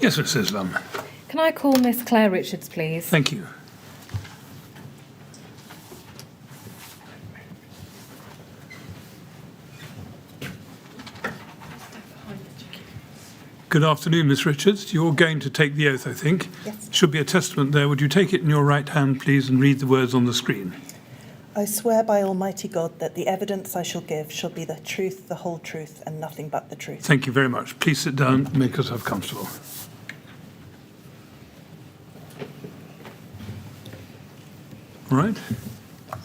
Yes, Miss Islam. Can I call Miss Clare Richards, please? Thank you. Good afternoon, Miss Richards. You're going to take the oath, I think. Yes. Should be a testament there. Would you take it in your right hand, please, and read the words on the screen? I swear by Almighty God that the evidence I shall give shall be the truth, the whole truth, and nothing but the truth. Thank you very much. Please sit down and make yourself comfortable. All right.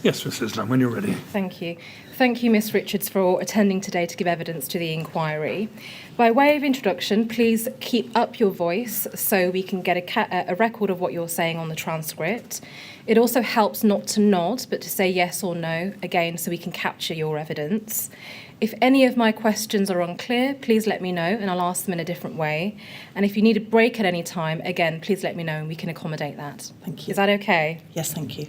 Yes, Miss Islam, when you're ready. Thank you. Thank you, Miss Richards, for attending today to give evidence to the inquiry. By way of introduction, please keep up your voice so we can get a record of what you're saying on the transcript. It also helps not to nod, but to say yes or no, again, so we can capture your evidence. If any of my questions are unclear, please let me know and I'll ask them in a different way. And if you need a break at any time, again, please let me know and we can accommodate that. Thank you. Is that okay? Yes, thank you.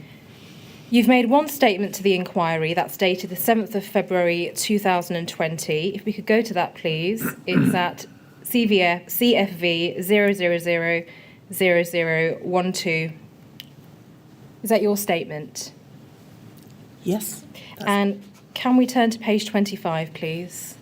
You've made one statement to the inquiry that's dated the 7th of February 2020. If we could go to that, please. It's at CFV 0000012. Is that your statement? Yes. And can we turn to page 25, please?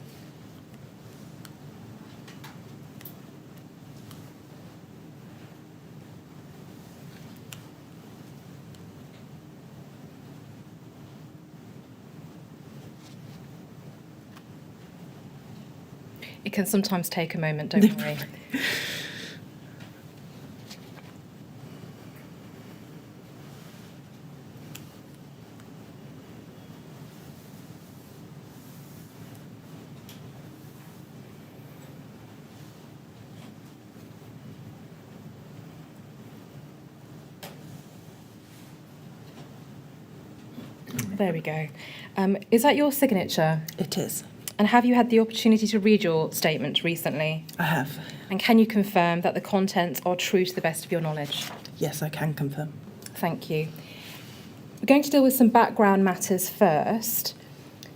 It can sometimes take a moment, don't worry. There we go. Is that your signature? It is. And have you had the opportunity to read your statement recently? I have. And can you confirm that the contents are true to the best of your knowledge? Yes, I can confirm. Thank you. We're going to deal with some background matters first.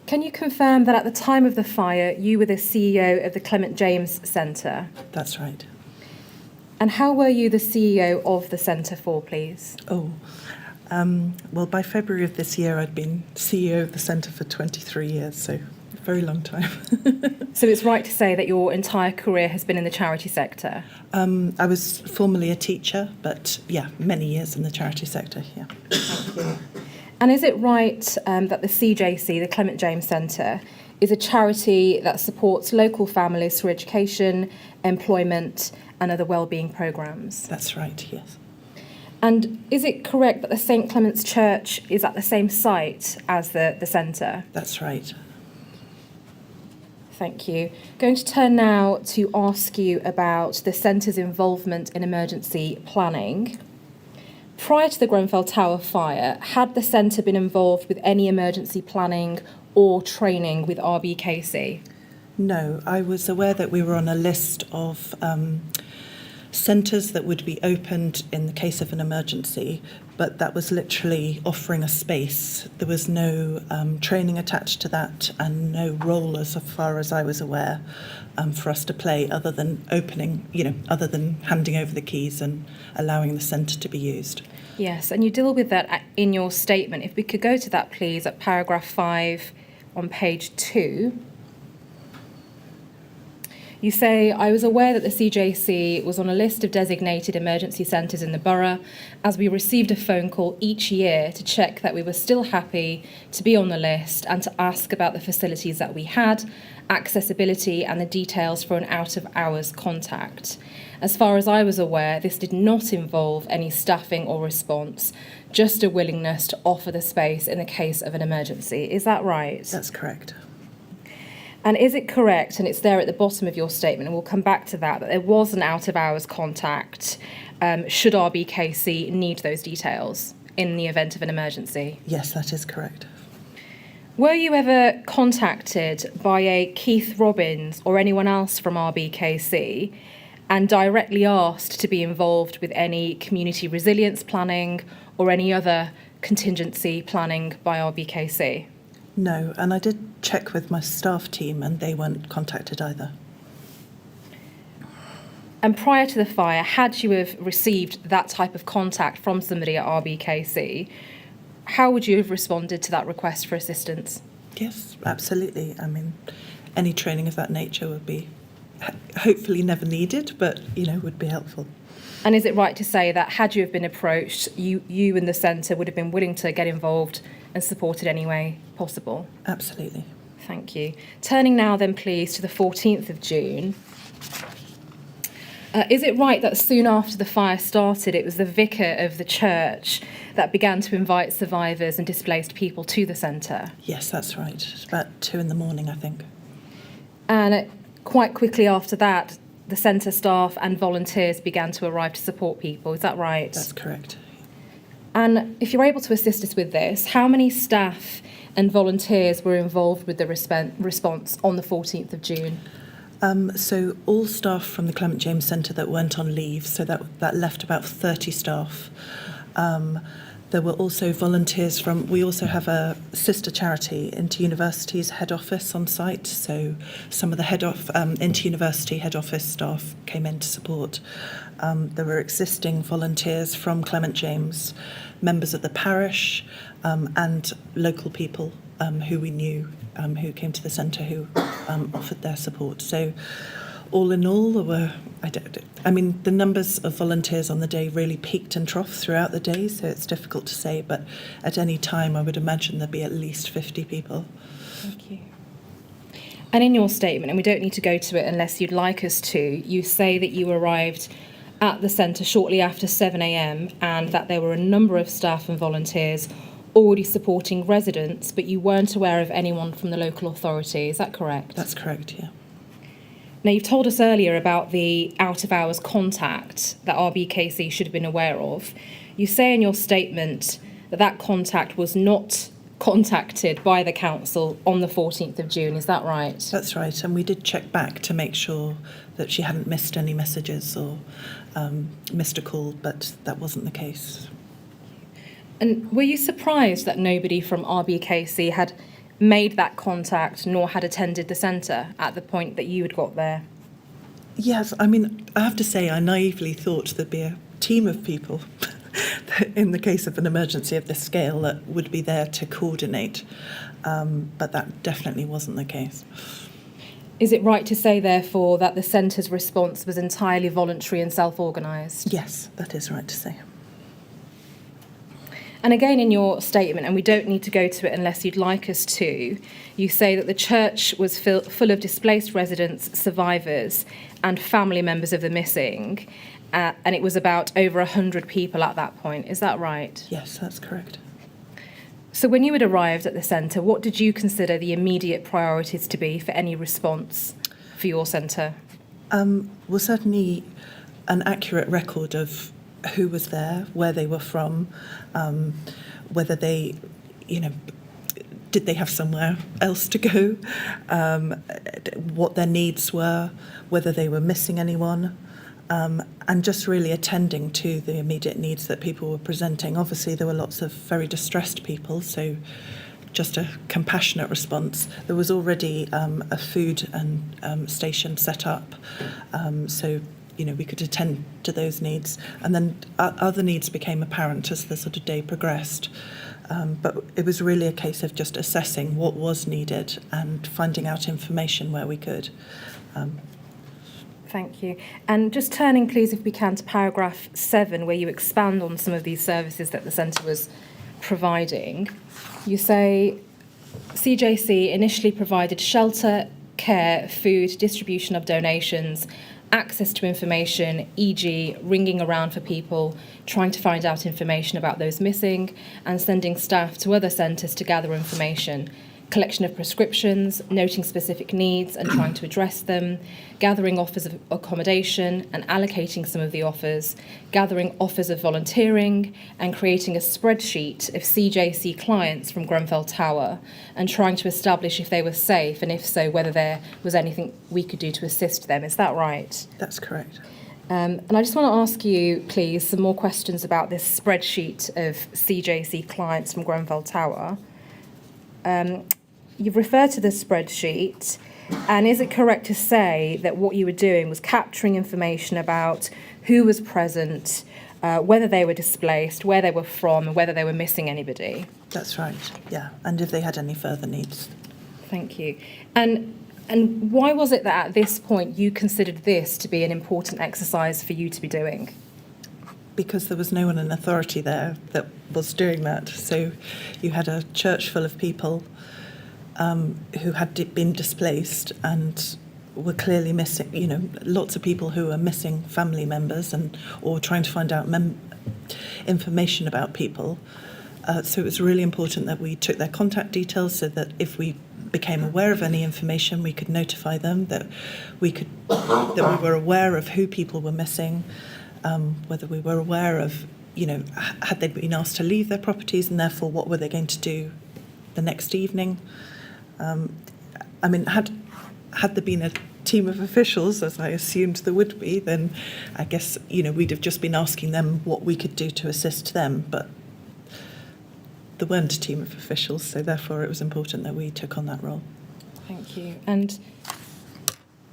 Can you confirm that at the time of the fire, you were the CEO of the Clement James Centre? That's right. And how were you the CEO of the centre for, please? Well, by February of this year, I'd been CEO of the centre for 23 years, so a very long time. So it's right to say that your entire career has been in the charity sector? I was formerly a teacher, but yeah, many years in the charity sector, yeah. Thank you. And is it right that the CJC, the Clement James Centre, is a charity that supports local families through education, employment and other wellbeing programmes? That's right, yes. And is it correct that the St Clement's Church is at the same site as the centre? That's right. Thank you. Going to turn now to ask you about the centre's involvement in emergency planning. Prior to the Grenfell Tower fire, had the centre been involved with any emergency planning or training with RBKC? No, I was aware that we were on a list of centres that would be opened in the case of an emergency, but that was literally offering a space. There was no training attached to that and no role, as far as I was aware, for us to play other than opening, other than handing over the keys and allowing the centre to be used. Yes, and you deal with that in your statement. If we could go to that, please, at paragraph 5 on page 2. You say, I was aware that the CJC was on a list of designated emergency centres in the borough, as we received a phone call each year to check that we were still happy to be on the list and to ask about the facilities that we had, accessibility and the details for an out-of-hours contact. As far as I was aware, this did not involve any staffing or response, just a willingness to offer the space in the case of an emergency. Is that right? That's correct. And is it correct, and it's there at the bottom of your statement, and we'll come back to that there was an out-of-hours contact should RBKC need those details in the event of an emergency? Yes, that is correct. Were you ever contacted by a Keith Robbins or anyone else from RBKC and directly asked to be involved with any community resilience planning or any other contingency planning by RBKC? No, and I did check with my staff team and they weren't contacted either. And prior to the fire, had you have received that type of contact from somebody at RBKC, how would you have responded to that request for assistance? Yes, absolutely. I mean, any training of that nature would be hopefully never needed, but, would be helpful. And is it right to say that had you have been approached, you and the centre would have been willing to get involved and support it any way possible? Absolutely. Thank you. Turning now then, please, to the 14th of June. Is it right that soon after the fire started, it was the vicar of the church that began to invite survivors and displaced people to the centre? Yes, that's right. It's about 2 a.m, I think. And quite quickly after that, the centre staff and volunteers began to arrive to support people. Is that right? That's correct. And if you're able to assist us with this, how many staff and volunteers were involved with the response on the 14th of June? So all staff from the Clement James Centre that went on leave, so that left about 30 staff. There were also volunteers we also have a sister charity, Inter-University's head office on site, so some of the Inter-University head office staff came in to support. There were existing volunteers from Clement James, members of the parish, and local people who we knew who came to the centre who offered their support. So all in all, there were, the numbers of volunteers on the day really peaked and troughed throughout the day, so it's difficult to say, but at any time I would imagine there'd be at least 50 people. Thank you. And in your statement, and we don't need to go to it unless you'd like us to, you say that you arrived at the centre shortly after 7 a.m. and that there were a number of staff and volunteers already supporting residents, but you weren't aware of anyone from the local authority. Is that correct? That's correct, yeah. Now, you've told us earlier about the out-of-hours contact that RBKC should have been aware of. You say in your statement that that contact was not contacted by the council on the 14th of June. Is that right? That's right, and we did check back to make sure that she hadn't missed any messages or missed a call, but that wasn't the case. And were you surprised that nobody from RBKC had made that contact nor had attended the centre at the point that you had got there? Yes, I have to say I naively thought there'd be a team of people in the case of an emergency of this scale that would be there to coordinate, but that definitely wasn't the case. Is it right to say, therefore, that the centre's response was entirely voluntary and self-organised? Yes, that is right to say. And again, in your statement, and we don't need to go to it unless you'd like us to, you say that the church was full of displaced residents, survivors, and family members of the missing, and it was about over 100 people at that point. Is that right? Yes, that's correct. So when you had arrived at the centre, what did you consider the immediate priorities to be for any response for your centre? Well, certainly an accurate record of who was there, where they were from, whether they, did they have somewhere else to go, what their needs were, whether they were missing anyone, and just really attending to the immediate needs that people were presenting. Obviously, there were lots of very distressed people, so just a compassionate response. There was already a food and station set up, so we could attend to those needs. And then other needs became apparent as the sort of day progressed. But it was really a case of just assessing what was needed and finding out information where we could. Thank you. And just turning, please, if we can, to paragraph 7, where you expand on some of these services that the centre was providing. You say, CJC initially provided shelter, care, food, distribution of donations, access to information, e.g. ringing around for people, trying to find out information about those missing, and sending staff to other centres to gather information, collection of prescriptions, noting specific needs and trying to address them, gathering offers of accommodation and allocating some of the offers, gathering offers of volunteering, and creating a spreadsheet of CJC clients from Grenfell Tower, and trying to establish if they were safe, and if so, whether there was anything we could do to assist them. Is that right? That's correct. And I just want to ask you, please, some more questions about this spreadsheet of CJC clients from Grenfell Tower. You've referred to the spreadsheet, And is it correct to say that what you were doing was capturing information about who was present, whether they were displaced, where they were from, and whether they were missing anybody? That's right, yeah. And if they had any further needs. Thank you. And why was it that at this point you considered this to be an important exercise for you to be doing? Because there was no one in authority there that was doing that. So you had a church full of people who had been displaced and were clearly missing, lots of people who were missing family members or trying to find out information about people. So it was really important that we took their contact details so that if we became aware of any information, we could notify them, that we were aware of who people were missing, whether we were aware of, had they been asked to leave their properties and therefore what were they going to do the next evening. Had there been a team of officials, as I assumed there would be, then I guess, we'd have just been asking them what we could do to assist them. But there weren't a team of officials, so therefore it was important that we took on that role. Thank you. And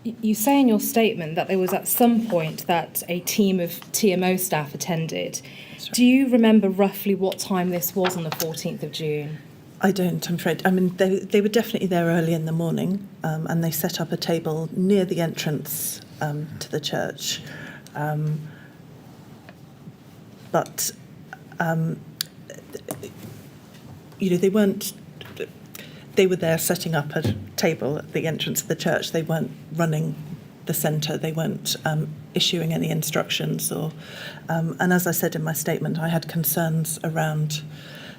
you say in your statement that there was at some point that a team of TMO staff attended. Right. Do you remember roughly what time this was on the 14th of June? I don't, I'm afraid. They were definitely there early in the morning, and they set up a table near the entrance to the church. They were there setting up a table at the entrance of the church. They weren't running the centre. They weren't issuing any instructions. And as I said in my statement, I had concerns around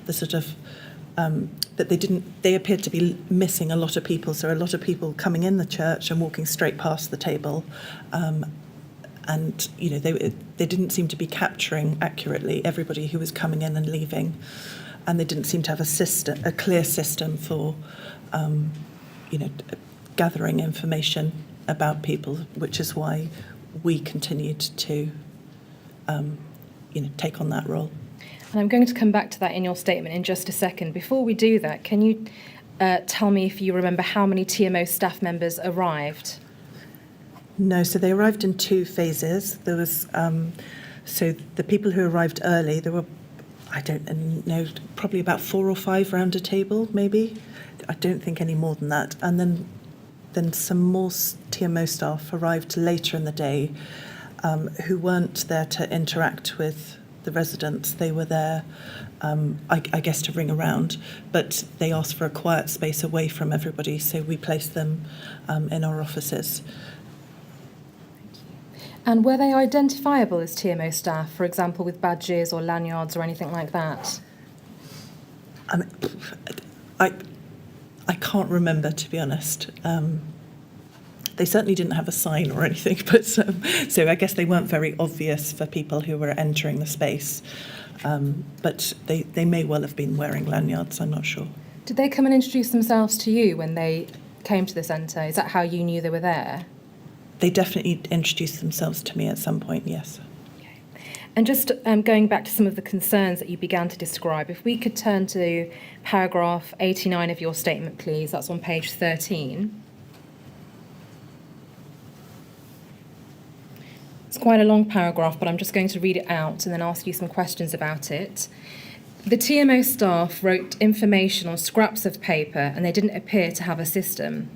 the sort of that they appeared to be missing a lot of people. So a lot of people coming in the church and walking straight past the table. And they didn't seem to be capturing accurately everybody who was coming in and leaving. And they didn't seem to have a clear system for, gathering information about people, which is why we continued to, take on that role. And I'm going to come back to that in your statement in just a second. Before we do that, can you tell me if you remember how many TMO staff members arrived? No, so they arrived in two phases. There was, so the people who arrived early, there were, I don't know, probably about 4 or 5 round a table, maybe. I don't think any more than that. And then some more TMO staff arrived later in the day who weren't there to interact with the residents. They were there, I guess, to ring around, but they asked for a quiet space away from everybody, so we placed them in our offices. And were they identifiable as TMO staff, for example, with badges or lanyards or anything like that? I can't remember, to be honest. They certainly didn't have a sign or anything, but so I guess they weren't very obvious for people who were entering the space. But they may well have been wearing lanyards, I'm not sure. Did they come and introduce themselves to you when they came to the centre? Is that how you knew they were there? They definitely introduced themselves to me at some point, yes. Okay. And just going back to some of the concerns that you began to describe, if we could turn to paragraph 89 of your statement, please. That's on page 13. It's quite a long paragraph, but I'm just going to read it out and then ask you some questions about it. The TMO staff wrote information on scraps of paper and they didn't appear to have a system.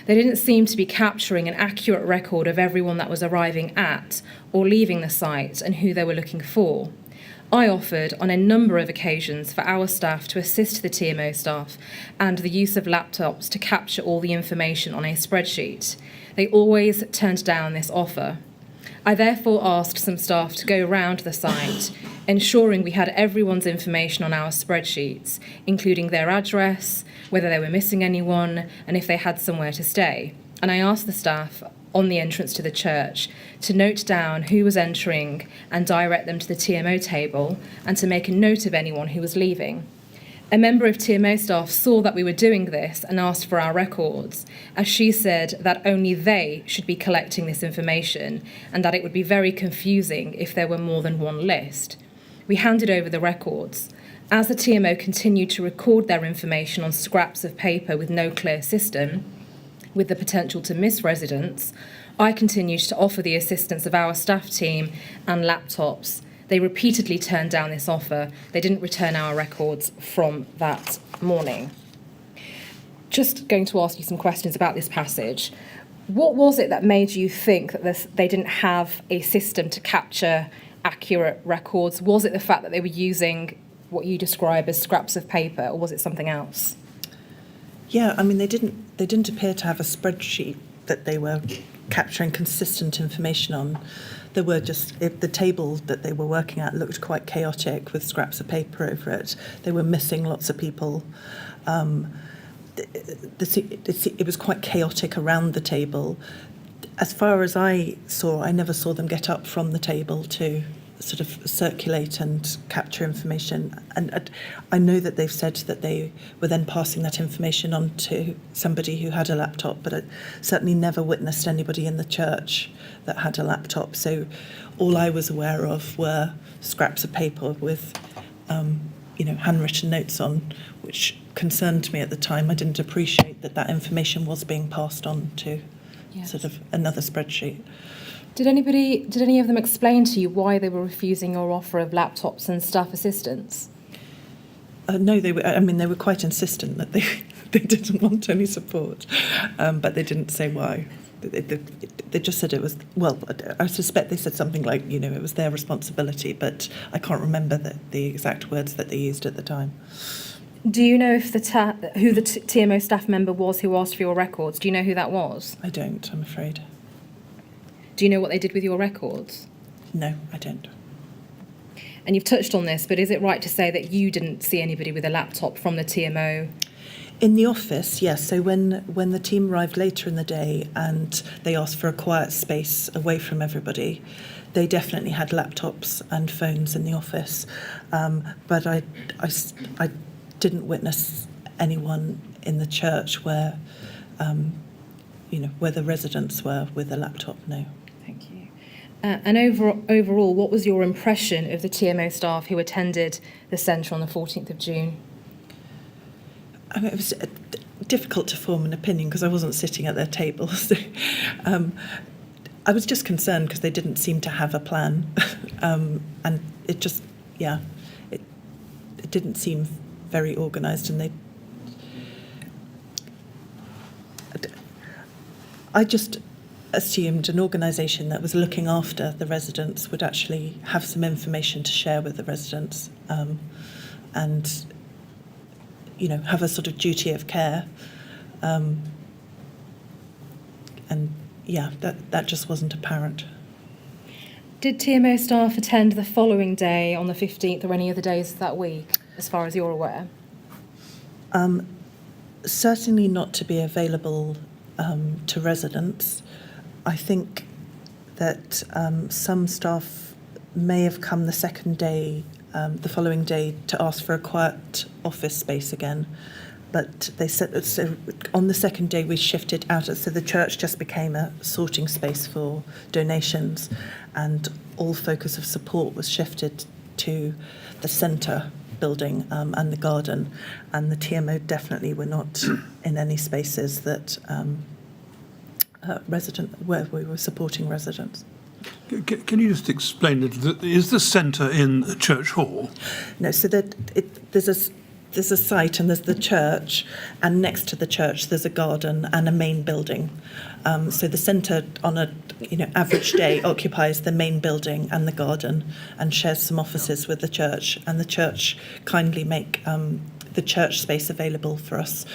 They didn't seem to be capturing an accurate record of everyone that was arriving at or leaving the site and who they were looking for. I offered on a number of occasions for our staff to assist the TMO staff and the use of laptops to capture all the information on a spreadsheet. They always turned down this offer. I therefore asked some staff to go round the site, ensuring we had everyone's information on our spreadsheets, including their address, whether they were missing anyone, and if they had somewhere to stay. And I asked the staff on the entrance to the church to note down who was entering and direct them to the TMO table and to make a note of anyone who was leaving. A member of TMO staff saw that we were doing this and asked for our records, as she said that only they should be collecting this information and that it would be very confusing if there were more than one list. We handed over the records. As the TMO continued to record their information on scraps of paper with no clear system, with the potential to miss residents, I continued to offer the assistance of our staff team and laptops. They repeatedly turned down this offer. They didn't return our records from that morning. Just going to ask you some questions about this passage. What was it that made you think that they didn't have a system to capture accurate records? Was it the fact that they were using what you describe as scraps of paper, or was it something else? Yeah, I mean, they didn't appear to have a spreadsheet that they were capturing consistent information on. There were the table that they were working at looked quite chaotic with scraps of paper over it. They were missing lots of people. It was quite chaotic around the table. As far as I saw, I never saw them get up from the table to sort of circulate and capture information. And I know that they've said that they were then passing that information on to somebody who had a laptop, but I certainly never witnessed anybody in the church that had a laptop. So all I was aware of were scraps of paper with, handwritten notes on, which concerned me at the time. I didn't appreciate that information was being passed on to sort of another spreadsheet. Did any of them explain to you why they were refusing your offer of laptops and staff assistance? No, they were quite insistent that they didn't want any support, but they didn't say why. They just said it was, well, I suspect they said something like, it was their responsibility, but I can't remember the exact words that they used at the time. Do you know if who the TMO staff member was who asked for your records? Do you know who that was? I don't, I'm afraid. Do you know what they did with your records? No, I don't. And you've touched on this, but is it right to say that you didn't see anybody with a laptop from the TMO? In the office, yes. So when the team arrived later in the day and they asked for a quiet space away from everybody, they definitely had laptops and phones in the office. But I didn't witness anyone in the church where the residents were with a laptop, no. Thank you. And overall, what was your impression of the TMO staff who attended the centre on the 14th of June? I mean, it was difficult to form an opinion because I wasn't sitting at their table. So, I was just concerned because they didn't seem to have a plan. And it just, it didn't seem very organised, and I just assumed an organisation that was looking after the residents would actually have some information to share with the residents, and have a sort of duty of care, and that just wasn't apparent. Did TMO staff attend the following day on the 15th or any other days that week, as far as you're aware? Certainly not to be available to residents. I think that some staff may have come the second day, the following day, to ask for a quiet office space again. But they said, so on the second day we shifted out, so the church just became a sorting space for donations, and all focus of support was shifted to the centre building and the garden, and the TMO definitely were not in any spaces that where we were supporting residents. Can you just explain it? Is the centre in the church hall? No, so there's a site and there's the church, and next to the church there's a garden and a main building. So the centre on a average day occupies the main building and the garden, and shares some offices with the church. And the church kindly make the church space available for us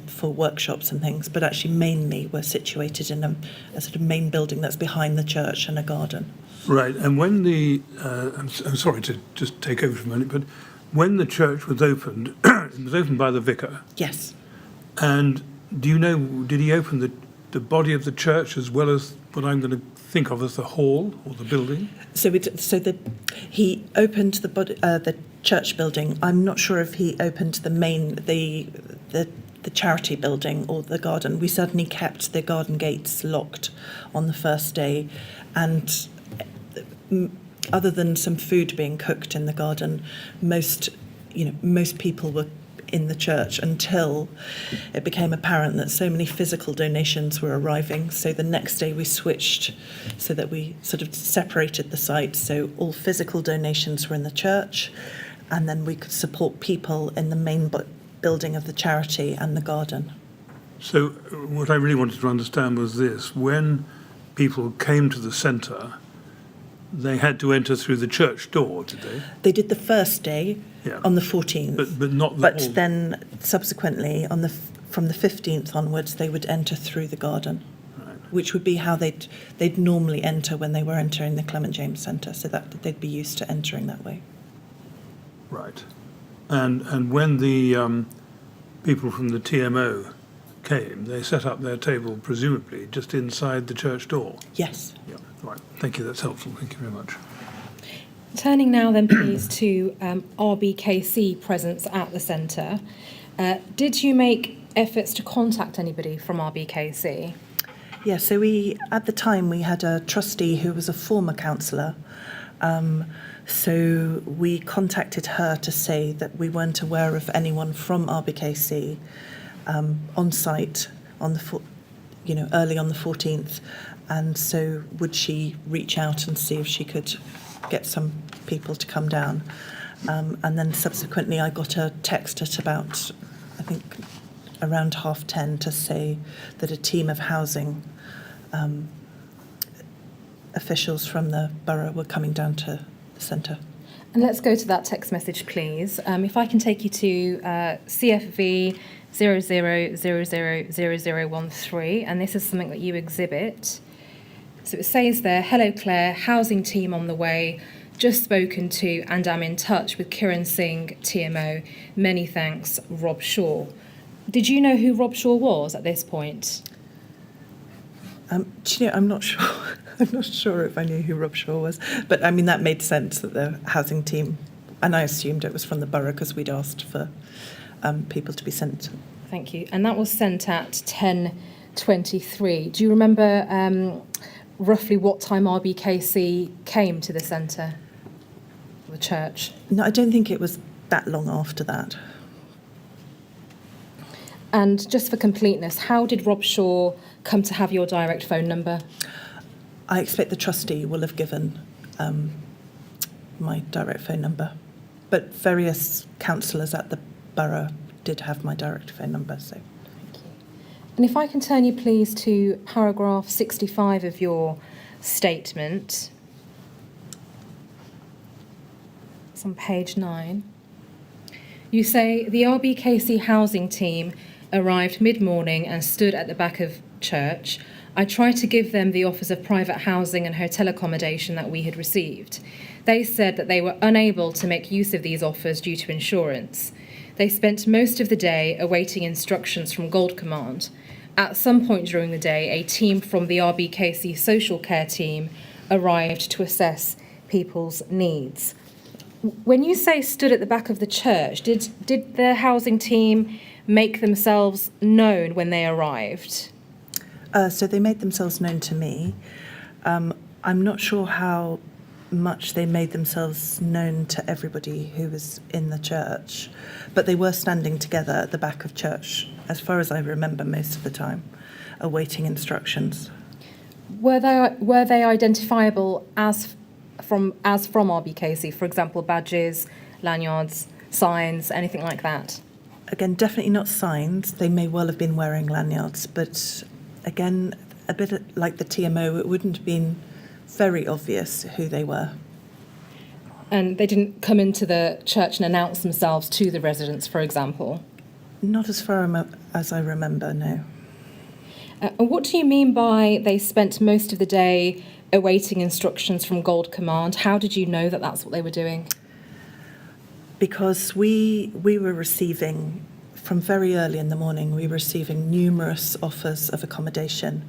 for workshops and things. But actually, mainly we're situated in a sort of main building that's behind the church and a garden. Right. And when I'm sorry to just take over for a minute, but when the church was opened, it was opened by the vicar. Yes. And do you know, did he open the body of the church as well as what I'm going to think of as the hall or the building? He opened the church building. I'm not sure if he opened the charity building or the garden. We certainly kept the garden gates locked on the first day, and other than some food being cooked in the garden, most people were in the church until it became apparent that so many physical donations were arriving. So the next day we switched so that we sort of separated the sites. So all physical donations were in the church, and then we could support people in the main building of the charity and the garden. So what I really wanted to understand was this: when people came to the centre, they had to enter through the church door, did they? They did the first day on the 14th. But not the But whole... then subsequently, from the 15th onwards, they would enter through the garden, Right. which would be how they'd normally enter when they were entering the Clement James Centre, so that they'd be used to entering that way. Right. And when the people from the TMO came, they set up their table, presumably, just inside the church door? Yes. Yeah, right. Thank you, that's helpful. Thank you very much. Turning now then, please, to RBKC presence at the centre. Did you make efforts to contact anybody from RBKC? Yeah, so at the time, we had a trustee who was a former councillor. So we contacted her to say that we weren't aware of anyone from RBKC on site on the early on the 14th, and so would she reach out and see if she could get some people to come down. And then subsequently I got a text at about, I think, around 10:30 to say that a team of housing officials from the borough were coming down to the centre. And let's go to that text message, please. If I can take you to CFV 00000013, and this is something that you exhibit. So it says there, "Hello Clare, housing team on the way, just spoken to and am in touch with Kiran Singh, TMO. Many thanks, Rob Shaw." Did you know who Rob Shaw was at this point? Do you know, I'm not sure. I'm not sure if I knew who Rob Shaw was, but I mean that made sense that the housing team, and I assumed it was from the borough because we'd asked for people to be sent. Thank you. And that was sent at 10:23. Do you remember roughly what time RBKC came to the centre, the church? No, I don't think it was that long after that. And just for completeness, how did Rob Shaw come to have your direct phone number? I expect the trustee will have given my direct phone number, but various councillors at the borough did have my direct phone number. So, thank you. And if I can turn you, please, to paragraph 65 of your statement. It's on page 9. You say, "The RBKC housing team arrived mid-morning and stood at the back of church. I tried to give them the offers of private housing and hotel accommodation that we had received. They said that they were unable to make use of these offers due to insurance. They spent most of the day awaiting instructions from Gold Command. At some point during the day, a team from the RBKC social care team arrived to assess people's needs." When you say stood at the back of the church, did the housing team make themselves known when they arrived? So they made themselves known to me. I'm not sure how much they made themselves known to everybody who was in the church, but they were standing together at the back of church, as far as I remember, most of the time, awaiting instructions. Were they identifiable as from RBKC? For example, badges, lanyards, signs, anything like that? Again, definitely not signs. They may well have been wearing lanyards, but again, a bit like the TMO, it wouldn't have been very obvious who they were. And they didn't come into the church and announce themselves to the residents, for example? Not as far as I remember, no. And what do you mean by they spent most of the day awaiting instructions from Gold Command? How did you know that that's what they were doing? Because we were receiving, from very early in the morning, we were receiving numerous offers of accommodation.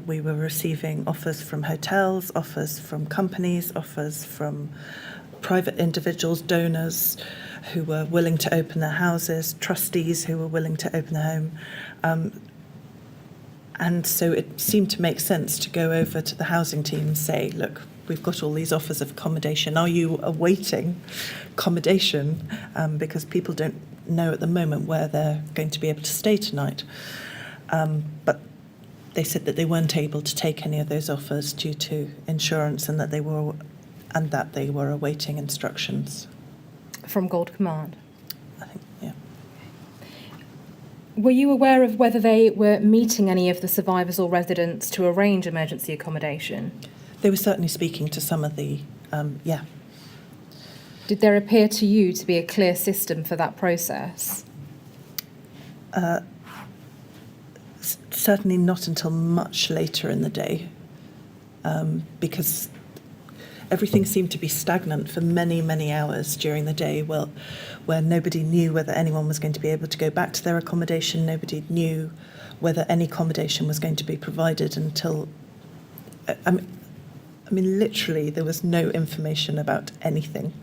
We were receiving offers from hotels, offers from companies, offers from private individuals, donors who were willing to open their houses, trustees who were willing to open their home. And so it seemed to make sense to go over to the housing team and say, look, we've got all these offers of accommodation. Are you awaiting accommodation? Because people don't know at the moment where they're going to be able to stay tonight. But they said that they weren't able to take any of those offers due to insurance, and that they were awaiting instructions. From Gold Command? I think, yeah. Were you aware of whether they were meeting any of the survivors or residents to arrange emergency accommodation? They were certainly speaking to some of the, yeah. Did there appear to you to be a clear system for that process? Certainly not until much later in the day, because everything seemed to be stagnant for many, many hours during the day, where nobody knew whether anyone was going to be able to go back to their accommodation. Nobody knew whether any accommodation was going to be provided until, I mean, literally there was no information about anything.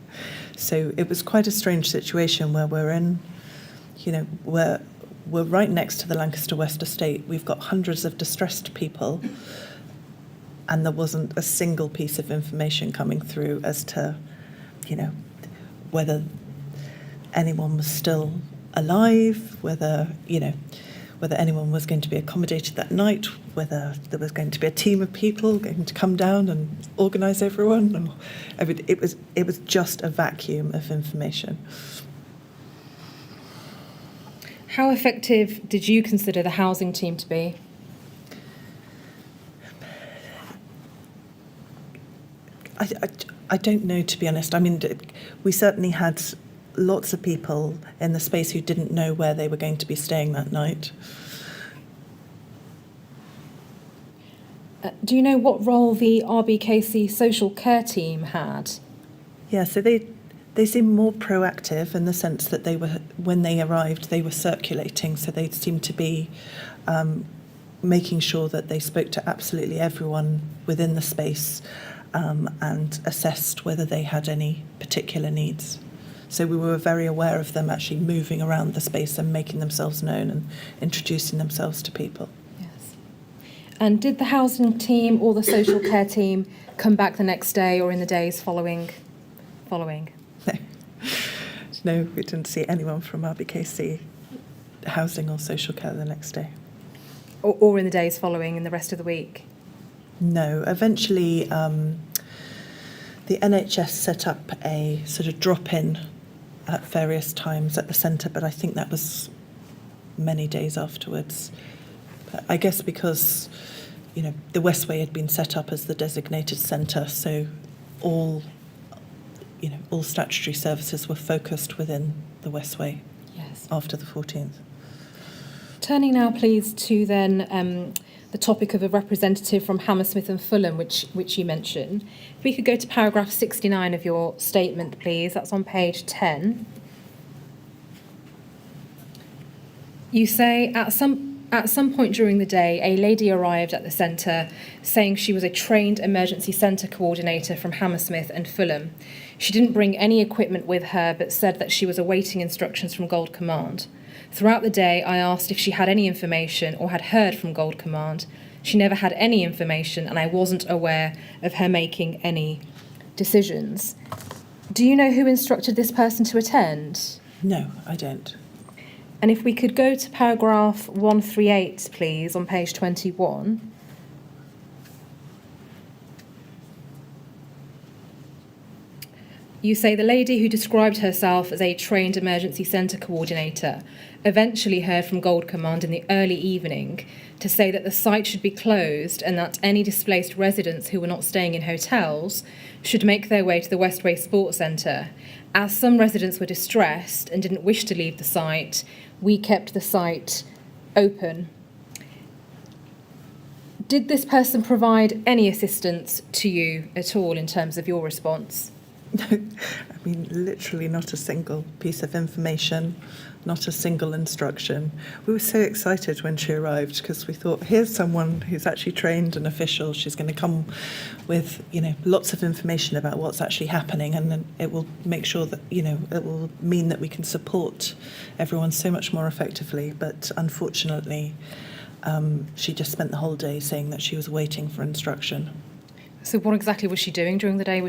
So it was quite a strange situation where we're in, we're right next to the Lancaster West Estate. We've got hundreds of distressed people, and there wasn't a single piece of information coming through as to, whether anyone was still alive, whether anyone was going to be accommodated that night, whether there was going to be a team of people going to come down and organise everyone. It was just a vacuum of information. How effective did you consider the housing team to be? I don't know, to be honest. I mean, we certainly had lots of people in the space who didn't know where they were going to be staying that night. Do you know what role the RBKC social care team had? Yeah, so they seemed more proactive in the sense that when they arrived, they were circulating. So they seemed to be making sure that they spoke to absolutely everyone within the space and assessed whether they had any particular needs. So we were very aware of them actually moving around the space and making themselves known and introducing themselves to people. Yes. And did the housing team or the social care team come back the next day or in the days following? No, we didn't see anyone from RBKC housing or social care the next day. Or in the days following in the rest of the week? No. Eventually, the NHS set up a sort of drop-in at various times at the centre, but I think that was many days afterwards. But I guess because, the Westway had been set up as the designated centre, so all statutory services were focused within the Westway. Yes. After the 14th. Turning now, please, to then the topic of a representative from Hammersmith and Fulham, which you mentioned. If we could go to paragraph 69 of your statement, please. That's on page 10. You say, at some point during the day, a lady arrived at the centre saying she was a trained emergency centre coordinator from Hammersmith and Fulham. She didn't bring any equipment with her, but said that she was awaiting instructions from Gold Command. Throughout the day, I asked if she had any information or had heard from Gold Command. She never had any information, and I wasn't aware of her making any decisions. Do you know who instructed this person to attend? No, I don't. And if we could go to paragraph 138, please, on page 21. You say the lady who described herself as a trained emergency centre coordinator eventually heard from Gold Command in the early evening to say that the site should be closed and that any displaced residents who were not staying in hotels should make their way to the Westway Sports Centre. As some residents were distressed and didn't wish to leave the site, we kept the site open. Did this person provide any assistance to you at all in terms of your response? I mean, literally not a single piece of information, not a single instruction. We were so excited when she arrived because we thought, here's someone who's actually trained and official. She's going to come with, lots of information about what's actually happening, and then it will make sure that, it will mean that we can support everyone so much more effectively. But unfortunately, she just spent the whole day saying that she was waiting for instruction. So what exactly was she doing during the day?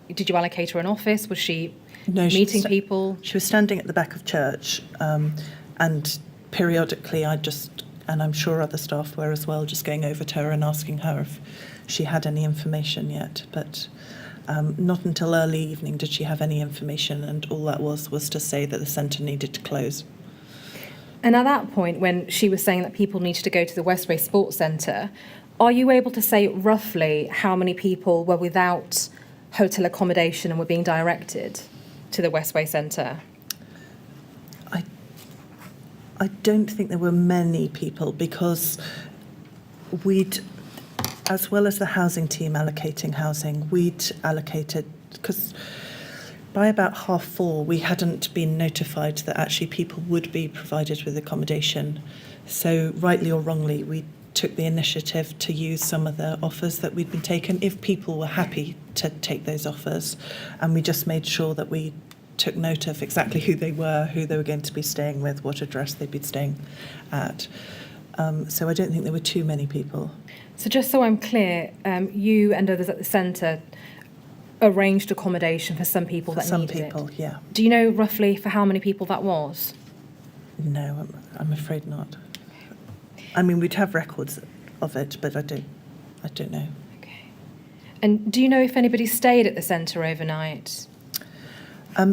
Did you allocate her an office? Was she No, meeting people? She was standing at the back of church, and periodically and I'm sure other staff were as well, just going over to her and asking her if she had any information yet. But not until early evening did she have any information, and all that was to say that the centre needed to close. And at that point, when she was saying that people needed to go to the Westway Sports Centre, are you able to say roughly how many people were without hotel accommodation and were being directed to the Westway Centre? I don't think there were many people, because as well as the housing team allocating housing, we'd allocated, because by about 4:30 we hadn't been notified that actually people would be provided with accommodation. So rightly or wrongly, we took the initiative to use some of the offers that we'd been taken, if people were happy to take those offers, and we just made sure that we took note of exactly who they were going to be staying with, what address they'd be staying at. So I don't think there were too many people. So just so I'm clear, you and others at the centre arranged accommodation for some people that needed it? Some people, yeah. Do you know roughly for how many people that was? No, I'm afraid not. I mean, we'd have records of it, but I don't know. Okay. And do you know if anybody stayed at the centre overnight?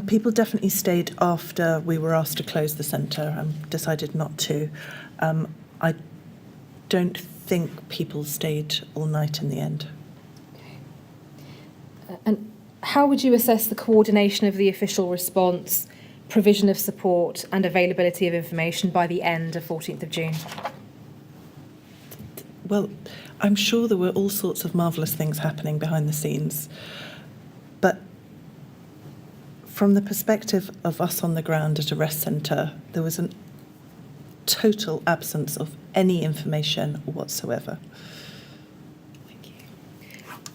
People definitely stayed after we were asked to close the centre and decided not to. I don't think people stayed all night in the end. Okay. And how would you assess the coordination of the official response, provision of support and availability of information by the end of 14th of June? Well, I'm sure there were all sorts of marvellous things happening behind the scenes, but from the perspective of us on the ground at a rest centre, there was a total absence of any information whatsoever. Thank you.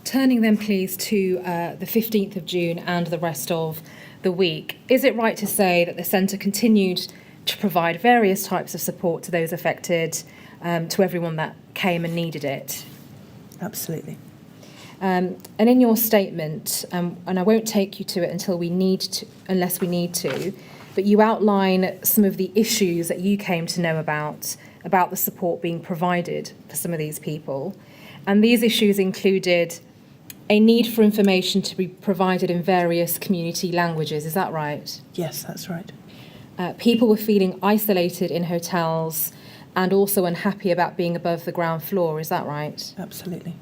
Turning then please to the 15th of June and the rest of the week, is it right to say that the centre continued to provide various types of support to those affected, to everyone that came and needed it? Absolutely. And in your statement, and I won't take you to it unless we need to, but you outline some of the issues that you came to know about the support being provided for some of these people. And these issues included a need for information to be provided in various community languages. Is that right? Yes, that's right. People were feeling isolated in hotels and also unhappy about being above the ground floor. Is that right? Absolutely.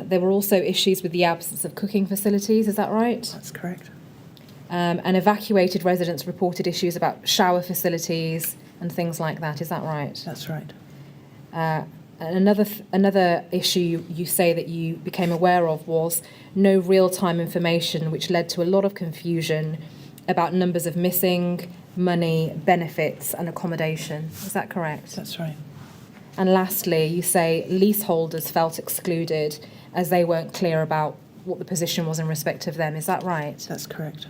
There were also issues with the absence of cooking facilities, is that right? That's correct. And evacuated residents reported issues about shower facilities and things like that, is that right? That's right. Another issue you say that you became aware of was no real-time information, which led to a lot of confusion about numbers of missing, money, benefits and accommodation. Is that correct? That's right. And lastly, you say leaseholders felt excluded as they weren't clear about what the position was in respect of them. Is that right? That's correct.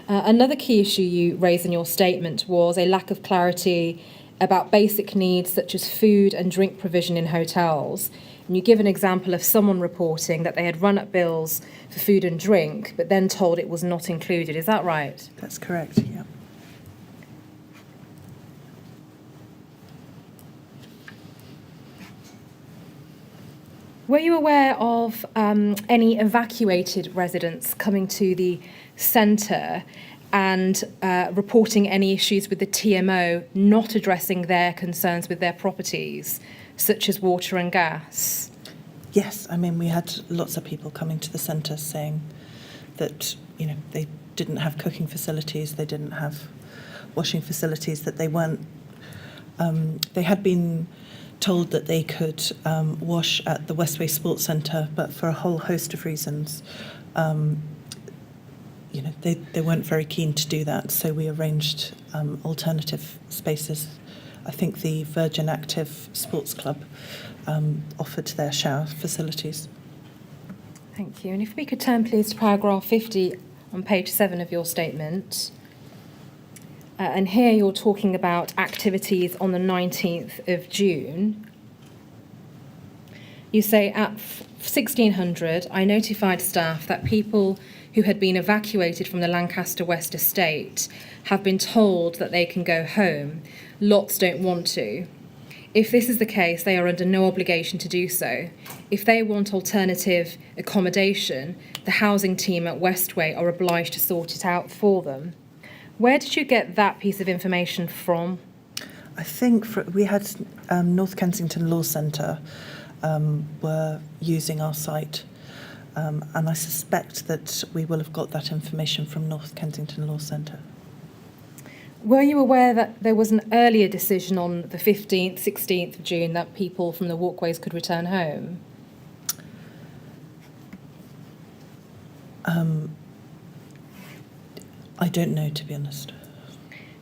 Another key issue you raised in your statement was a lack of clarity about basic needs such as food and drink provision in hotels. And you give an example of someone reporting that they had run up bills for food and drink, but then told it was not included. Is that right? That's correct, yeah. Were you aware of any evacuated residents coming to the centre and reporting any issues with the TMO not addressing their concerns with their properties, such as water and gas? Yes, I mean, we had lots of people coming to the centre saying that, you know, they didn't have cooking facilities, they didn't have washing facilities, that they weren't, they had been told that they could wash at the Westway Sports Centre, but for a whole host of reasons, you know, they weren't very keen to do that. So we arranged alternative spaces. I think the Virgin Active Sports Club offered their shower facilities. Thank you. And if we could turn, please, to paragraph 50 on page 7 of your statement. And here you're talking about activities on the 19th of June. You say, at 1600, I notified staff that people who had been evacuated from the Lancaster West estate have been told that they can go home. Lots don't want to. If this is the case, they are under no obligation to do so. If they want alternative accommodation, the housing team at Westway are obliged to sort it out for them. Where did you get that piece of information from? I think we had North Kensington Law Centre were using our site, and I suspect that we will have got that information from North Kensington Law Centre. Were you aware that there was an earlier decision on the 15th, 16th of June that people from the walkways could return home? I don't know, to be honest.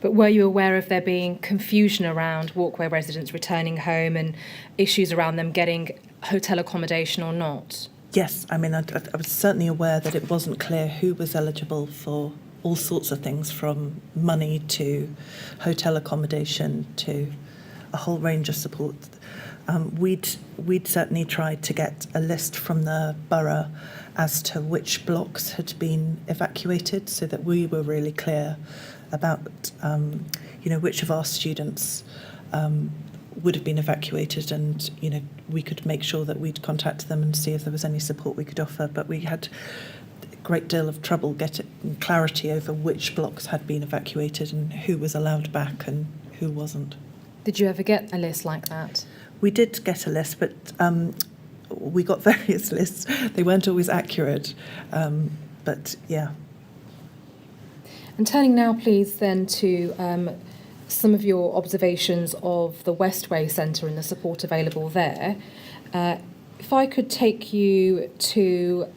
But were you aware of there being confusion around walkway residents returning home and issues around them getting hotel accommodation or not? Yes, I mean, I was certainly aware that it wasn't clear who was eligible for all sorts of things, from money to hotel accommodation to a whole range of support. We'd certainly tried to get a list from the borough as to which blocks had been evacuated, so that we were really clear about, which of our students would have been evacuated, and we could make sure that we'd contact them and see if there was any support we could offer. But we had great deal of trouble getting clarity over which blocks had been evacuated and who was allowed back and who wasn't. Did you ever get a list like that? We did get a list, but we got various lists. They weren't always accurate, but yeah. And turning now, please, then to some of your observations of the Westway Centre and the support available there. If I could take you to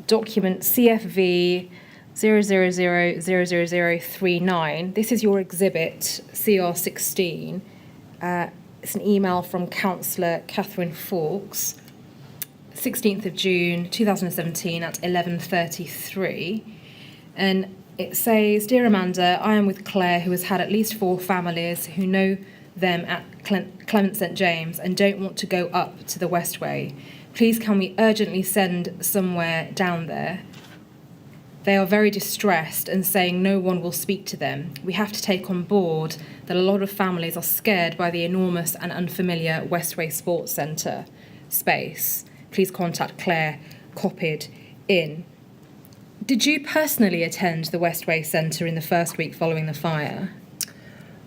document CFV 0000039. This is your exhibit, CR16. It's an email from Councillor Catherine Fawkes, 16th of June 2017 at 11:33. And it says, "Dear Amanda, I am with Clare, who has had at least 4 families who know them at Clement St James and don't want to go up to the Westway. Please can we urgently send somewhere down there? They are very distressed and saying no one will speak to them. We have to take on board that a lot of families are scared by the enormous and unfamiliar Westway Sports Centre space. Please contact Clare, copied in." Did you personally attend the Westway Centre in the first week following the fire?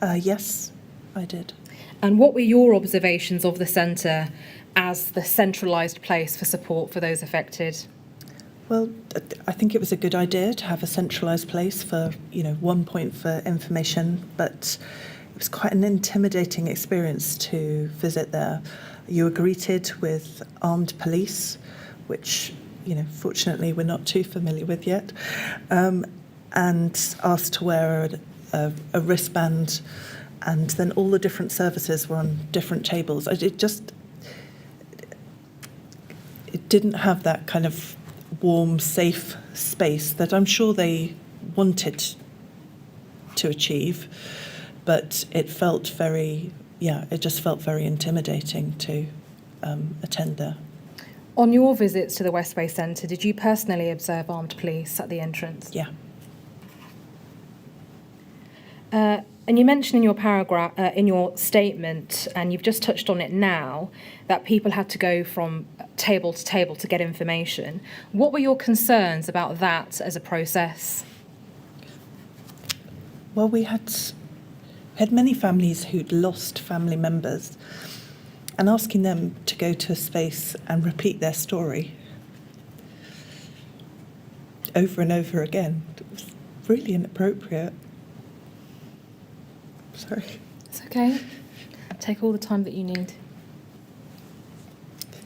Yes, I did. And what were your observations of the centre as the centralised place for support for those affected? Well, I think it was a good idea to have a centralised place for, one point for information, but it was quite an intimidating experience to visit there. You were greeted with armed police, which, fortunately we're not too familiar with yet, and asked to wear a wristband, and then all the different services were on different tables. It didn't have that kind of warm, safe space that I'm sure they wanted to achieve, but it just felt very intimidating to attend there. On your visits to the Westway Centre, did you personally observe armed police at the entrance? Yeah. And you mentioned in your paragraph, in your statement, and you've just touched on it now, that people had to go from table to table to get information. What were your concerns about that as a process? Well, we had many families who'd lost family members, and asking them to go to a space and repeat their story over and over again, it was really inappropriate. Sorry. It's okay. Take all the time that you need.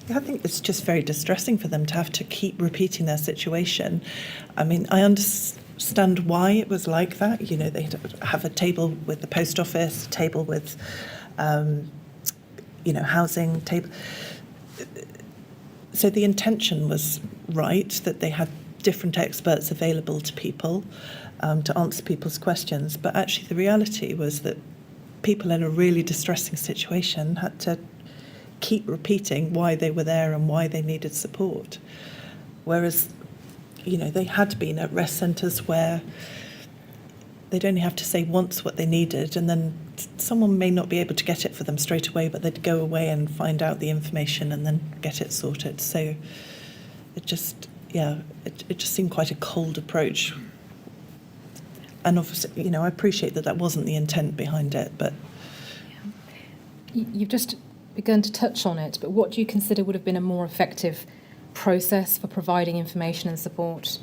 I think it's just very distressing for them to have to keep repeating their situation. I mean, I understand why it was like that. They'd have a table with the post office, a table with, housing, table. So the intention was right, that they had different experts available to people to answer people's questions. But actually the reality was that people in a really distressing situation had to keep repeating why they were there and why they needed support. Whereas, they had been at rest centres where they'd only have to say once what they needed, and then someone may not be able to get it for them straight away, but they'd go away and find out the information and then get it sorted. So it just seemed quite a cold approach. And obviously, I appreciate that wasn't the intent behind it, but... You've just begun to touch on it, but what do you consider would have been a more effective process for providing information and support?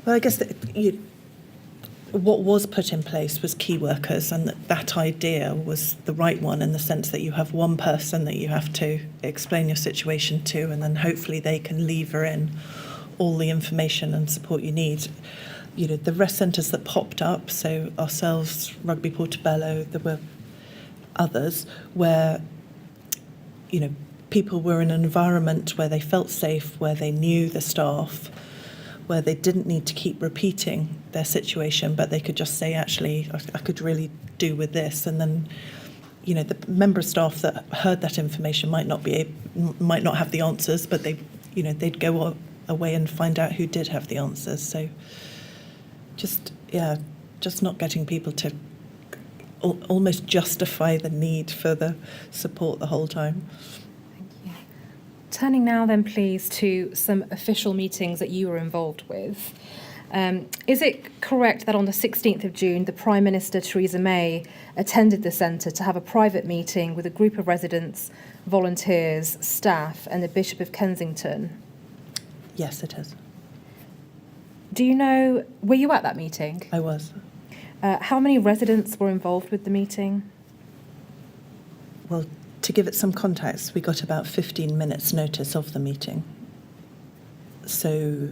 Well, I guess what was put in place was key workers, and that idea was the right one in the sense that you have one person that you have to explain your situation to, and then hopefully they can lever in all the information and support you need. The rest centres that popped up, so ourselves, Rugby, Portobello, there were others where, people were in an environment where they felt safe, where they knew the staff, where they didn't need to keep repeating their situation, but they could just say, actually, I could really do with this. And then, the member of staff that heard that information might not have the answers, but they'd go away and find out who did have the answers. So just not getting people to almost justify the need for the support the whole time. Thank you. Turning now then, please, to some official meetings that you were involved with. Is it correct that on the 16th of June, the Prime Minister, Theresa May, attended the centre to have a private meeting with a group of residents, volunteers, staff and the Bishop of Kensington? Yes, it is. Do you know, were you at that meeting? I was. How many residents were involved with the meeting? Well, to give it some context, we got about 15 minutes notice of the meeting. So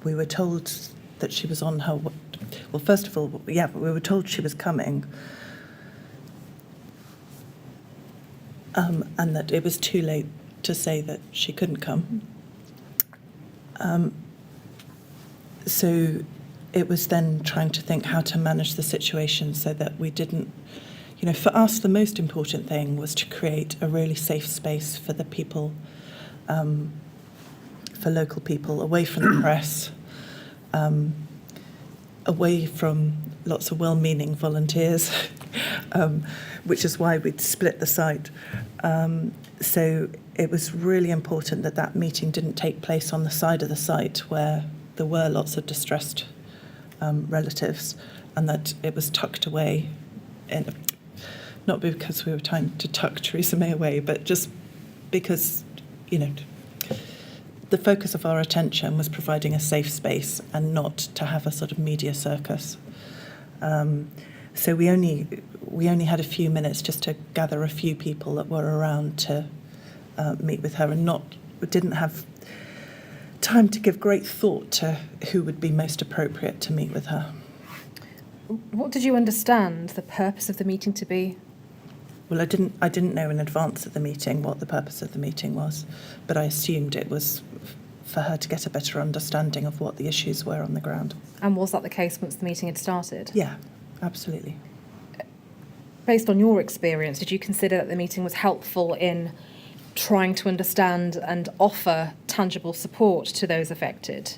we were told that she was on her... Well, first of all, we were told she was coming, and that it was too late to say that she couldn't come. So it was then trying to think how to manage the situation so that we didn't... for us, the most important thing was to create a really safe space for the people, for local people, away from the press, away from lots of well-meaning volunteers, which is why we'd split the site. So it was really important that that meeting didn't take place on the side of the site where there were lots of distressed relatives, and that it was tucked away, not because we were trying to tuck Theresa May away, but just because, the focus of our attention was providing a safe space and not to have a sort of media circus. So we only had a few minutes just to gather a few people that were around to meet with her, and didn't have time to give great thought to who would be most appropriate to meet with her. What did you understand the purpose of the meeting to be? Well, I didn't know in advance of the meeting what the purpose of the meeting was, but I assumed it was for her to get a better understanding of what the issues were on the ground. And was that the case once the meeting had started? Yeah, absolutely. Based on your experience, did you consider that the meeting was helpful in trying to understand and offer tangible support to those affected?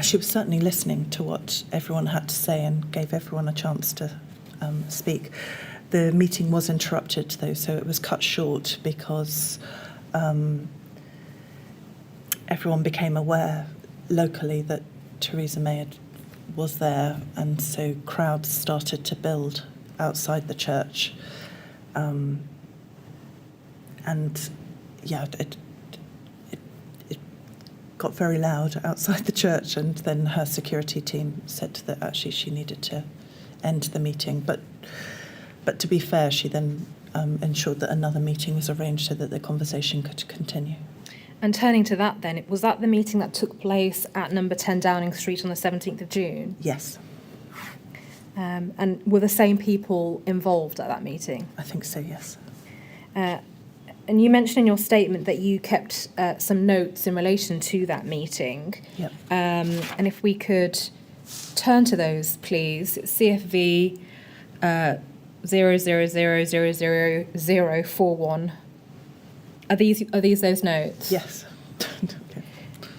She was certainly listening to what everyone had to say and gave everyone a chance to speak. The meeting was interrupted, though, so it was cut short because everyone became aware locally that Theresa May was there, and so crowds started to build outside the church. It got very loud outside the church, and then her security team said that actually she needed to end the meeting. But to be fair, she then ensured that another meeting was arranged so that the conversation could continue. And turning to that then, was that the meeting that took place at number 10 Downing Street on the 17th of June? Yes. And were the same people involved at that meeting? I think so, yes. And you mentioned in your statement that you kept some notes in relation to that meeting. Yep. And if we could turn to those, please. CFV 0000041. Are these those notes? Yes.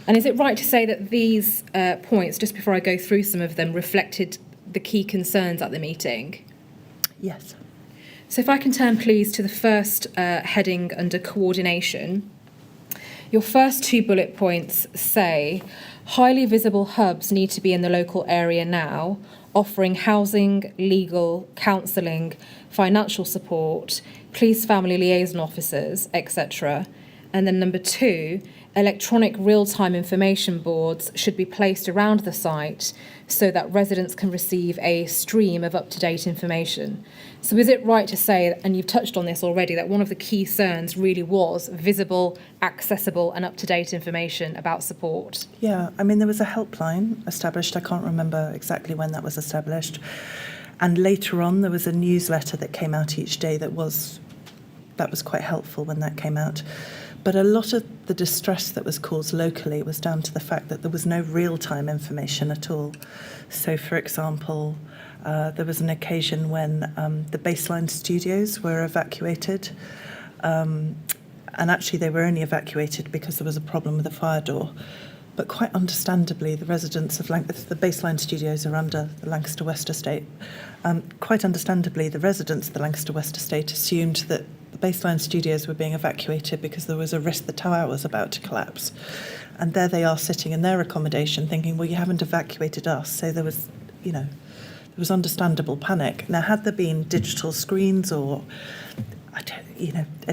And is it right to say that these points, just before I go through some of them, reflected the key concerns at the meeting? Yes. So if I can turn, please, to the first heading under coordination. Your first 2 bullet points say, highly visible hubs need to be in the local area now, offering housing, legal, counselling, financial support, police family liaison officers, etc. And then number 2, electronic real-time information boards should be placed around the site so that residents can receive a stream of up-to-date information. So is it right to say, and you've touched on this already, that one of the key concerns really was visible, accessible and up-to-date information about support? Yeah, I mean, there was a helpline established. I can't remember exactly when that was established. And later on, there was a newsletter that came out each day that was quite helpful when that came out. But a lot of the distress that was caused locally was down to the fact that there was no real-time information at all. So, for example, there was an occasion when the baseline studios were evacuated. And actually, they were only evacuated because there was a problem with the fire door. But quite understandably, the residents of the baseline studios are under the Lancaster West Estate. Quite understandably, the residents of the Lancaster West Estate assumed that the baseline studios were being evacuated because there was a risk the tower was about to collapse. And there they are sitting in their accommodation thinking, well, you haven't evacuated us. So there was understandable panic. Now, had there been digital screens or, a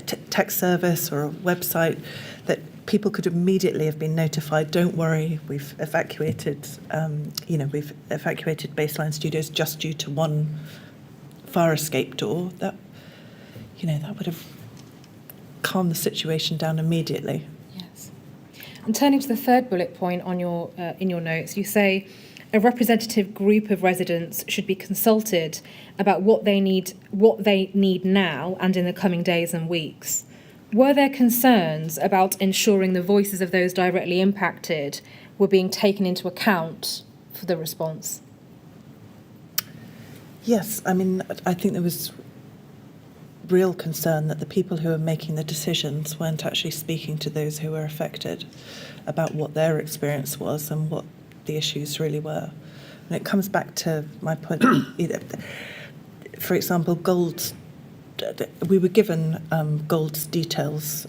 text service or a website that people could immediately have been notified, don't worry, we've evacuated baseline studios just due to one fire escape door, that would have calmed the situation down immediately. Yes. And turning to the third bullet point on your in your notes, you say a representative group of residents should be consulted about what they need now and in the coming days and weeks. Were there concerns about ensuring the voices of those directly impacted were being taken into account for the response? Yes, I mean, I think there was real concern that the people who were making the decisions weren't actually speaking to those who were affected about what their experience was and what the issues really were. And it comes back to my point. For example, we were given Gold's details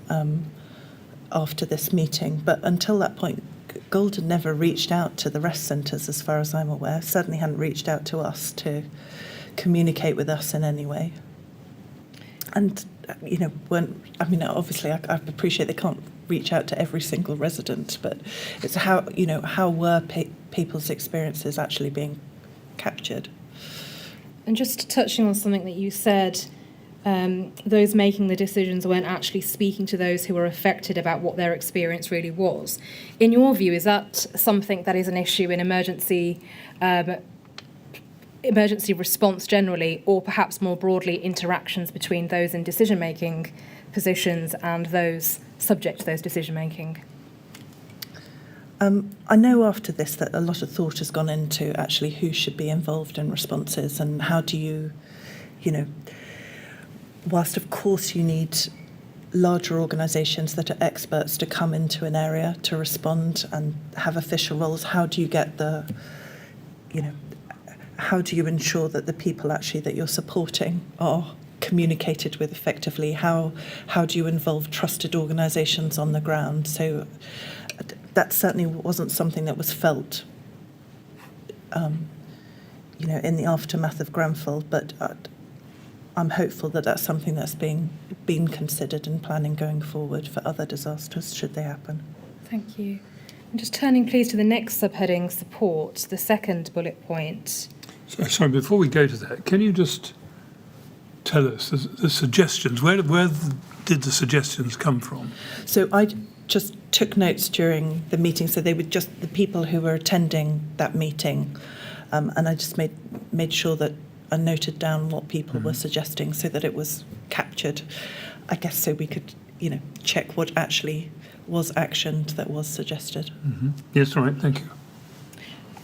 after this meeting, but until that point, Gold had never reached out to the rest centres, as far as I'm aware. Certainly hadn't reached out to us to communicate with us in any way. And, obviously I appreciate they can't reach out to every single resident, but it's how were people's experiences actually being captured? And just touching on something that you said, those making the decisions weren't actually speaking to those who were affected about what their experience really was. In your view, is that something that is an issue in emergency response generally, or perhaps more broadly interactions between those in decision-making positions and those subject to those decision-making? I know after this that a lot of thought has gone into actually who should be involved in responses and how do you whilst of course you need larger organisations that are experts to come into an area to respond and have official roles, how do you get how do you ensure that the people actually that you're supporting are communicated with effectively? How do you involve trusted organisations on the ground? So that certainly wasn't something that was felt, in the aftermath of Grenfell, but I'm hopeful that that's something that's being considered and planning going forward for other disasters should they happen. Thank you. And just turning please to the next subheading, support, the second bullet point. Sorry, before we go to that, can you just tell us the suggestions? Where did the suggestions come from? So I just took notes during the meeting, so they were just the people who were attending that meeting, and I just made sure that I noted down what people were suggesting so that it was captured, I guess, so we could, check what actually was actioned that was suggested. Mm-hmm. Yes, all right, thank you.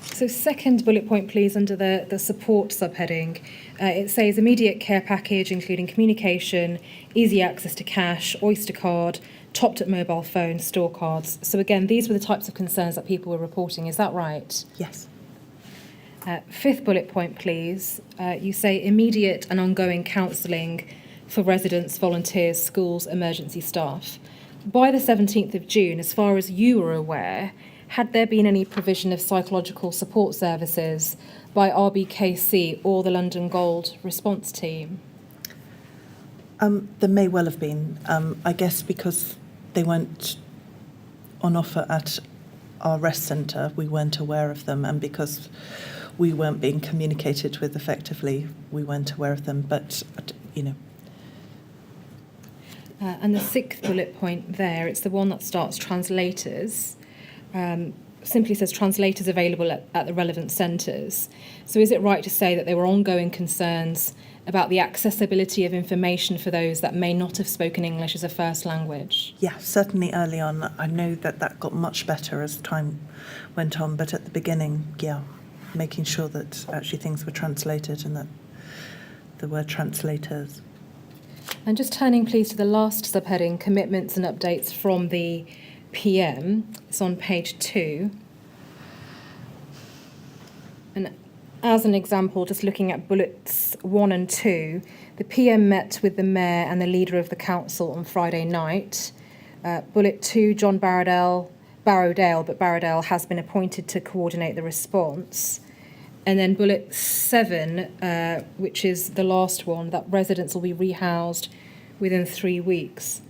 So second bullet point, please, under the support subheading. It says immediate care package, including communication, easy access to cash, Oyster card, topped-up mobile phones, store cards. So again, these were the types of concerns that people were reporting. Is that right? Yes. Fifth bullet point, please. You say immediate and ongoing counselling for residents, volunteers, schools, emergency staff. By the 17th of June, as far as you were aware, had there been any provision of psychological support services by RBKC or the London Gold response team? There may well have been. I guess because they weren't on offer at our rest centre, we weren't aware of them, and because we weren't being communicated with effectively, we weren't aware of them. But, you know. And the sixth bullet point there, it's the one that starts translators. Simply says translators available at the relevant centres. So is it right to say that there were ongoing concerns about the accessibility of information for those that may not have spoken English as a first language? Yeah, certainly early on. I know that got much better as time went on, but at the beginning, yeah, making sure that actually things were translated and that there were translators. And just turning please to the last subheading, commitments and updates from the PM. It's on page 2. And as an example, just looking at bullets 1 and 2, the PM met with the Mayor and the leader of the council on Friday night. Bullet 2, John Barrowdale, but Barrowdale has been appointed to coordinate the response. And then bullet 7, which is the last one, that residents will be rehoused within 3 weeks.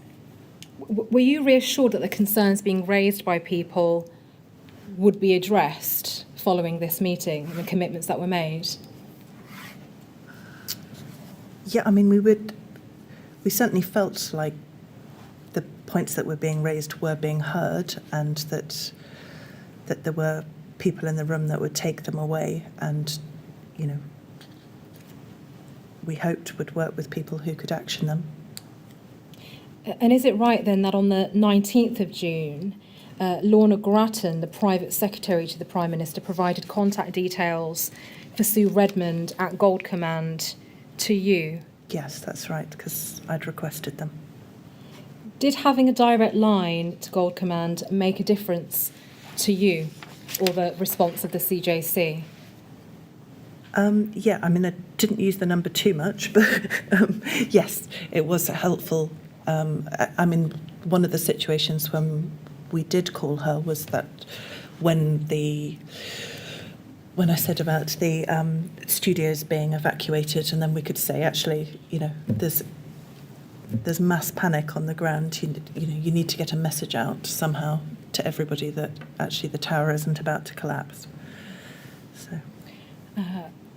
Were you reassured that the concerns being raised by people would be addressed following this meeting and the commitments that were made? Yeah, I mean, we certainly felt like the points that were being raised were being heard, and that there were people in the room that would take them away, and, you know, we hoped would work with people who could action them. And is it right then that on the 19th of June, Lorna Grattan, the private secretary to the Prime Minister, provided contact details for Sue Redmond at Gold Command to you? Yes, that's right, because I'd requested them. Did having a direct line to Gold Command make a difference to you or the response of the CJC? Yeah, I mean, I didn't use the number too much, but yes, it was helpful. I mean, one of the situations when we did call her was that when I said about the studios being evacuated, and then we could say, actually, you know, there's mass panic on the ground. You need to get a message out somehow to everybody that actually the tower isn't about to collapse. So.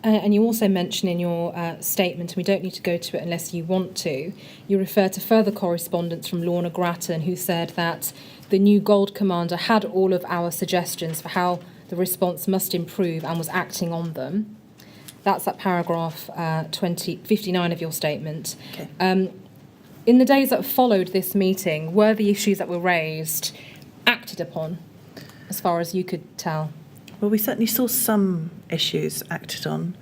And you also mention in your statement, and we don't need to go to it unless you want to, you refer to further correspondence from Lorna Grattan, who said that the new Gold Commander had all of our suggestions for how the response must improve and was acting on them. That's at paragraph 59 of your statement. Okay. In the days that followed this meeting, were the issues that were raised acted upon, as far as you could tell? Well, we certainly saw some issues acted on.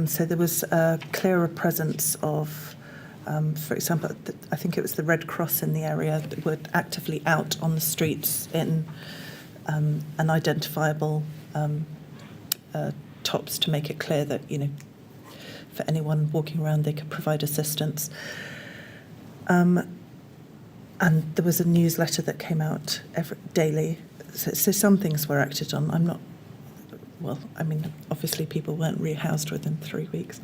So there was a clearer presence of, for example, I think it was the Red Cross in the area that were actively out on the streets in an identifiable tops to make it clear that, you know, for anyone walking around they could provide assistance. And there was a newsletter that came out daily. So some things were acted on. Well, I mean, obviously people weren't rehoused within 3 weeks.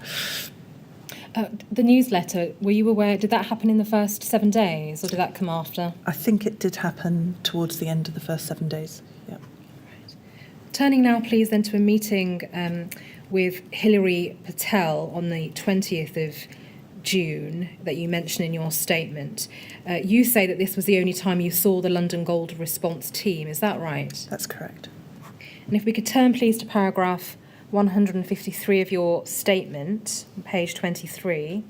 The newsletter, were you aware, did that happen in the first 7 days, or did that come after? I think it did happen towards the end of the first 7 days, yeah. Right. Turning now, please, then to a meeting with Hilary Patel on the 20th of June that you mentioned in your statement. You say that this was the only time you saw the London Gold response team, is that right? That's correct. And if we could turn, please, to paragraph 153 of your statement, on page 23.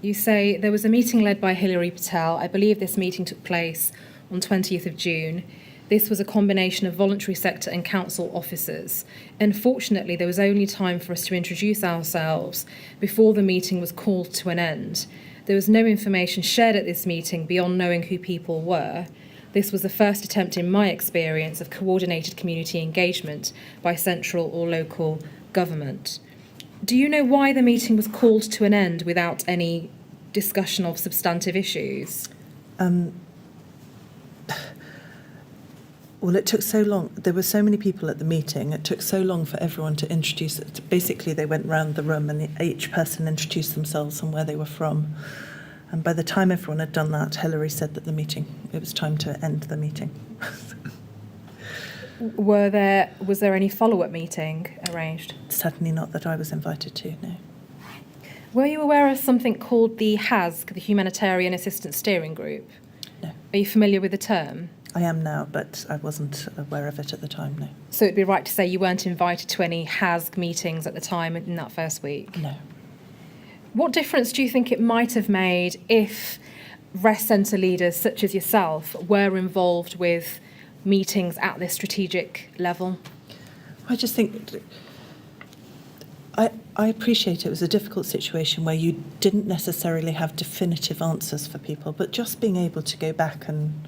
You say there was a meeting led by Hilary Patel. I believe this meeting took place on 20th of June. This was a combination of voluntary sector and council officers. Unfortunately, there was only time for us to introduce ourselves before the meeting was called to an end. There was no information shared at this meeting beyond knowing who people were. This was the first attempt in my experience of coordinated community engagement by central or local government. Do you know why the meeting was called to an end without any discussion of substantive issues? Well, it took so long. There were so many people at the meeting. It took so long for everyone to introduce it. Basically, they went round the room and each person introduced themselves and where they were from. And by the time everyone had done that, Hilary said that it was time to end the meeting. Was there any follow-up meeting arranged? Certainly not that I was invited to, no. Were you aware of something called the HASG, the Humanitarian Assistance Steering Group? No. Are you familiar with the term? I am now, but I wasn't aware of it at the time, no. So it'd be right to say you weren't invited to any HASG meetings at the time in that first week? No. What difference do you think it might have made if rest centre leaders such as yourself were involved with meetings at this strategic level? I just think I appreciate it was a difficult situation where you didn't necessarily have definitive answers for people, but just being able to go back and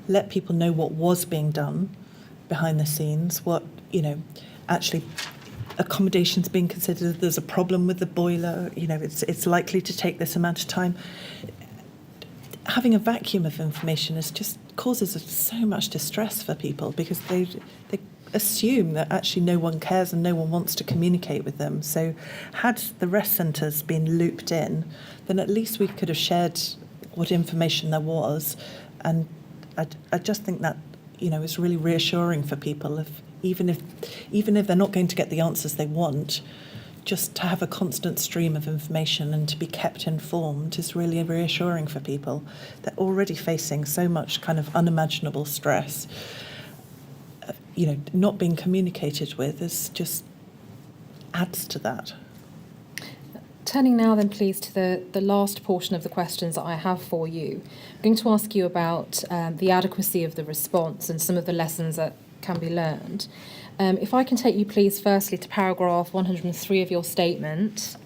let people know what was being done behind the scenes, what, actually accommodations being considered, there's a problem with the boiler, it's likely to take this amount of time. Having a vacuum of information just causes so much distress for people because they assume that actually no one cares and no one wants to communicate with them. So had the rest centres been looped in, then at least we could have shared what information there was. And I just think that, is really reassuring for people. Even if they're not going to get the answers they want, just to have a constant stream of information and to be kept informed is really reassuring for people. They're already facing so much kind of unimaginable stress. Not being communicated with just adds to that. Turning now then please to the last portion of the questions that I have for you. I'm going to ask you about the adequacy of the response and some of the lessons that can be learned. If I can take you please firstly to paragraph 103 of your statement.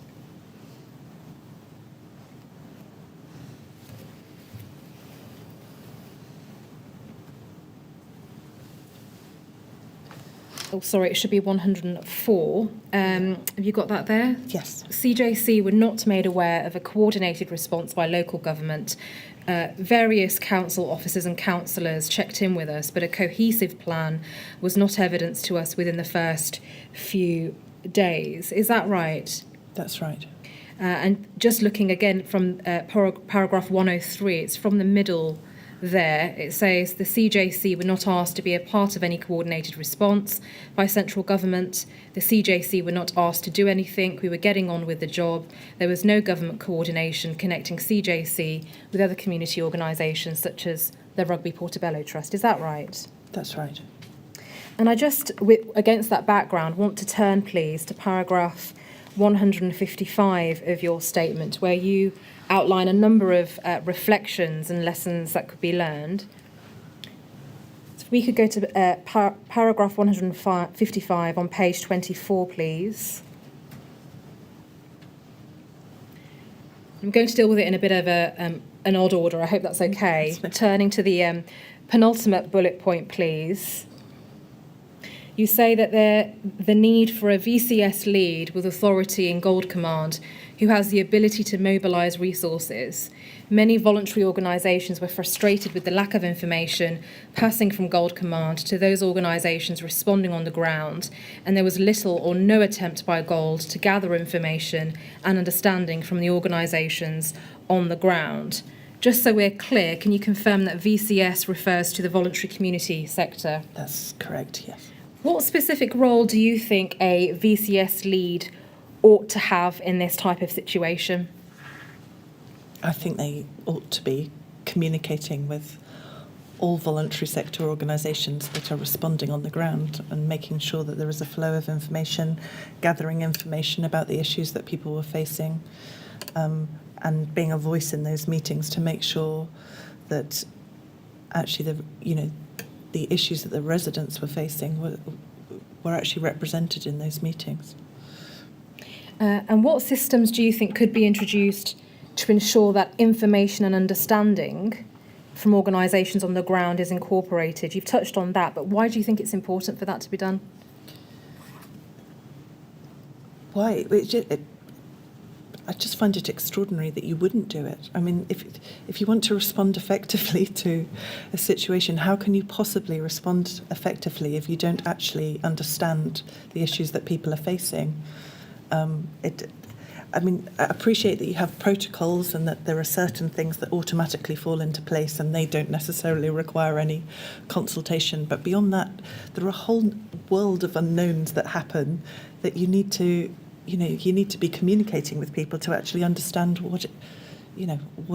Oh, sorry, it should be 104. Have you got that there? Yes. CJC were not made aware of a coordinated response by local government. Various council officers and councillors checked in with us, but a cohesive plan was not evidenced to us within the first few days. Is that right? That's right. And just looking again from paragraph 103, it's from the middle there. It says the CJC were not asked to be a part of any coordinated response by central government. The CJC were not asked to do anything. We were getting on with the job. There was no government coordination connecting CJC with other community organisations such as the Rugby Portobello Trust. Is that right? That's right. And I just, against that background, want to turn, please, to paragraph 155 of your statement, where you outline a number of reflections and lessons that could be learned. So if we could go to paragraph 155 on page 24, please. I'm going to deal with it in a bit of an odd order. I hope that's okay. Turning to the penultimate bullet point, please. You say that the need for a VCS lead with authority in Gold Command who has the ability to mobilise resources. Many voluntary organisations were frustrated with the lack of information passing from Gold Command to those organisations responding on the ground, and there was little or no attempt by Gold to gather information and understanding from the organisations on the ground. Just so we're clear, can you confirm that VCS refers to the voluntary community sector? That's correct, yes. What specific role do you think a VCS lead ought to have in this type of situation? I think they ought to be communicating with all voluntary sector organisations that are responding on the ground and making sure that there is a flow of information, gathering information about the issues that people were facing, and being a voice in those meetings to make sure that actually the issues that the residents were facing were actually represented in those meetings. And what systems do you think could be introduced to ensure that information and understanding from organisations on the ground is incorporated? You've touched on that, but why do you think it's important for that to be done? Why? I just find it extraordinary that you wouldn't do it. I mean, if you want to respond effectively to a situation, how can you possibly respond effectively if you don't actually understand the issues that people are facing? I mean, I appreciate that you have protocols and that there are certain things that automatically fall into place and they don't necessarily require any consultation. But beyond that, there are a whole world of unknowns that happen that you need to be communicating with people to actually understand what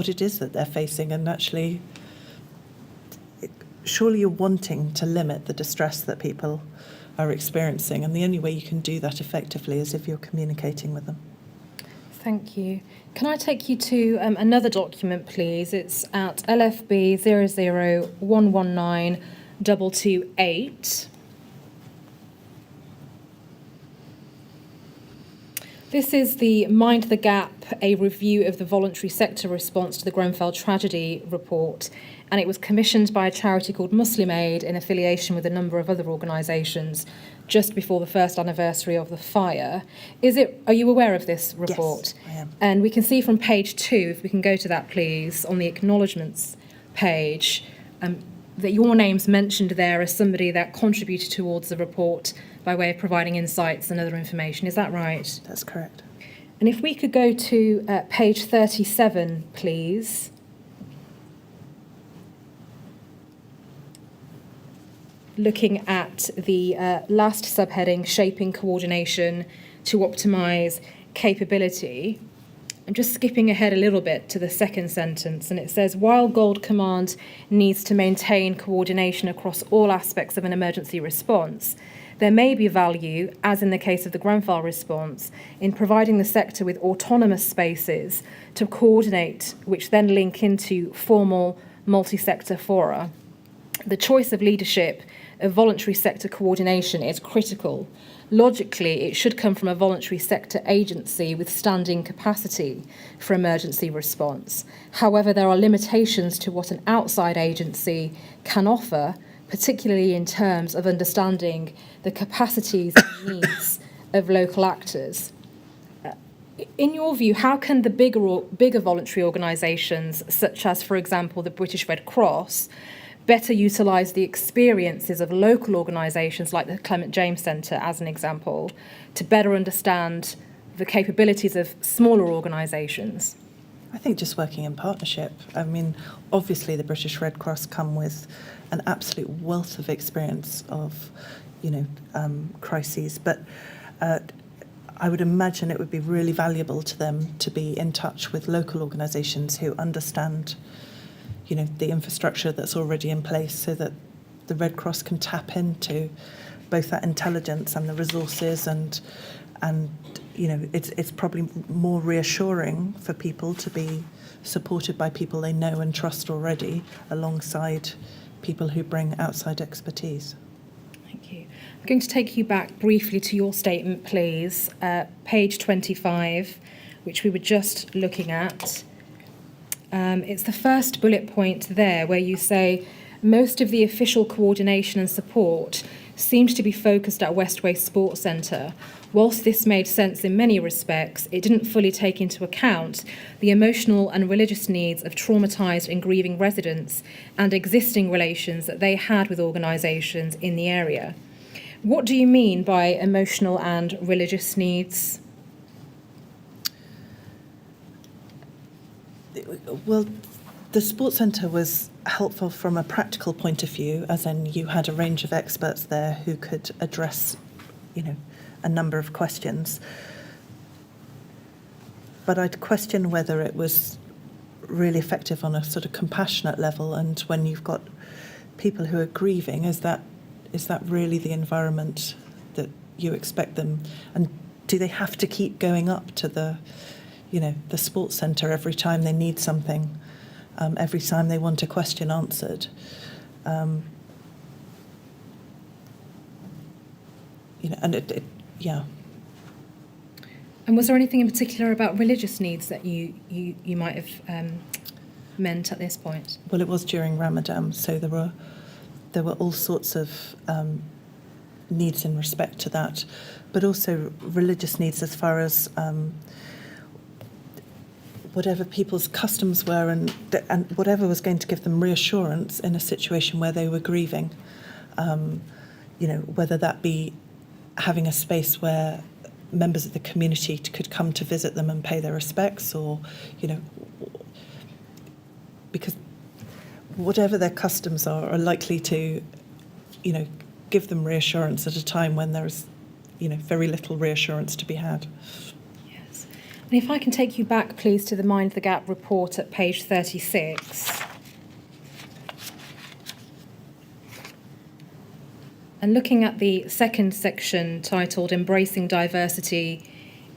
it is that they're facing, and actually, surely you're wanting to limit the distress that people are experiencing, and the only way you can do that effectively is if you're communicating with them. Thank you. Can I take you to another document, please? It's at LFB 001192228. This is the Mind the Gap, a review of the voluntary sector response to the Grenfell tragedy report, and it was commissioned by a charity called Muslim Aid in affiliation with a number of other organisations just before the first anniversary of the fire. Are you aware of this report? Yes, I am. And we can see from page 2, if we can go to that please, on the acknowledgements page, that your name's mentioned there as somebody that contributed towards the report by way of providing insights and other information. Is that right? That's correct. And if we could go to page 37, please. Looking at the last subheading, shaping coordination to optimise capability. I'm just skipping ahead a little bit to the second sentence, and it says, while Gold Command needs to maintain coordination across all aspects of an emergency response, there may be value, as in the case of the Grenfell response, in providing the sector with autonomous spaces to coordinate, which then link into formal multi-sector fora. The choice of leadership of voluntary sector coordination is critical. Logically, it should come from a voluntary sector agency with standing capacity for emergency response. However, there are limitations to what an outside agency can offer, particularly in terms of understanding the capacities and needs of local actors. In your view, how can the bigger voluntary organisations, such as, for example, the British Red Cross, better utilise the experiences of local organisations like the Clement James Centre, as an example, to better understand the capabilities of smaller organisations? I think just working in partnership. I mean, obviously the British Red Cross come with an absolute wealth of experience of, crises, but I would imagine it would be really valuable to them to be in touch with local organisations who understand the infrastructure that's already in place, so that the Red Cross can tap into both that intelligence and the resources, and it's probably more reassuring for people to be supported by people they know and trust already, alongside people who bring outside expertise. Thank you. I'm going to take you back briefly to your statement, please, page 25, which we were just looking at. It's the first bullet point there where you say, most of the official coordination and support seemed to be focused at Westway Sports Centre. Whilst this made sense in many respects, it didn't fully take into account the emotional and religious needs of traumatised and grieving residents and existing relations that they had with organisations in the area. What do you mean by emotional and religious needs? Well, the sports centre was helpful from a practical point of view, as in you had a range of experts there who could address, a number of questions. But I'd question whether it was really effective on a sort of compassionate level. And when you've got people who are grieving, is that really the environment that you expect them? And do they have to keep going up to the sports centre every time they need something, every time they want a question answered? Yeah. And was there anything in particular about religious needs that you might have meant at this point? Well, it was during Ramadan, so there were all sorts of needs in respect to that, but also religious needs as far as whatever people's customs were and whatever was going to give them reassurance in a situation where they were grieving. Whether that be having a space where members of the community could come to visit them and pay their respects, or, because whatever their customs are likely to, give them reassurance at a time when there's, very little reassurance to be had. Yes. And if I can take you back, please, to the Mind the Gap report at page 36. And looking at the second section titled Embracing Diversity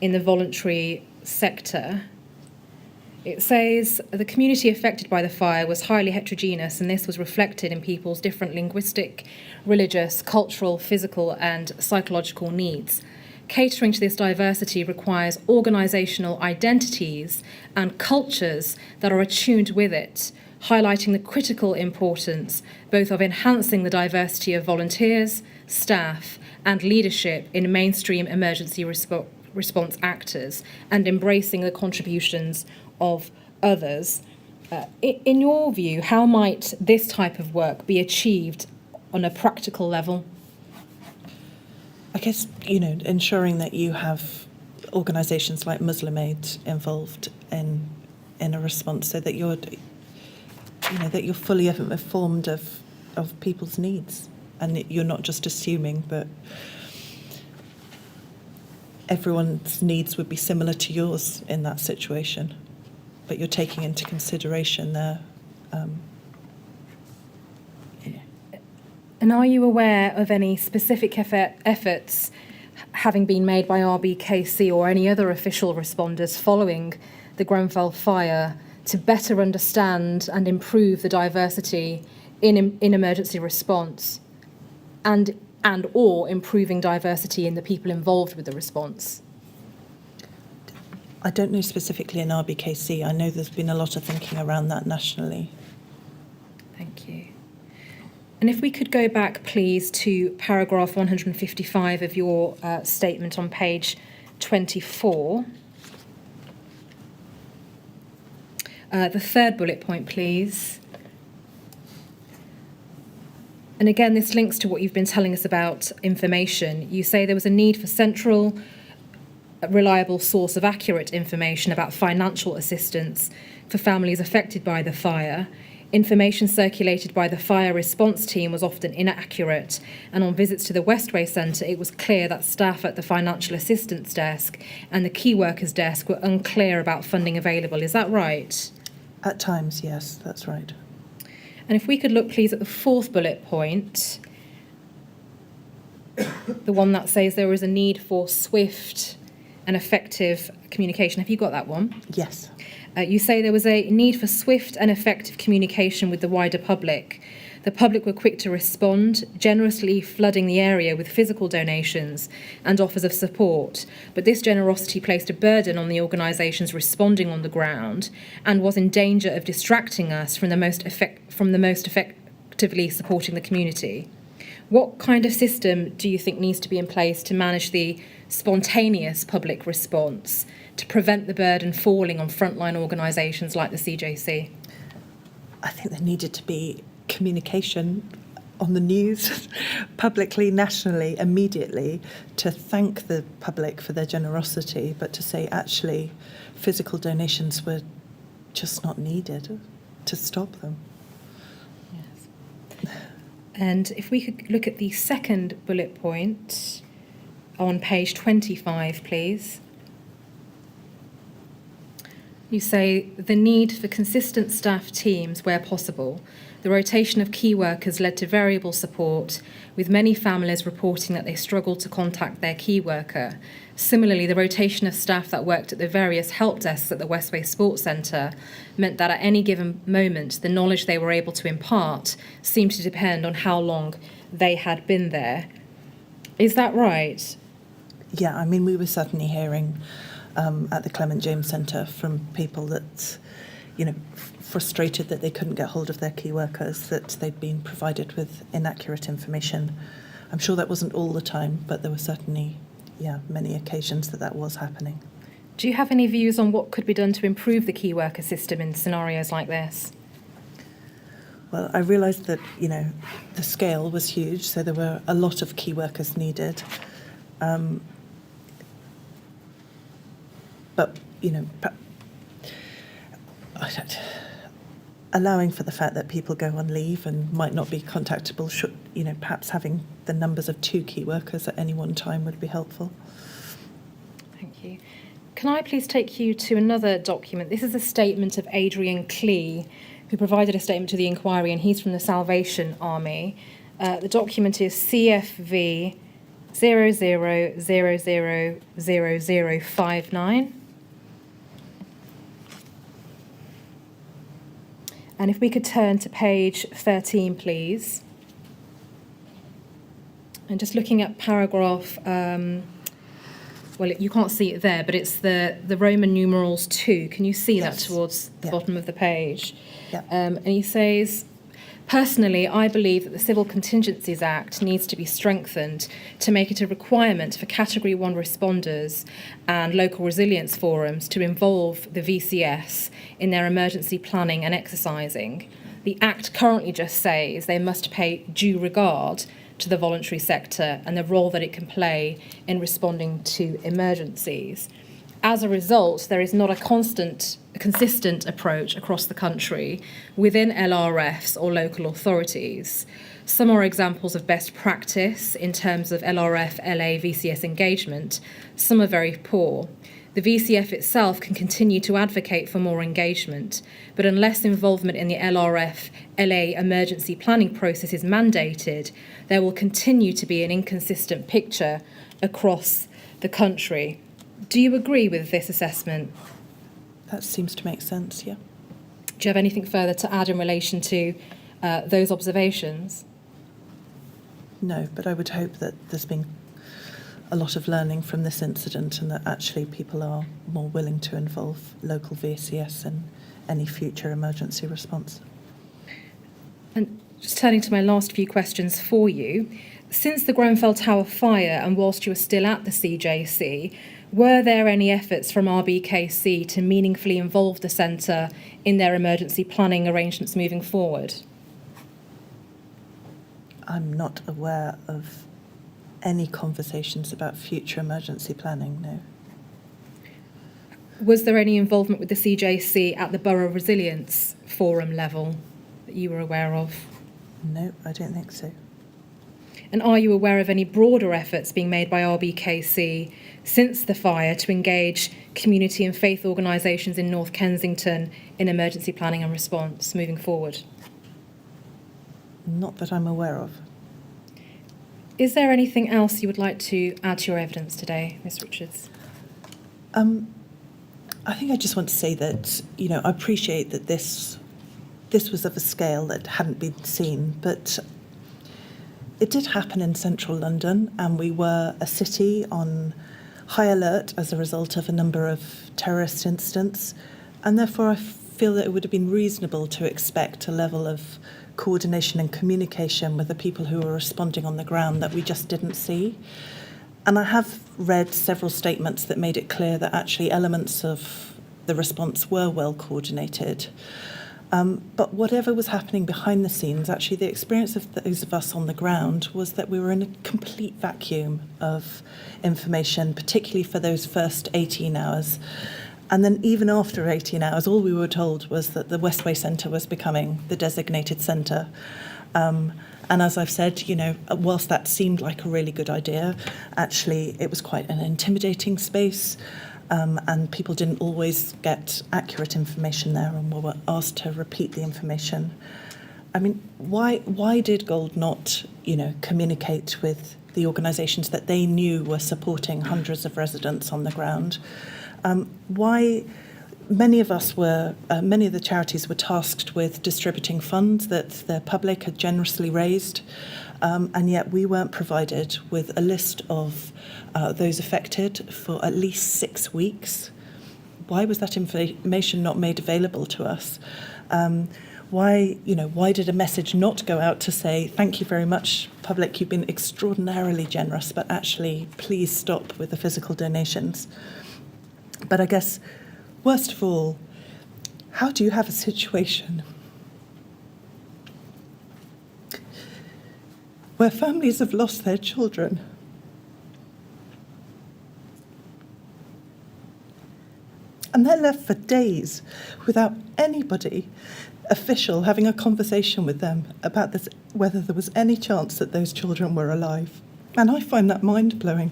in the Voluntary Sector, it says the community affected by the fire was highly heterogeneous, and this was reflected in people's different linguistic, religious, cultural, physical and psychological needs. Catering to this diversity requires organisational identities and cultures that are attuned with it, highlighting the critical importance both of enhancing the diversity of volunteers, staff and leadership in mainstream emergency response actors and embracing the contributions of others. In your view, how might this type of work be achieved on a practical level? I guess, ensuring that you have organisations like Muslim Aid involved in a response, so that you're fully informed of people's needs, and you're not just assuming that everyone's needs would be similar to yours in that situation, but you're taking into consideration their. And are you aware of any specific efforts having been made by RBKC or any other official responders following the Grenfell fire to better understand and improve the diversity in emergency response and or improving diversity in the people involved with the response? I don't know specifically in RBKC. I know there's been a lot of thinking around that nationally. Thank you. And if we could go back, please, to paragraph 155 of your statement on page 24. The third bullet point, please. And again, this links to what you've been telling us about information. You say there was a need for central, reliable source of accurate information about financial assistance for families affected by the fire. Information circulated by the fire response team was often inaccurate, and on visits to the Westway Centre, it was clear that staff at the financial assistance desk and the key workers desk were unclear about funding available. Is that right? At times, yes, that's right. And if we could look, please, at the fourth bullet point, the one that says there is a need for swift and effective communication. Have you got that one? Yes. You say there was a need for swift and effective communication with the wider public. The public were quick to respond, generously flooding the area with physical donations and offers of support. But this generosity placed a burden on the organisations responding on the ground and was in danger of distracting us from the most effectively supporting the community. What kind of system do you think needs to be in place to manage the spontaneous public response to prevent the burden falling on frontline organisations like the CJC? I think there needed to be communication on the news, publicly, nationally, immediately, to thank the public for their generosity, but to say actually physical donations were just not needed, to stop them. Yes. And if we could look at the second bullet point on page 25, please. You say the need for consistent staff teams where possible. The rotation of key workers led to variable support, with many families reporting that they struggled to contact their key worker. Similarly, the rotation of staff that worked at the various help desks at the Westway Sports Centre meant that at any given moment, the knowledge they were able to impart seemed to depend on how long they had been there. Is that right? Yeah, I mean, we were certainly hearing at the Clement James Centre from people that, frustrated that they couldn't get hold of their key workers, that they'd been provided with inaccurate information. I'm sure that wasn't all the time, but there were certainly, many occasions that was happening. Do you have any views on what could be done to improve the key worker system in scenarios like this? Well, I realised that, the scale was huge, so there were a lot of key workers needed. But, allowing for the fact that people go on leave and might not be contactable, should, perhaps having the numbers of 2 key workers at any one time would be helpful. Thank you. Can I please take you to another document? This is a statement of Adrian Clee, who provided a statement to the inquiry, and he's from the Salvation Army. The document is CFV 00000059. And if we could turn to page 13, please. And just looking at paragraph, well, you can't see it there, but it's the Roman numerals 2. Can you see that towards the bottom of the page? Yeah. And he says, personally, I believe that the Civil Contingencies Act needs to be strengthened to make it a requirement for Category 1 responders and local resilience forums to involve the VCS in their emergency planning and exercising. The Act currently just says they must pay due regard to the voluntary sector and the role that it can play in responding to emergencies. As a result, there is not a consistent approach across the country within LRFs or local authorities. Some are examples of best practice in terms of LRF, LA, VCS engagement. Some are very poor. The VCF itself can continue to advocate for more engagement, but unless involvement in the LRF, LA emergency planning process is mandated, there will continue to be an inconsistent picture across the country. Do you agree with this assessment? That seems to make sense, yeah. Do you have anything further to add in relation to those observations? No, but I would hope that there's been a lot of learning from this incident and that actually people are more willing to involve local VCS in any future emergency response. And just turning to my last few questions for you, since the Grenfell Tower fire and whilst you were still at the CJC, were there any efforts from RBKC to meaningfully involve the centre in their emergency planning arrangements moving forward? I'm not aware of any conversations about future emergency planning, no. Was there any involvement with the CJC at the Borough Resilience Forum level that you were aware of? No, I don't think so. And are you aware of any broader efforts being made by RBKC since the fire to engage community and faith organisations in North Kensington in emergency planning and response moving forward? Not that I'm aware of. Is there anything else you would like to add to your evidence today, Ms Richards? I think I just want to say that, I appreciate that this was of a scale that hadn't been seen, but it did happen in central London, and we were a city on high alert as a result of a number of terrorist incidents, and therefore I feel that it would have been reasonable to expect a level of coordination and communication with the people who were responding on the ground that we just didn't see. And I have read several statements that made it clear that actually elements of the response were well coordinated. But whatever was happening behind the scenes, actually the experience of those of us on the ground was that we were in a complete vacuum of information, particularly for those first 18 hours. And then even after 18 hours, all we were told was that the Westway Centre was becoming the designated centre. And as I've said, whilst that seemed like a really good idea, actually it was quite an intimidating space. And people didn't always get accurate information there and were asked to repeat the information. I mean, why did Gold not, communicate with the organisations that they knew were supporting hundreds of residents on the ground? Why many of the charities were tasked with distributing funds that the public had generously raised. and yet we weren't provided with a list of those affected for at least 6 weeks. Why was that information not made available to us? Why did a message not go out to say, thank you very much, public, you've been extraordinarily generous, but actually, please stop with the physical donations? But I guess, worst of all, how do you have a situation where families have lost their children and they're left for days without anybody official having a conversation with them about this, whether there was any chance that those children were alive? And I find that mind-blowing.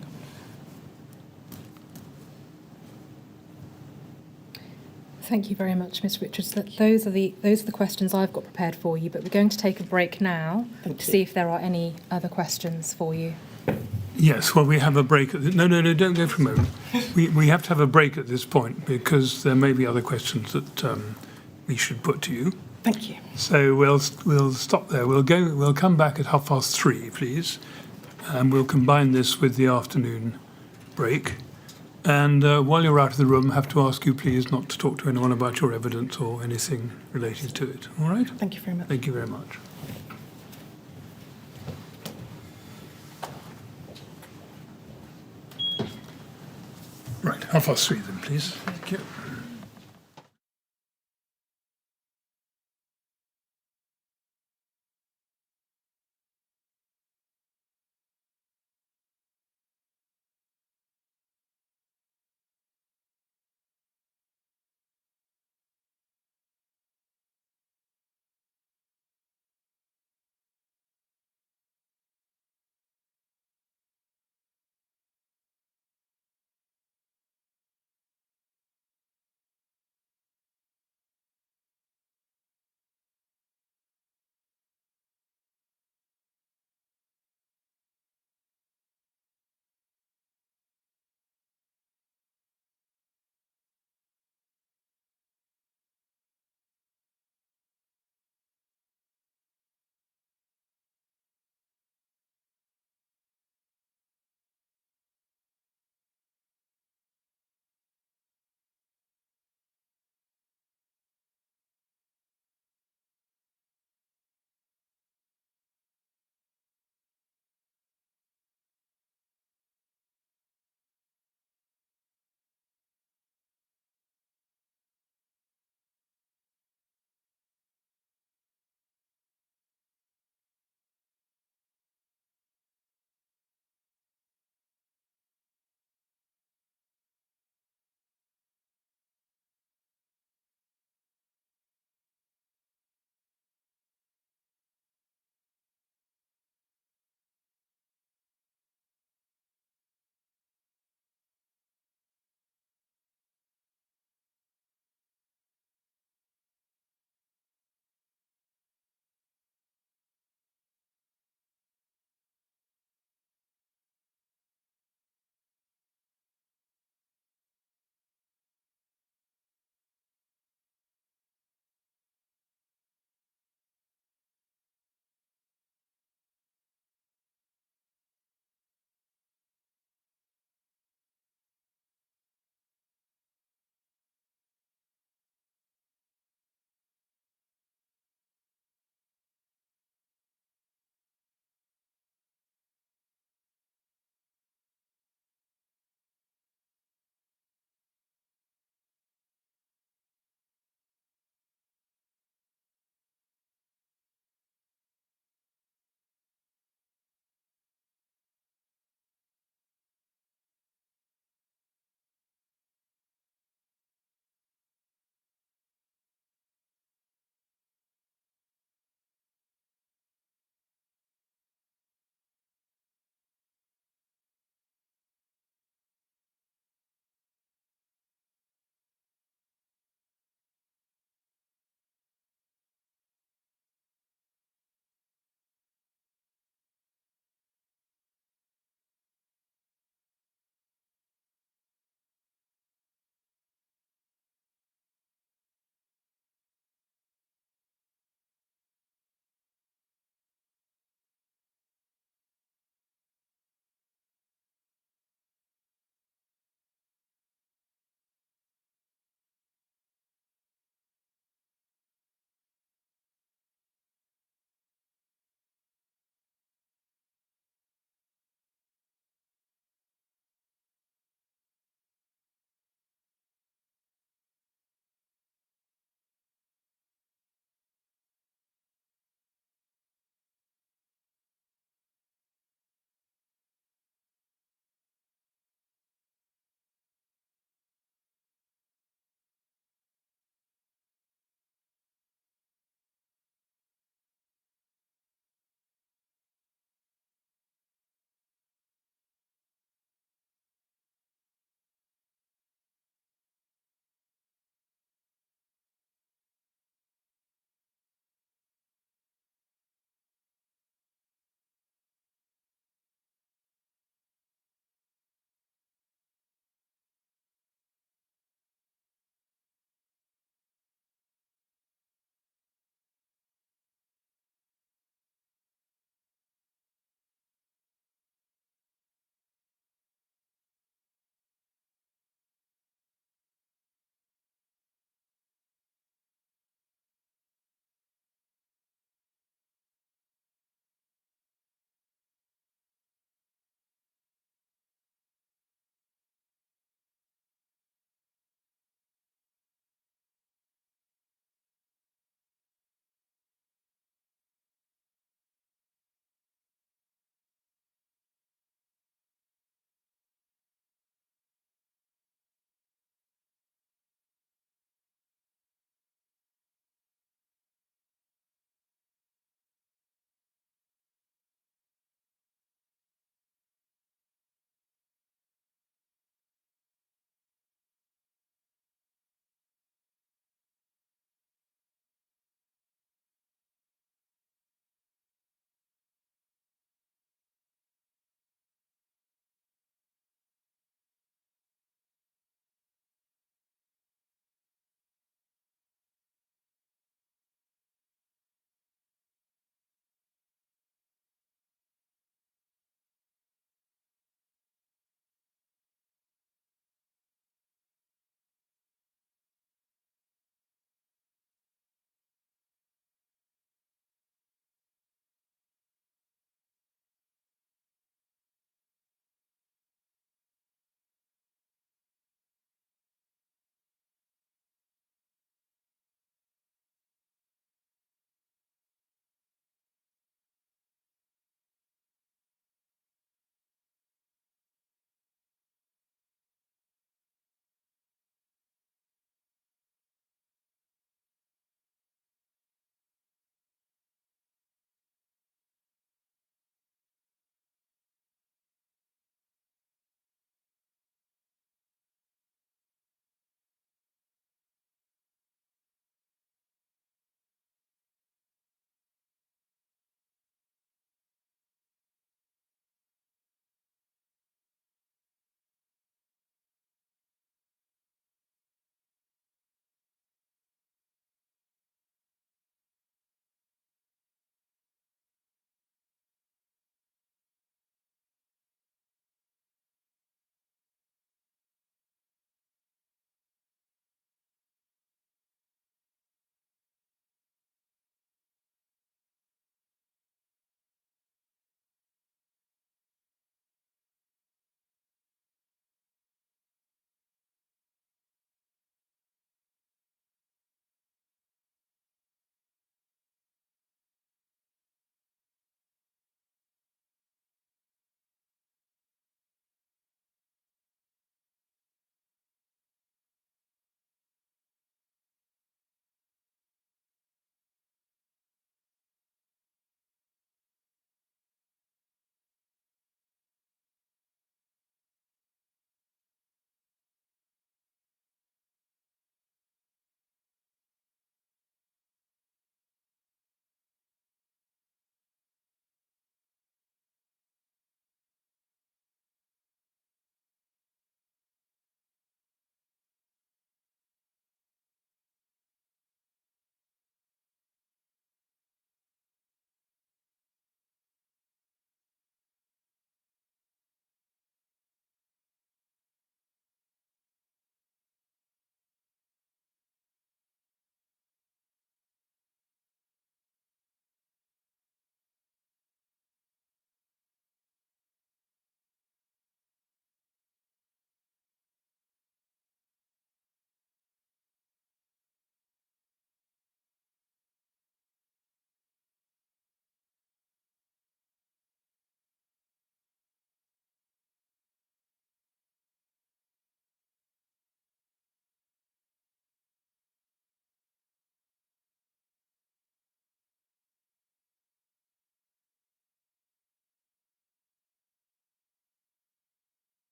Thank you very much, Ms. Richards. Those are the questions I've got prepared for you, but we're going to take a break now to see if there are any other questions for you. Yes, well, we have a break. No, don't go for a moment. We have to have a break at this point because there may be other questions that we should put to you. Thank you. So we'll stop there. We'll come back at 3:30, please, and we'll combine this with the afternoon break. And while you're out of the room, I have to ask you, please, not to talk to anyone about your evidence or anything related to it. All right? Thank you very much. Thank you very much. Right, 3:30 then, please. Thank you.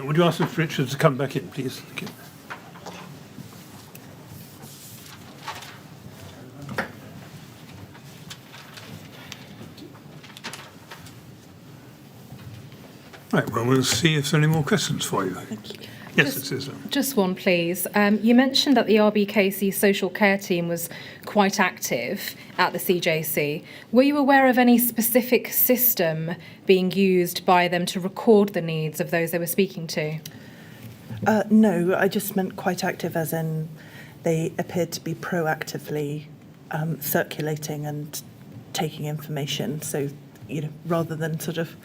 Would you ask Mr. Richards to come back in, please? Thank you. Right, well, we'll see if there are any more questions for you. Thank you. Yes, it is. Just one, please. You mentioned that the RBKC social care team was quite active at the CJC. Were you aware of any specific system being used by them to record the needs of those they were speaking to? No, I just meant quite active as in they appeared to be proactively circulating and taking information. So, rather than sort of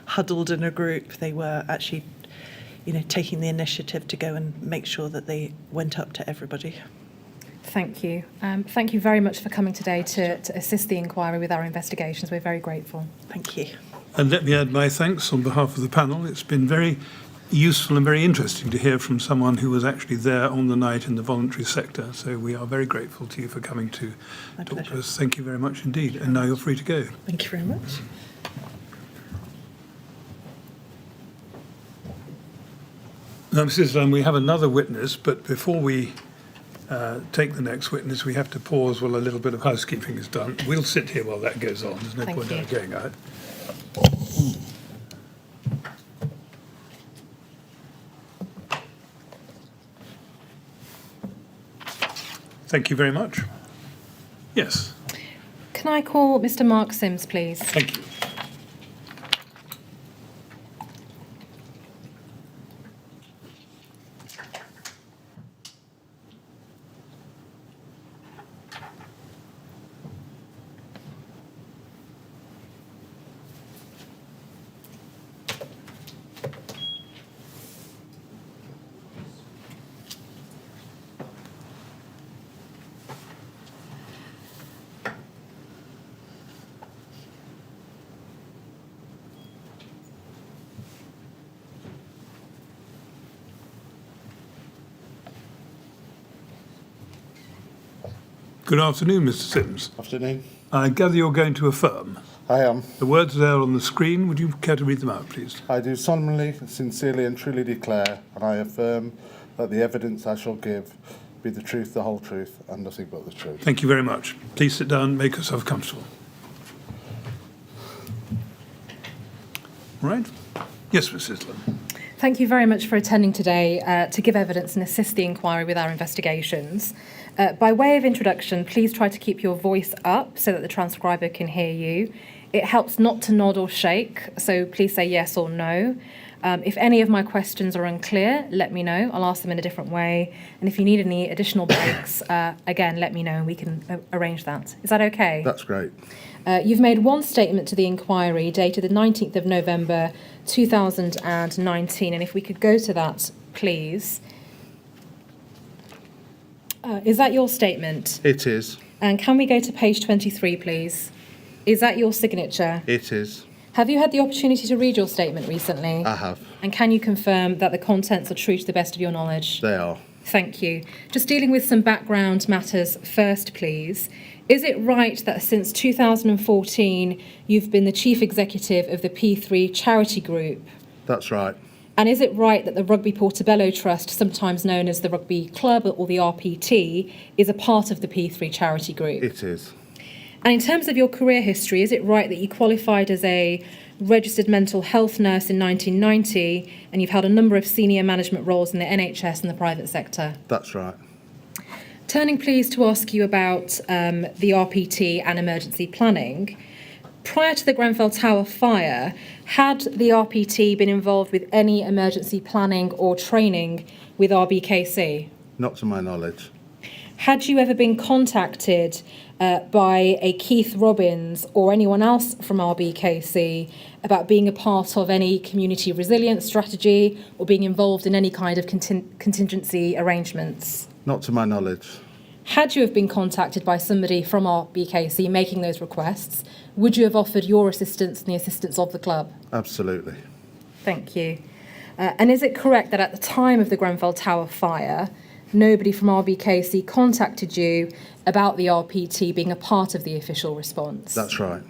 huddled in a group, they were actually taking the initiative to go and make sure that they went up to everybody. Thank you. Thank you very much for coming today to assist the inquiry with our investigations. We're very grateful. Thank you. And let me add my thanks on behalf of the panel. It's been very useful and very interesting to hear from someone who was actually there on the night in the voluntary sector. So we are very grateful to you for coming to talk to us. Thank you very much indeed. And now you're free to go. Thank you very much. Now, Mrs. Dunn, we have another witness, but before we take the next witness, we have to pause while a little bit of housekeeping is done. We'll sit here while that goes on. There's no Thank point you. in going out. Thank you very much. Yes, Can I call Mr. Mark Sims, please? thank you. Good afternoon, Mr. Sims. Afternoon. I gather you're going to affirm. I am. The words are there on the screen. Would you care to read them out, please? I do solemnly, sincerely and truly declare, and I affirm that the evidence I shall give be the truth, the whole truth, and nothing but the truth. Thank you very much. Please sit down and make yourself comfortable. All right? Yes, Mrs. Islam. Thank you very much for attending today to give evidence and assist the inquiry with our investigations. By way of introduction, please try to keep your voice up so that the transcriber can hear you. It helps not to nod or shake, so please say yes or no. If any of my questions are unclear, let me know. I'll ask them in a different way. And if you need any additional breaks, again, let me know and we can arrange that. Is that okay? That's great. You've made one statement to the inquiry dated the 19th of November 2019, and if we could go to that, please. Is that your statement? It is. And can we go to page 23, please? Is that your signature? It is. Have you had the opportunity to read your statement recently? I have. And can you confirm that the contents are true to the best of your knowledge? They are. Thank you. Just dealing with some background matters first, please. Is it right that since 2014 you've been the chief executive of the P3 charity group? That's right. And is it right that the Rugby Portobello Trust, sometimes known as the Rugby Club or the RPT, is a part of the P3 charity group? It is. And in terms of your career history, is it right that you qualified as a registered mental health nurse in 1990 and you've held a number of senior management roles in the NHS and the private sector? That's right. Turning please to ask you about the RPT and emergency planning. Prior to the Grenfell Tower fire, had the RPT been involved with any emergency planning or training with RBKC? Not to my knowledge. Had you ever been contacted by a Keith Robbins or anyone else from RBKC about being a part of any community resilience strategy or being involved in any kind of contingency arrangements? Not to my knowledge. Had you have been contacted by somebody from RBKC making those requests, would you have offered your assistance and the assistance of the club? Absolutely. Thank you. And is it correct that at the time of the Grenfell Tower fire, nobody from RBKC contacted you about the RPT being a part of the official response? That's right.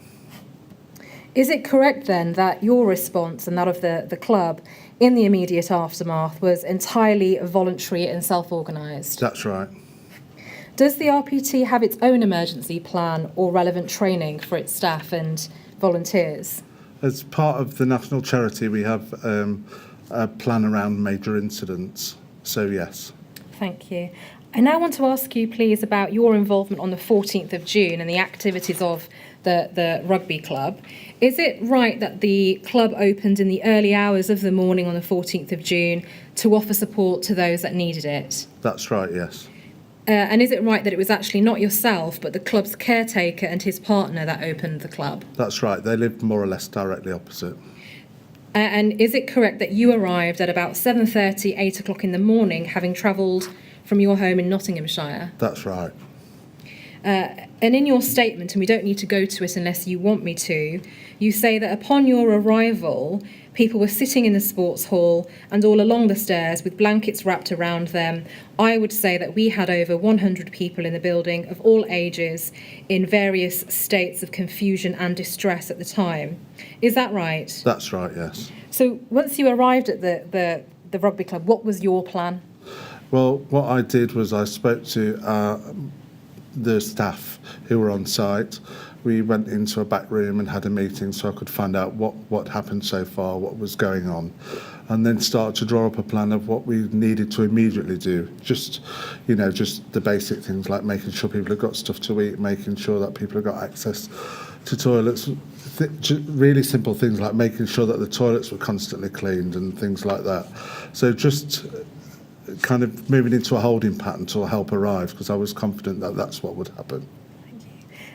Is it correct then that your response and that of the club in the immediate aftermath was entirely voluntary and self-organised? That's right. Does the RPT have its own emergency plan or relevant training for its staff and volunteers? As part of the national charity, we have a plan around major incidents. So, yes. Thank you. I now want to ask you, please, about your involvement on the 14th of June and the activities of the rugby club. Is it right that the club opened in the early hours of the morning on the 14th of June to offer support to those that needed it? That's right, yes. And is it right that it was actually not yourself, but the club's caretaker and his partner that opened the club? That's right. They lived more or less directly opposite. And is it correct that you arrived at about 7:30, 8 o'clock in the morning, having travelled from your home in Nottinghamshire? That's right. And in your statement, and we don't need to go to it unless you want me to, you say that upon your arrival, people were sitting in the sports hall and all along the stairs with blankets wrapped around them. I would say that we had over 100 people in the building of all ages in various states of confusion and distress at the time. Is that right? That's right, yes. So once you arrived at the rugby club, what was your plan? Well, what I did was I spoke to the staff who were on site. We went into a back room and had a meeting so I could find out what happened so far, what was going on, and then start to draw up a plan of what we needed to immediately do. Just the basic things like making sure people have got stuff to eat, making sure that people have got access to toilets, really simple things like making sure that the toilets were constantly cleaned and things like that. So just kind of moving into a holding pattern till help arrived, because I was confident that that's what would happen.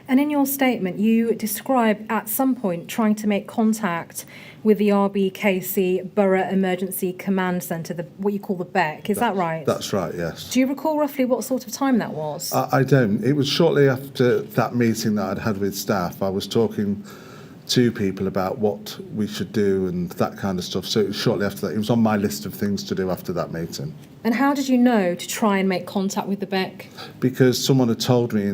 And in your statement, you describe at some point trying to make contact with the RBKC Borough Emergency Command Centre, what you call the BEC. Is that right? That's right, yes. Do you recall roughly what sort of time that was? I don't. It was shortly after that meeting that I'd had with staff. I was talking to people about what we should do and that kind of stuff. So it was shortly after that. It was on my list of things to do after that meeting. And how did you know to try and make contact with the BEC? Because someone had told me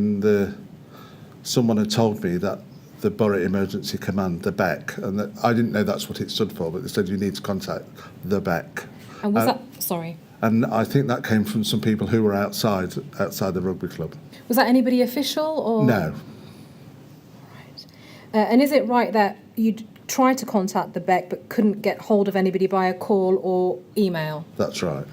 that the Borough Emergency Command, the BEC, and that I didn't know that's what it stood for, but they said you need to contact the BEC. And was that, sorry? And I think that came from some people who were outside the rugby club. Was that anybody official or? No. Right. And is it right that you tried to contact the BEC but couldn't get hold of anybody by a call or email? That's right.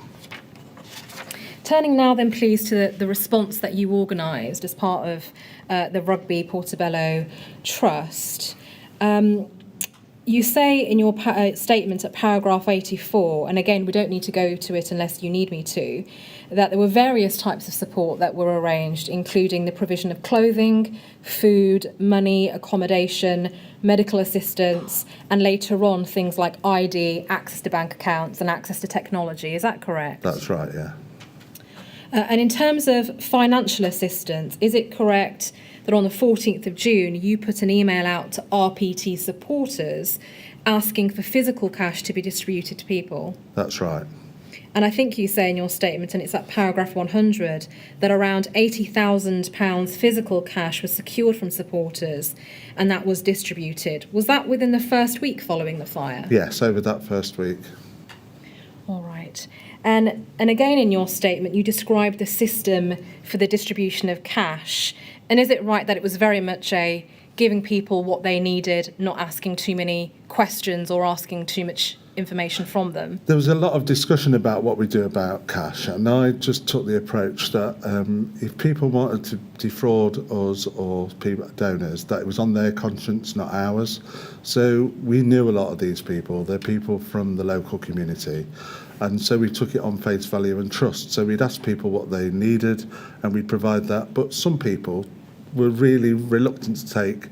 Turning now then please to the response that you organised as part of the Rugby Portobello Trust. You say in your statement at paragraph 84, and again we don't need to go to it unless you need me to, that there were various types of support that were arranged, including the provision of clothing, food, money, accommodation, medical assistance, and later on things like ID, access to bank accounts and access to technology. Is that correct? That's right, yeah. And in terms of financial assistance, is it correct that on the 14th of June you put an email out to RPT supporters asking for physical cash to be distributed to people? That's right. And I think you say in your statement, and it's at paragraph 100, that around £80,000 physical cash was secured from supporters and that was distributed. Was that within the first week following the fire? Yes, over that first week. All right. And again in your statement, you described the system for the distribution of cash. And is it right that it was very much a giving people what they needed, not asking too many questions or asking too much information from them? There was a lot of discussion about what we do about cash, and I just took the approach that if people wanted to defraud us or people donors, that it was on their conscience, not ours. So we knew a lot of these people. They're people from the local community. And so we took it on face value and trust. So we'd ask people what they needed and we'd provide that. But some people were really reluctant to take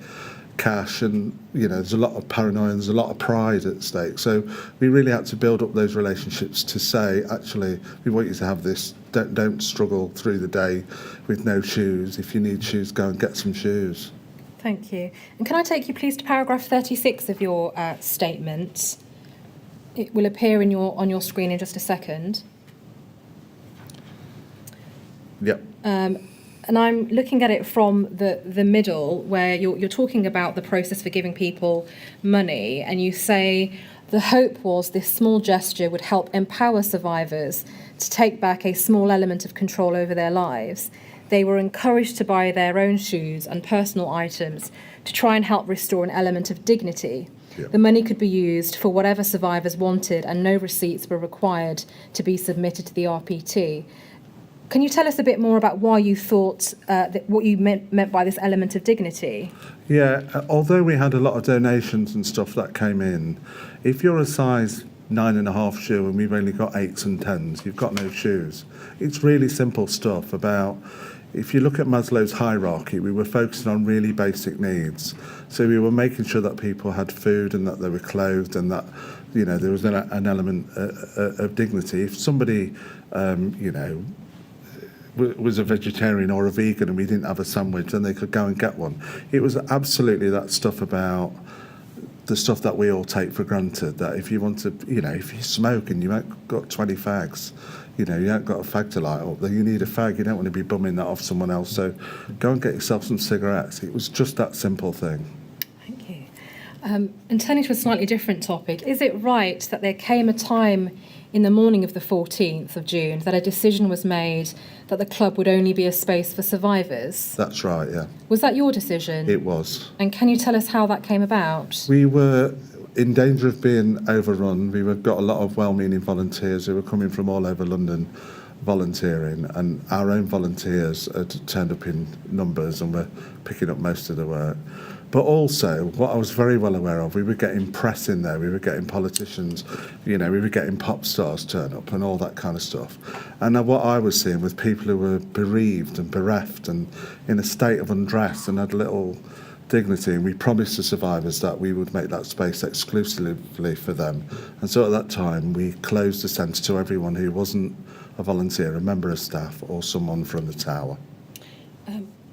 cash, and there's a lot of paranoia and there's a lot of pride at stake. So we really had to build up those relationships to say, actually, we want you to have this. Don't struggle through the day with no shoes. If you need shoes, go and get some shoes. Thank you. And can I take you please to paragraph 36 of your statement? It will appear on your screen in just a second. Yep. And I'm looking at it from the middle, where you're talking about the process for giving people money, and you say the hope was this small gesture would help empower survivors to take back a small element of control over their lives. They were encouraged to buy their own shoes and personal items to try and help restore an element of dignity. Yep. The money could be used for whatever survivors wanted, and no receipts were required to be submitted to the RPT. Can you tell us a bit more about why you thought what you meant by this element of dignity? Yeah, although we had a lot of donations and stuff that came in, if you're a size 9.5 shoe and we've only got 8s and 10s, you've got no shoes. It's really simple stuff about, if you look at Maslow's hierarchy, we were focusing on really basic needs. So we were making sure that people had food and that they were clothed and that, you know, there was an element of dignity. If somebody, you know, was a vegetarian or a vegan and we didn't have a sandwich, then they could go and get one. It was absolutely that stuff about the stuff that we all take for granted, that if you want to, you know, if you smoke and you ain't got 20 fags, you know, you ain't got a fag to light up, then you need a fag. You don't want to be bumming that off someone else. So go and get yourself some cigarettes. It was just that simple thing. Thank you. And turning to a slightly different topic, is it right that there came a time in the morning of the 14th of June that a decision was made that the club would only be a space for survivors? That's right, yeah. Was that your decision? It was. And can you tell us how that came about? We were in danger of being overrun. We've got a lot of well-meaning volunteers who were coming from all over London volunteering, and our own volunteers had turned up in numbers and were picking up most of the work. But also, what I was very well aware of, we were getting press in there, we were getting politicians, you know, we were getting pop stars turn up and all that kind of stuff. And what I was seeing was people who were bereaved and bereft and in a state of undress and had little dignity, and we promised the survivors that we would make that space exclusively for them. And so at that time, we closed the centre to everyone who wasn't a volunteer, a member of staff or someone from the tower.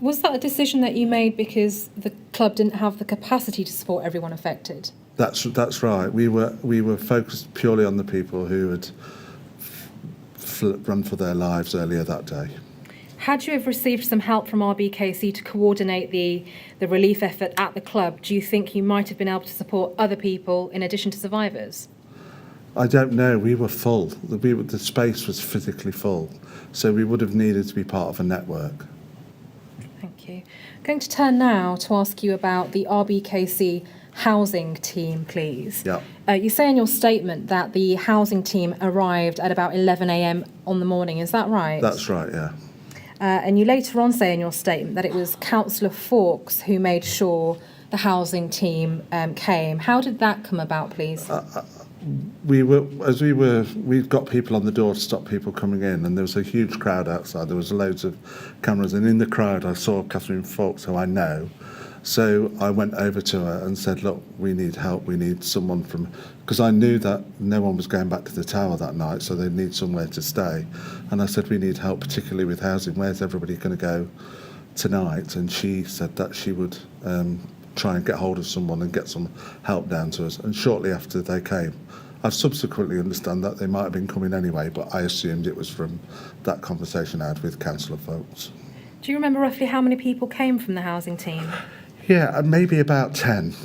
Was that a decision that you made because the club didn't have the capacity to support everyone affected? That's right. We were focused purely on the people who had run for their lives earlier that day. Had you have received some help from RBKC to coordinate the relief effort at the club, do you think you might have been able to support other people in addition to survivors? I don't know. We were full. The space was physically full, so we would have needed to be part of a network. Thank you. I'm going to turn now to ask you about the RBKC housing team, please. Yeah. You say in your statement that the housing team arrived at about 11 a.m. on the morning. Is that right? That's right, yeah. And you later on say in your statement that it was Councillor Fawkes who made sure the housing team came. How did that come about, please? We'd got people on the door to stop people coming in, and there was a huge crowd outside. There was loads of cameras, and in the crowd I saw Catherine Fawkes, who I know. So I went over to her and said, look, we need help. We need someone from... Because I knew that no one was going back to the tower that night, so they'd need somewhere to stay. And I said, we need help, particularly with housing. Where's everybody going to go tonight? And she said that she would try and get hold of someone and get some help down to us. And shortly after they came, I've subsequently understand that they might have been coming anyway, but I assumed it was from that conversation I had with Councillor Fawkes. Do you remember roughly how many people came from the housing team? Yeah, maybe about 10.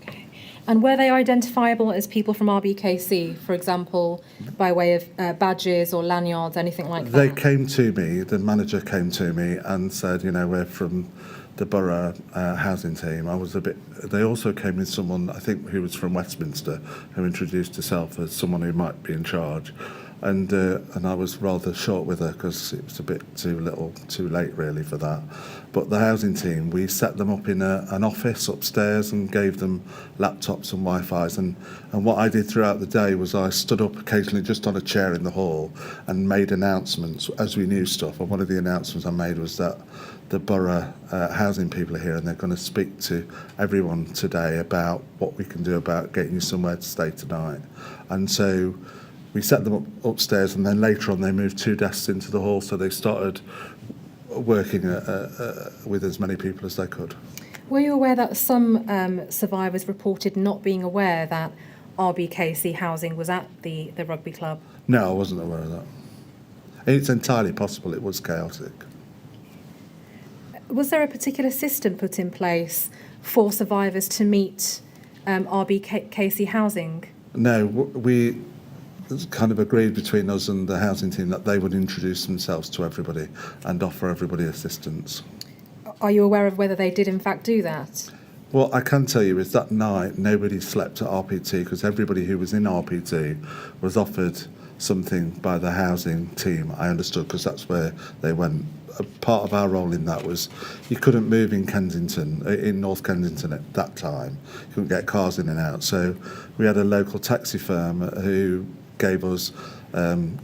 Okay. And were they identifiable as people from RBKC, for example, by way of badges or lanyards, anything like that? They came to me, the manager came to me and said, you know, we're from the borough housing team. They also came with someone, I think, who was from Westminster, who introduced herself as someone who might be in charge. And I was rather short with her because it was a bit too late really for that. But the housing team, we set them up in an office upstairs and gave them laptops and Wi-Fi's. And what I did throughout the day was I stood up occasionally just on a chair in the hall and made announcements as we knew stuff. And one of the announcements I made was that the borough housing people are here and they're going to speak to everyone today about what we can do about getting you somewhere to stay tonight. And so we set them up upstairs, and then later on they moved 2 desks into the hall, so they started working with as many people as they could. Were you aware that some survivors reported not being aware that RBKC housing was at the rugby club? No, I wasn't aware of that. It's entirely possible it was chaotic. Was there a particular system put in place for survivors to meet RBKC housing? No, we kind of agreed between us and the housing team that they would introduce themselves to everybody and offer everybody assistance. Are you aware of whether they did in fact do that? What I can tell you is that night nobody slept at RPT because everybody who was in RPT was offered something by the housing team, I understood, because that's where they went. A part of our role in that was you couldn't move in Kensington, in North Kensington at that time. You couldn't get cars in and out. So we had a local taxi firm who gave us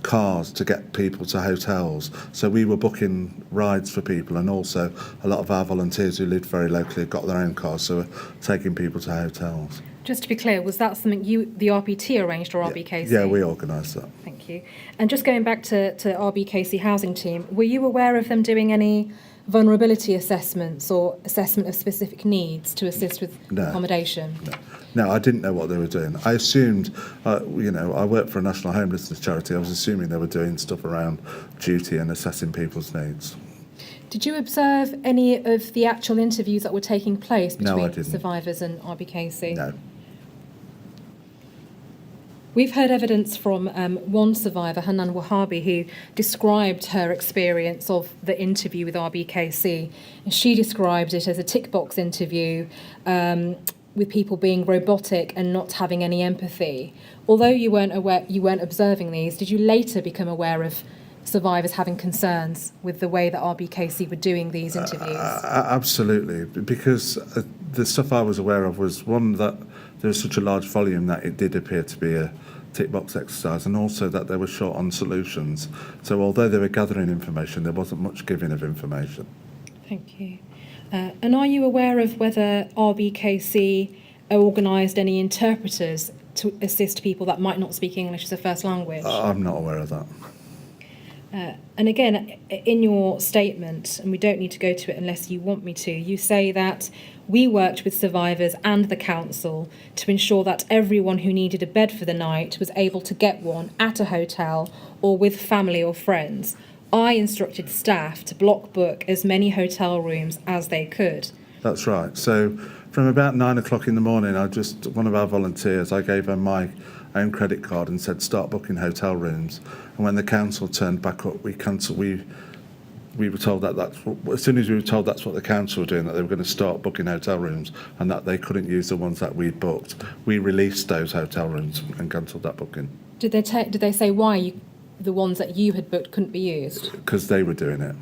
cars to get people to hotels. So we were booking rides for people, and also a lot of our volunteers who lived very locally got their own cars, so we're taking people to hotels. Just to be clear, was that something the RPT arranged or RBKC? Yeah, we organised that. Thank you. And just going back to RBKC housing team, were you aware of them doing any vulnerability assessments or assessment of specific needs to assist with accommodation? No, I didn't know what they were doing. I assumed, I work for a national homelessness charity. I was assuming they were doing stuff around duty and assessing people's needs. Did you observe any of the actual interviews that were taking place between didn't. survivors and RBKC? No. We've heard evidence from one survivor, Hanan Wahabi, who described her experience of the interview with RBKC. And she described it as a tick box interview with people being robotic and not having any empathy. Although you weren't observing these, did you later become aware of survivors having concerns with the way that RBKC were doing these interviews? Absolutely, because the stuff I was aware of was, one, that there was such a large volume that it did appear to be a tick box exercise, and also that they were short on solutions. So although they were gathering information, there wasn't much giving of information. Thank you. And are you aware of whether RBKC organised any interpreters to assist people that might not speak English as a first language? I'm not aware of that. And again, in your statement, and we don't need to go to it unless you want me to, you say that we worked with survivors and the council to ensure that everyone who needed a bed for the night was able to get one at a hotel or with family or friends. I instructed staff to block book as many hotel rooms as they could. That's right. So from about 9 o'clock in the morning, one of our volunteers, I gave her my own credit card and said, start booking hotel rooms. And when the council turned back up, we were told as soon as we were told that's what the council were doing, that they were going to start booking hotel rooms and that they couldn't use the ones that we'd booked, we released those hotel rooms and cancelled that booking. Did they say why the ones that you had booked couldn't be used? Because they were doing it.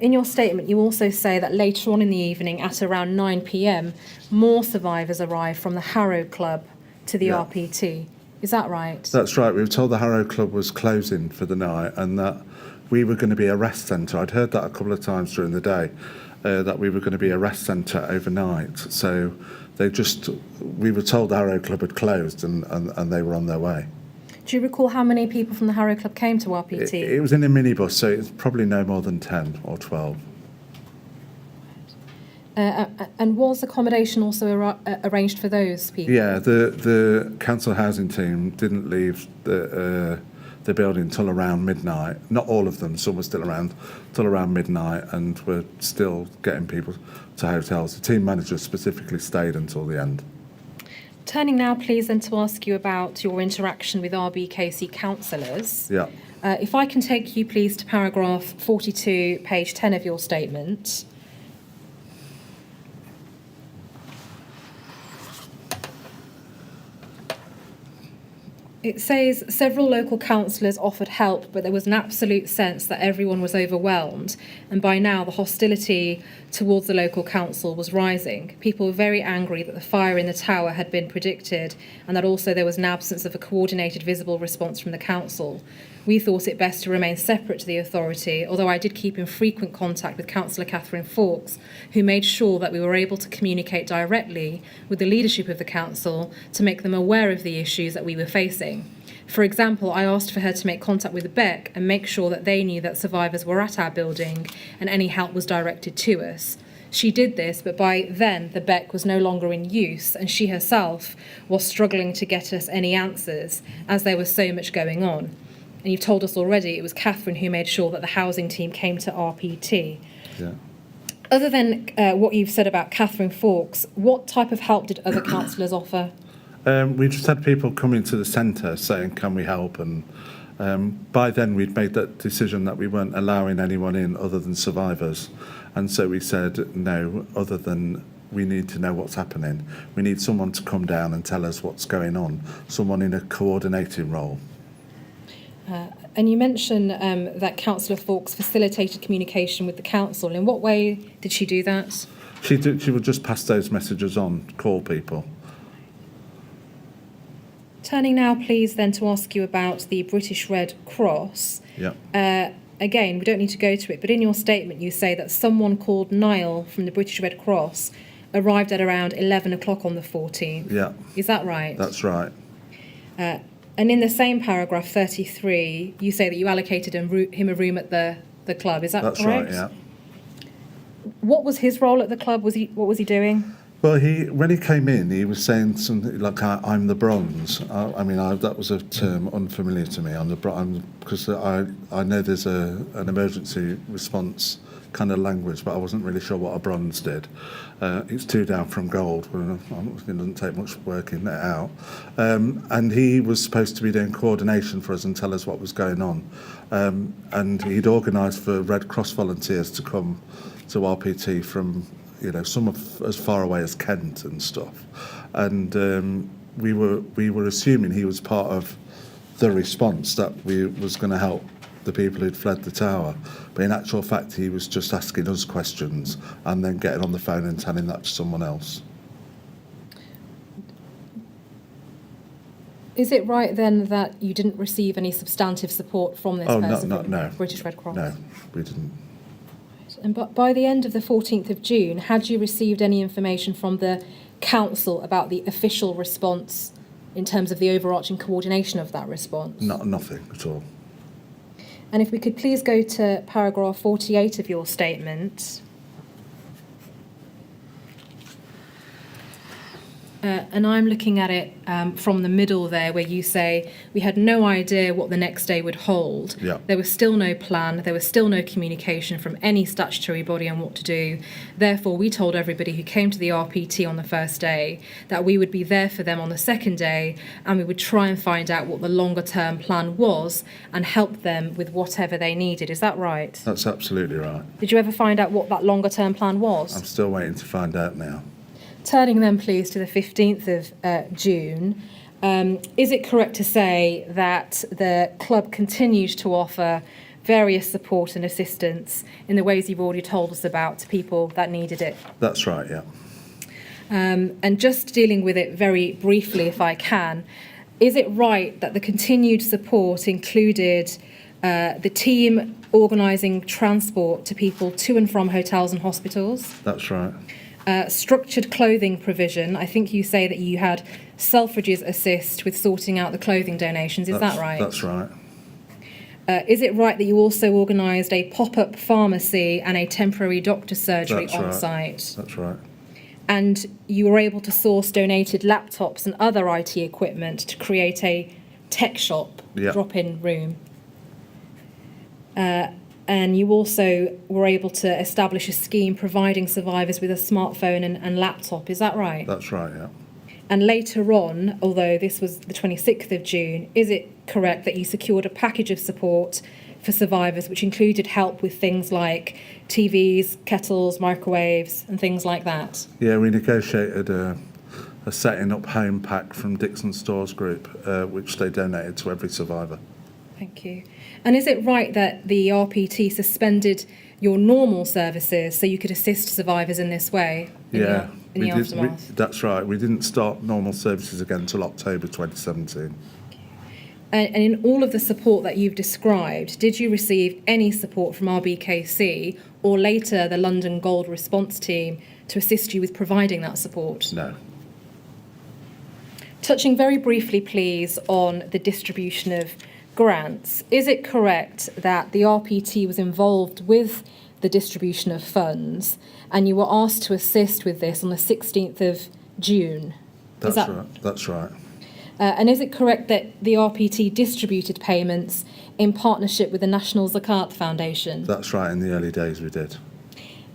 In your statement, you also say that later on in the evening, at around 9 p.m, more survivors arrived from the Harrow Club to the RPT. Is that right? That's right. We were told the Harrow Club was closing for the night and that we were going to be a rest centre. I'd heard that a couple of times during the day, that we were going to be a rest centre overnight. So we were told the Harrow Club had closed and they were on their way. Do you recall how many people from the Harrow Club came to RPT? It was in a minibus, so it's probably no more than 10 or 12. And was accommodation also arranged for those people? Yeah, the council housing team didn't leave the building till around midnight. Not all of them, some were still around till around midnight, and were still getting people to hotels. The team manager specifically stayed until the end. Turning now, please, then to ask you about your interaction with RBKC councillors. Yeah. If I can take you, please, to paragraph 42, page 10 of your statement. It says several local councillors offered help, but there was an absolute sense that everyone was overwhelmed, and by now the hostility towards the local council was rising. People were very angry that the fire in the tower had been predicted, and that also there was an absence of a coordinated visible response from the council. We thought it best to remain separate to the authority, although I did keep in frequent contact with Councillor Catherine Fawkes, who made sure that we were able to communicate directly with the leadership of the council to make them aware of the issues that we were facing. For example, I asked for her to make contact with the Beck and make sure that they knew that survivors were at our building and any help was directed to us. She did this, but by then the Beck was no longer in use, and she herself was struggling to get us any answers, as there was so much going on. and you've told us already it was Catherine who made sure that the housing team came to RPT. Yeah. Other than what you've said about Catherine Fawkes, what type of help did other councillors offer? We just had people coming to the centre saying, can we help? And by then we'd made that decision that we weren't allowing anyone in other than survivors. And so we said, no, other than we need to know what's happening. We need someone to come down and tell us what's going on, someone in a coordinating role. And you mentioned that Councillor Fawkes facilitated communication with the council. In what way did she do that? She would just pass those messages on, call people. Turning now, please, then to ask you about the British Red Cross. Yeah. Again, we don't need to go to it, but in your statement you say that someone called Niall from the British Red Cross arrived at around 11 o'clock on the 14th. Yeah. Is that right? That's right. And in the same paragraph 33, you say that you allocated him a room at the club. Is that That's correct? right, yeah. What was his role at the club? What was he doing? Well, when he came in, he was saying something like, "I'm the bronze." That was a term unfamiliar to me. I'm the bronze because I know there's an emergency response kind of language, but I wasn't really sure what a bronze did. It's 2 down from gold. It doesn't take much working that out. And he was supposed to be doing coordination for us and tell us what was going on. And he'd organised for Red Cross volunteers to come to RPT from, some of as far away as Kent and stuff. And we were assuming he was part of the response that was going to help the people who'd fled the tower. But in actual fact, he was just asking us questions and then getting on the phone and telling that to someone else. Is it right then that you didn't receive any substantive support from this person from no. British Red Cross? No, we didn't. And by the end of the 14th of June, had you received any information from the council about the official response in terms of the overarching coordination of that response? Nothing at all. And if we could please go to paragraph 48 of your statement. And I'm looking at it from the middle there, where you say, we had no idea what the next day would hold. Yeah. There was still no plan. There was still no communication from any statutory body on what to do. Therefore, we told everybody who came to the RPT on the first day that we would be there for them on the second day, and we would try and find out what the longer term plan was and help them with whatever they needed. Is that right? That's absolutely right. Did you ever find out what that longer term plan was? I'm still waiting to find out now. Turning then, please, to the 15th of June, is it correct to say that the club continued to offer various support and assistance in the ways you've already told us about to people that needed it? That's right, yeah. And just dealing with it very briefly, if I can, is it right that the continued support included the team organising transport to people to and from hotels and hospitals? That's right. Structured clothing provision. I think you say that you had Selfridges assist with sorting out the clothing donations. Is that right? That's right. Is it right that you also organised a pop-up pharmacy and a temporary doctor's surgery That's on right. site? That's right. And you were able to source donated laptops and other IT equipment to create a tech shop, Yeah. drop-in room. And you also were able to establish a scheme providing survivors with a smartphone and laptop. Is that right? That's right, yeah. And later on, although this was the 26th of June, is it correct that you secured a package of support for survivors which included help with things like TVs, kettles, microwaves and things like that? Yeah, we negotiated a setting up home pack from Dixon Stores Group, which they donated to every survivor. Thank you. And is it right that the RPT suspended your normal services so you could assist survivors in this way? In the aftermath? That's right. We didn't start normal services again until October 2017. And in all of the support that you've described, did you receive any support from RBKC or later the London Gold Response Team to assist you with providing that support? No. Touching very briefly, please, on the distribution of grants, is it correct that the RPT was involved with the distribution of funds and you were asked to assist with this on the 16th of June? That's right. That's right. And is it correct that the RPT distributed payments in partnership with the National Zakat Foundation? That's right, in the early days we did.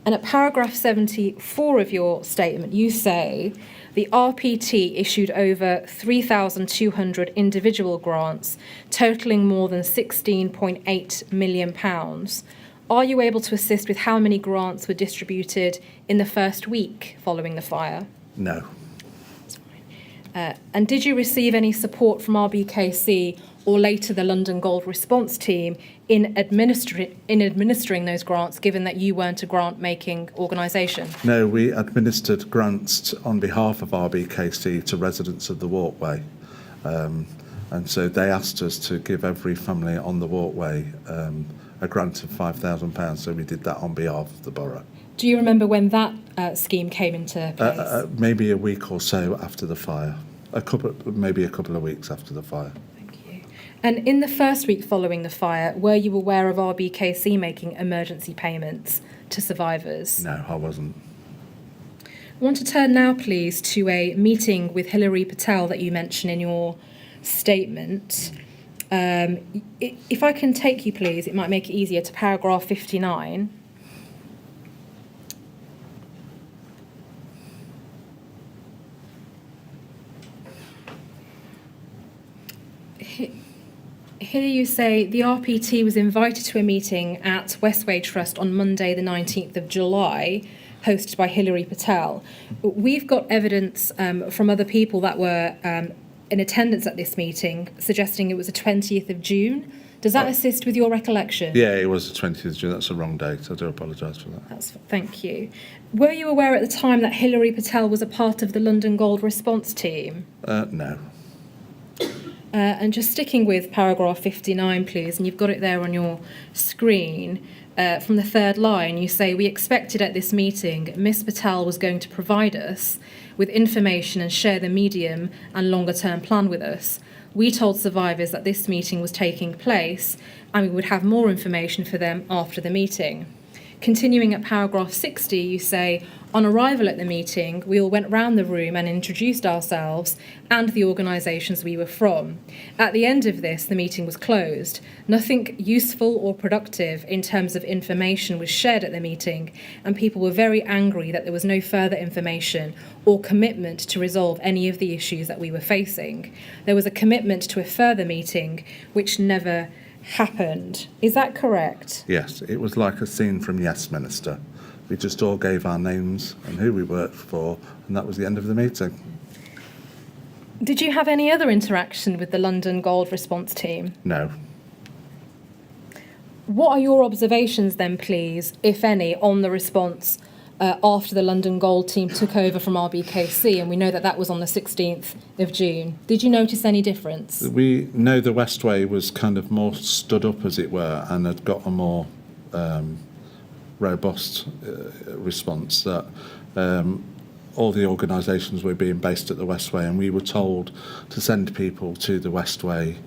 And at paragraph 74 of your statement, you say the RPT issued over 3,200 individual grants, totalling more than £16.8 million. Are you able to assist with how many grants were distributed in the first week following the fire? No. And did you receive any support from RBKC or later the London Gold Response Team in administering those grants, given that you weren't a grant-making organisation? No, we administered grants on behalf of RBKC to residents of the walkway. And so they asked us to give every family on the walkway a grant of £5,000, so we did that on behalf of the borough. Do you remember when that scheme came into place? Maybe a week or so after the fire. Maybe a couple of weeks after the fire. Thank you. And in the first week following the fire, were you aware of RBKC making emergency payments to survivors? No, I wasn't. I want to turn now, please, to a meeting with Hilary Patel that you mentioned in your statement. If I can take you, please, it might make it easier, to paragraph 59. Here you say the RPT was invited to a meeting at Westway Trust on Monday the 19th of July, hosted by Hilary Patel. We've got evidence from other people that were in attendance at this meeting, suggesting it was the 20th of June. Does that assist with your recollection? Yeah, it was the 20th of June. That's the wrong date. I do apologise for that. Thank you. Were you aware at the time that Hilary Patel was a part of the London Gold Response Team? No. And just sticking with paragraph 59, please, and you've got it there on your screen. From the third line, you say, we expected at this meeting Miss Patel was going to provide us with information and share the medium and longer term plan with us. We told survivors that this meeting was taking place and we would have more information for them after the meeting. Continuing at paragraph 60, you say, on arrival at the meeting, we all went round the room and introduced ourselves and the organisations we were from. At the end of this, the meeting was closed. Nothing useful or productive in terms of information was shared at the meeting, and people were very angry that there was no further information or commitment to resolve any of the issues that we were facing. There was a commitment to a further meeting, which never happened. Is that correct? Yes, it was like a scene from Yes, Minister. We just all gave our names and who we worked for, and that was the end of the meeting. Did you have any other interaction with the London Gold Response Team? No. What are your observations then, please, if any, on the response after the London Gold Team took over from RBKC, and we know that that was on the 16th of June? Did you notice any difference? We know the Westway was kind of more stood up, as it were, and had got a more robust response, that all the organisations were being based at the Westway, and we were told to send people to the Westway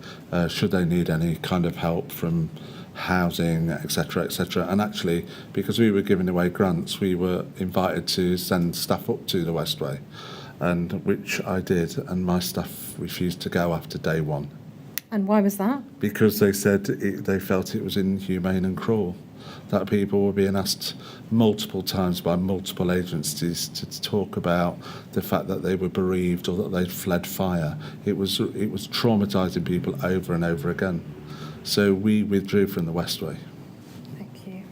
should they need any kind of help from housing, etc., etc. And actually, because we were giving away grants, we were invited to send staff up to the Westway, and which I did, and my staff refused to go after day one. And why was that? Because they said they felt it was inhumane and cruel, that people were being asked multiple times by multiple agencies to talk about the fact that they were bereaved or that they'd fled fire. It was traumatising people over and over again. So we withdrew from the Westway. Thank you.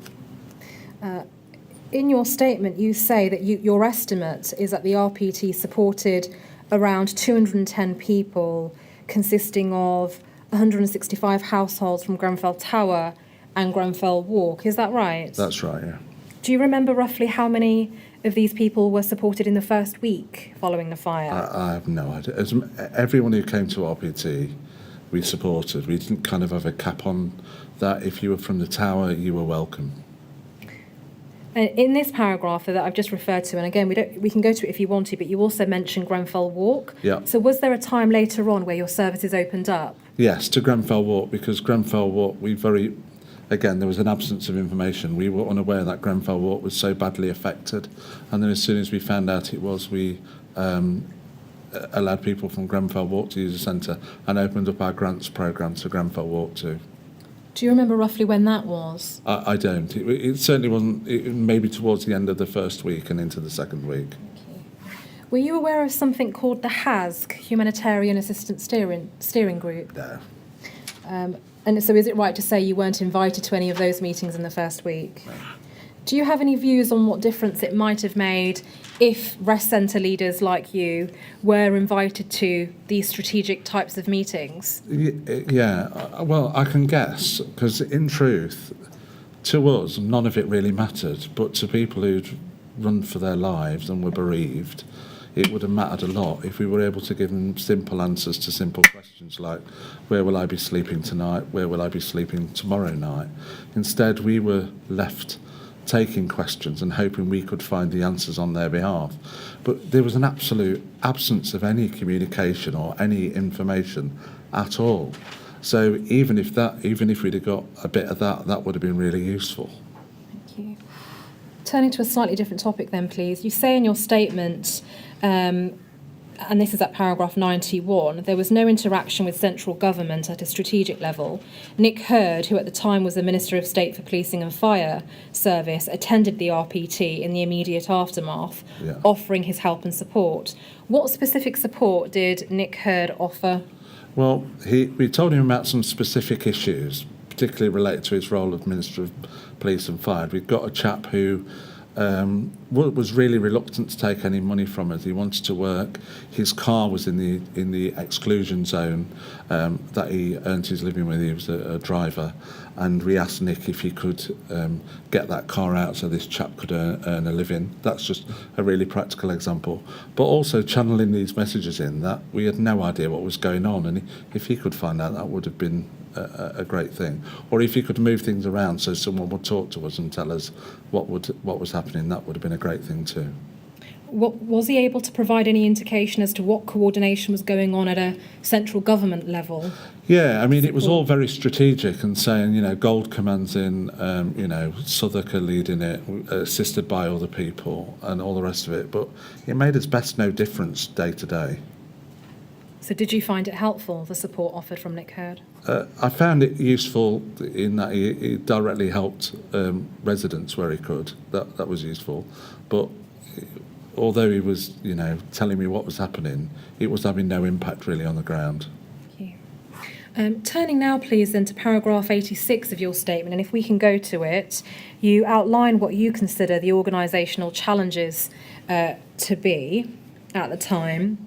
In your statement, you say that your estimate is that the RPT supported around 210 people, consisting of 165 households from Grenfell Tower and Grenfell Walk. Is that right? That's right, yeah. Do you remember roughly how many of these people were supported in the first week following the fire? I have no idea. Everyone who came to RPT, we supported. We didn't kind of have a cap on that. If you were from the tower, you were welcome. And in this paragraph that I've just referred to, and again, we can go to it if you want to, but you also mentioned Grenfell Walk. Yeah. So was there a time later on where your services opened up? Yes, to Grenfell Walk, because Grenfell Walk, again, there was an absence of information. We were unaware that Grenfell Walk was so badly affected. And then as soon as we found out it was, we allowed people from Grenfell Walk to use the centre and opened up our grants programme to Grenfell Walk too. Do you remember roughly when that was? I don't. It certainly wasn't. Maybe towards the end of the first week and into the second week. Were you aware of something called the HASG, Humanitarian Assistance Steering Group? No. And so is it right to say you weren't invited to any of those meetings in the first week? No. Do you have any views on what difference it might have made if rest centre leaders like you were invited to these strategic types of meetings? Yeah, well, I can guess, because in truth, to us, none of it really mattered, but to people who'd run for their lives and were bereaved, it would have mattered a lot if we were able to give them simple answers to simple questions like, where will I be sleeping tonight? Where will I be sleeping tomorrow night? Instead, we were left taking questions and hoping we could find the answers on their behalf. But there was an absolute absence of any communication or any information at all. So even if we'd have got a bit of that, that would have been really useful. Thank you. Turning to a slightly different topic then, please. You say in your statement, and this is at paragraph 91, there was no interaction with central government at a strategic level. Nick Hurd, who at the time was the Minister of State for Policing and Fire Service, attended the RPT in the immediate aftermath, offering his help and support. What specific support did Nick Hurd offer? Well, we told him about some specific issues, particularly related to his role as Minister of Police and Fire. We've got a chap who was really reluctant to take any money from us. He wanted to work. His car was in the exclusion zone that he earned his living with. He was a driver, and we asked Nick if he could get that car out so this chap could earn a living. That's just a really practical example. But also channeling these messages in that we had no idea what was going on, and if he could find out, that would have been a great thing. Or if he could move things around so someone would talk to us and tell us what was happening, that would have been a great thing too. Was he able to provide any indication as to what coordination was going on at a central government level? Yeah, I mean, it was all very strategic and saying, Gold Command's in, Southwark are leading it, assisted by other people and all the rest of it. But it made its best no difference day to day. So did you find it helpful, the support offered from Nick Hurd? I found it useful in that he directly helped residents where he could. That was useful. But although he was, telling me what was happening, it was having no impact really on the ground. Thank you. Turning now, please, then to paragraph 86 of your statement, and if we can go to it, you outline what you consider the organisational challenges to be at the time.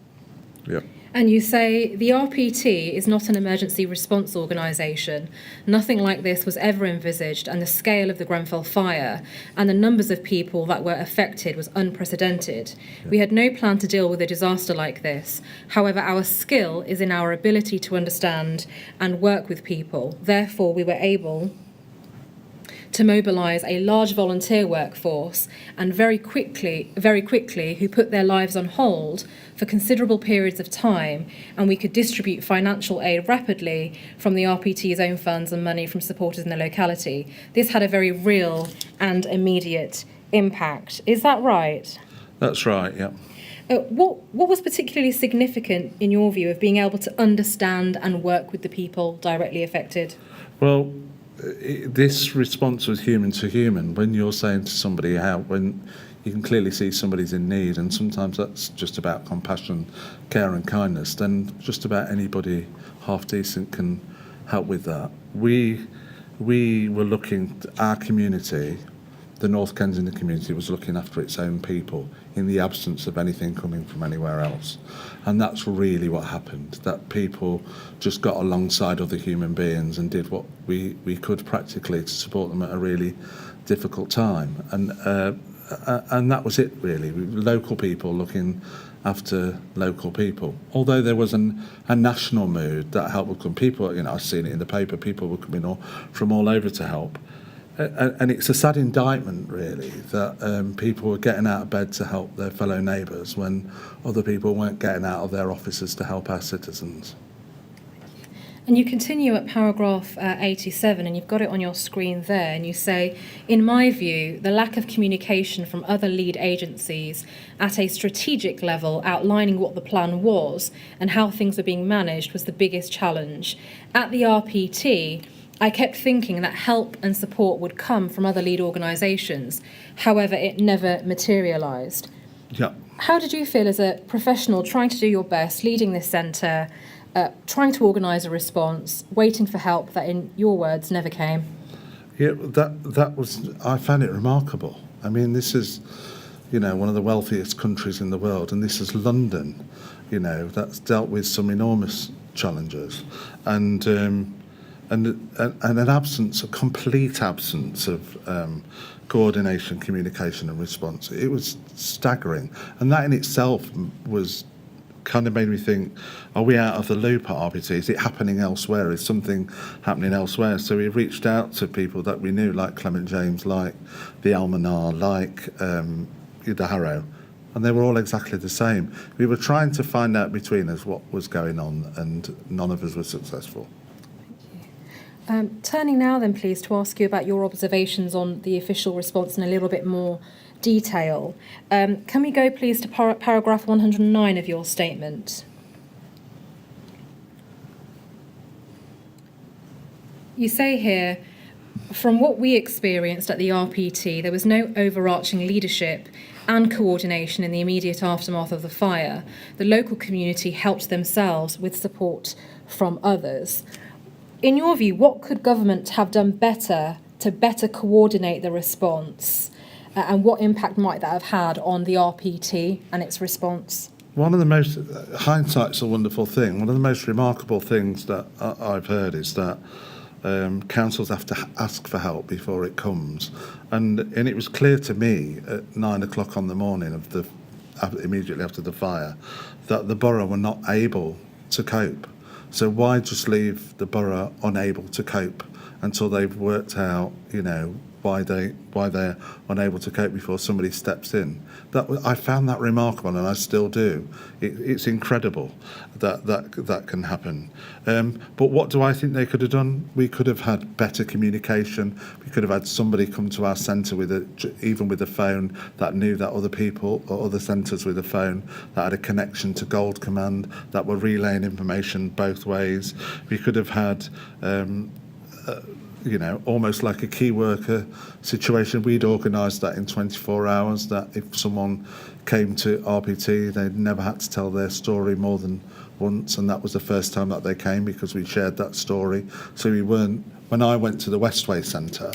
Yep. And you say the RPT is not an emergency response organisation. Nothing like this was ever envisaged, and the scale of the Grenfell fire and the numbers of people that were affected was unprecedented. Yeah. We had no plan to deal with a disaster like this. However, our skill is in our ability to understand and work with people. Therefore, we were able to mobilise a large volunteer workforce, and very quickly, who put their lives on hold for considerable periods of time, and we could distribute financial aid rapidly from the RPT's own funds and money from supporters in the locality. This had a very real and immediate impact. Is that right? That's right, yeah. What was particularly significant, in your view, of being able to understand and work with the people directly affected? Well, this response was human to human. When you're saying to somebody when you can clearly see somebody's in need, and sometimes that's just about compassion, care and kindness, then just about anybody half decent can help with that. We were looking, our community, the North Kensington community, was looking after its own people in the absence of anything coming from anywhere else. And that's really what happened, that people just got alongside other human beings and did what we could practically to support them at a really difficult time. And that was it, really. Local people looking after local people. Although there was a national mood that help would come. People, I've seen it in the paper, people were coming from all over to help. And it's a sad indictment, really, that people were getting out of bed to help their fellow neighbours when other people weren't getting out of their offices to help our citizens. And you continue at paragraph 87, and you've got it on your screen there, and you say, in my view, the lack of communication from other lead agencies at a strategic level outlining what the plan was and how things were being managed was the biggest challenge. At the RPT, I kept thinking that help and support would come from other lead organisations. However, it never materialised. Yeah. How did you feel as a professional trying to do your best, leading this centre, trying to organise a response, waiting for help that, in your words, never came? Yeah, that was, I found it remarkable. I mean, this is, one of the wealthiest countries in the world, and this is London, that's dealt with some enormous challenges, and an absence, a complete absence of coordination, communication and response. It was staggering, and that in itself was kind of made me think, are we out of the loop at RPT? Is it happening elsewhere? Is something happening elsewhere? So we reached out to people that we knew, like Clement James, like the Almanar, like the Harrow, and they were all exactly the same. We were trying to find out between us what was going on, and none of us were successful. Turning now then, please, to ask you about your observations on the official response in a little bit more detail. Can we go, please, to paragraph 109 of your statement? You say here, from what we experienced at the RPT, there was no overarching leadership and coordination in the immediate aftermath of the fire. The local community helped themselves with support from others. In your view, what could government have done better to better coordinate the response, and what impact might that have had on the RPT and its response? One of the most, hindsight's a wonderful thing, one of the most remarkable things that I've heard is that councils have to ask for help before it comes. And it was clear to me at 9 o'clock on the morning of immediately after the fire that the borough were not able to cope. So why just leave the borough unable to cope until they've worked out, why they're unable to cope before somebody steps in? I found that remarkable, and I still do. It's incredible that can happen. But what do I think they could have done? We could have had better communication. We could have had somebody come to our centre even with a phone that knew that other people or other centres with a phone that had a connection to Gold Command that were relaying information both ways. We could have had almost like a key worker situation. We'd organised that in 24 hours, that if someone came to RPT, they'd never had to tell their story more than once, and that was the first time that they came because we shared that story. So when I went to the Westway Centre,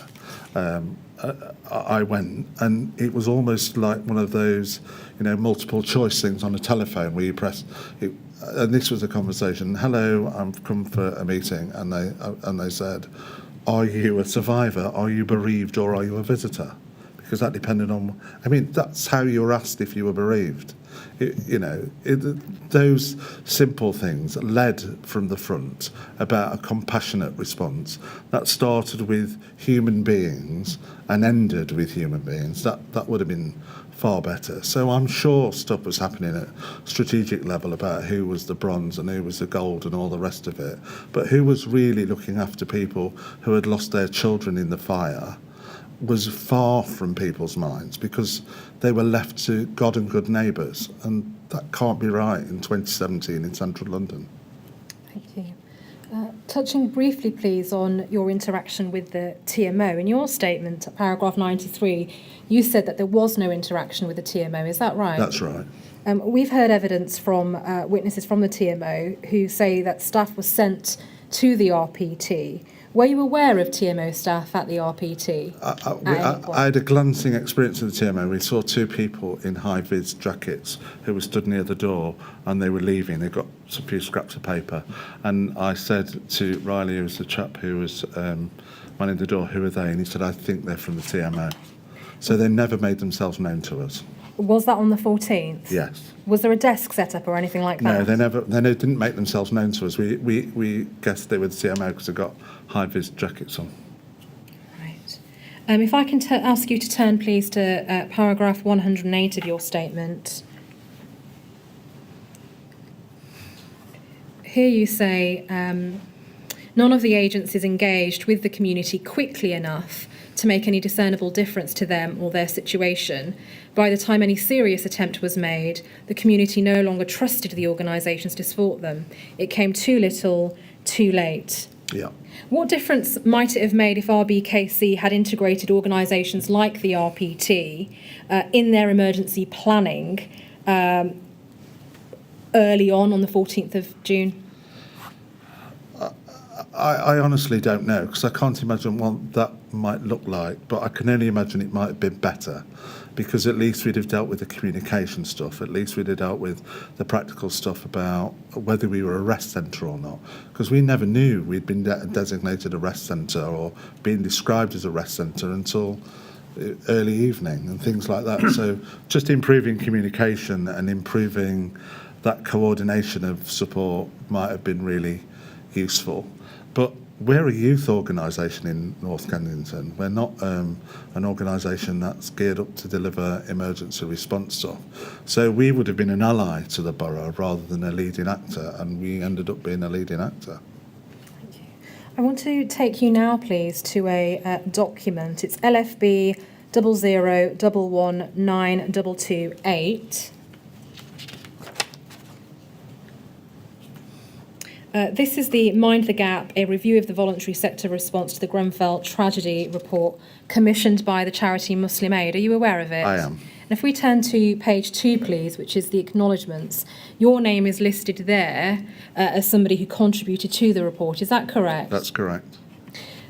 I went, and it was almost like one of those, multiple choice things on a telephone where you press it. And this was a conversation. Hello, I've come for a meeting, and they said, are you a survivor, are you bereaved, or are you a visitor? Because that depended on, that's how you were asked if you were bereaved. Those simple things led from the front about a compassionate response that started with human beings and ended with human beings. That would have been far better. So I'm sure stuff was happening at strategic level about who was the bronze and who was the gold and all the rest of it. But who was really looking after people who had lost their children in the fire was far from people's minds, because they were left to God and good neighbours, and that can't be right in 2017 in central London. Thank you. Touching briefly, please, on your interaction with the TMO. In your statement, paragraph 93, you said that there was no interaction with the TMO. Is that right? That's right. We've heard evidence from witnesses from the TMO who say that staff was sent to the RPT. Were you aware of TMO staff at the RPT? I had a glancing experience of the TMO. We saw two people in high-vis jackets who were stood near the door, and they were leaving. They got a few scraps of paper. And I said to Riley, who was the chap who was manning the door, who are they? And he said, I think they're from the TMO. So they never made themselves known to us. Was that on the 14th? Yes. Was there a desk set up or anything like that? No, they didn't make themselves known to us. We guessed they were the TMO because they got high-vis jackets on. Right. If I can ask you to turn, please, to paragraph 108 of your statement. Here you say, none of the agencies engaged with the community quickly enough to make any discernible difference to them or their situation. By the time any serious attempt was made, the community no longer trusted the organisations to support them. It came too little, too late. Yeah. What difference might it have made if RBKC had integrated organisations like the RPT in their emergency planning early on the 14th of June? I honestly don't know, because I can't imagine what that might look like, but I can only imagine it might have been better, because at least we'd have dealt with the communication stuff, at least we'd have dealt with the practical stuff about whether we were a rest centre or not, because we never knew we'd been designated a rest centre or being described as a rest centre until early evening and things like that. So just improving communication and improving that coordination of support might have been really useful. But we're a youth organisation in North Kensington. We're not an organisation that's geared up to deliver emergency response stuff. So we would have been an ally to the borough rather than a leading actor, and we ended up being a leading actor. Thank you. I want to take you now, please, to a document. It's LFB 00119228. This is the Mind the Gap, a review of the voluntary sector response to the Grenfell tragedy report commissioned by the charity Muslim Aid. Are you aware of it? I am. And if we turn to page 2, please, which is the acknowledgements, your name is listed there as somebody who contributed to the report. Is that correct? That's correct.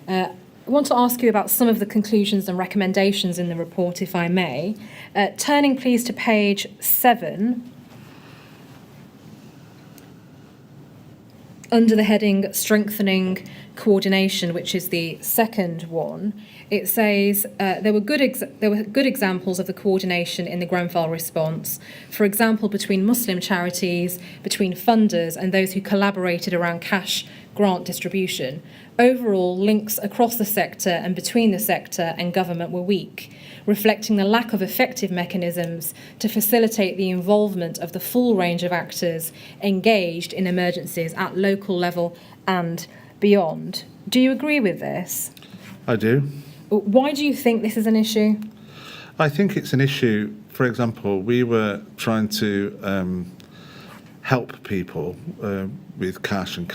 I want to ask you about some of the conclusions and recommendations in the report, if I may. Turning, please, to page 7. Under the heading Strengthening Coordination, which is the second one, it says there were good examples of the coordination in the Grenfell response, for example, between Muslim charities, between funders and those who collaborated around cash grant distribution. Overall, links across the sector and between the sector and government were weak, reflecting the lack of effective mechanisms to facilitate the involvement of the full range of actors engaged in emergencies at local level and beyond. Do you agree with this? I do. Why do you think this is an issue? I think it's an issue. For example, we were trying to help people with cash and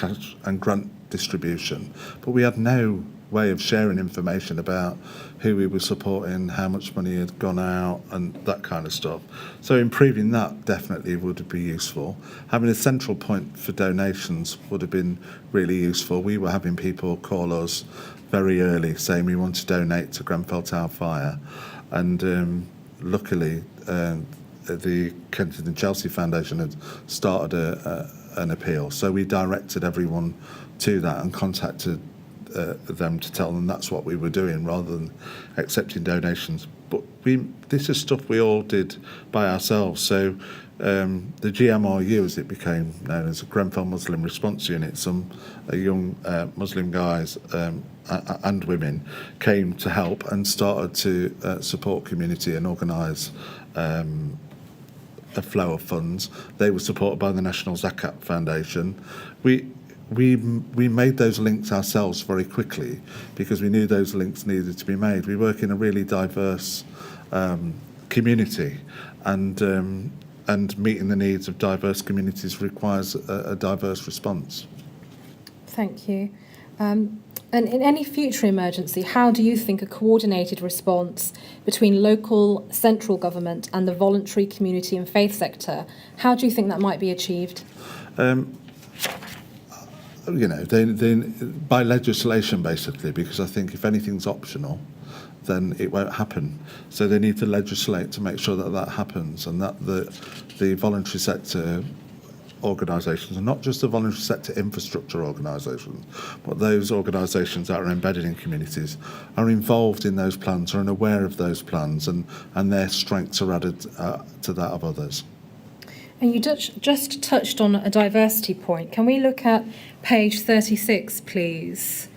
grant distribution, but we had no way of sharing information about who we were supporting, how much money had gone out, and that kind of stuff. So improving that definitely would be useful. Having a central point for donations would have been really useful. We were having people call us very early saying we want to donate to Grenfell Tower Fire, and luckily the Kensington Chelsea Foundation had started an appeal, so we directed everyone to that and contacted them to tell them that's what we were doing rather than accepting donations. But this is stuff we all did by ourselves. So the GMRU, as it became known as, a Grenfell Muslim Response Unit, some young Muslim guys and women came to help and started to support community and organise a flow of funds. They were supported by the National Zakat Foundation. We made those links ourselves very quickly because we knew those links needed to be made. We work in a really diverse community, and meeting the needs of diverse communities requires a diverse response. Thank you. And in any future emergency, how do you think a coordinated response between local, central government and the voluntary community and faith sector, how do you think that might be achieved? They by legislation, basically, because I think if anything's optional, then it won't happen. So they need to legislate to make sure that that happens, and that the voluntary sector organisations, and not just the voluntary sector infrastructure organisations, but those organisations that are embedded in communities, are involved in those plans, are aware of those plans, and their strengths are added to that of others. And you just touched on a diversity point. Can we look at page 36, please?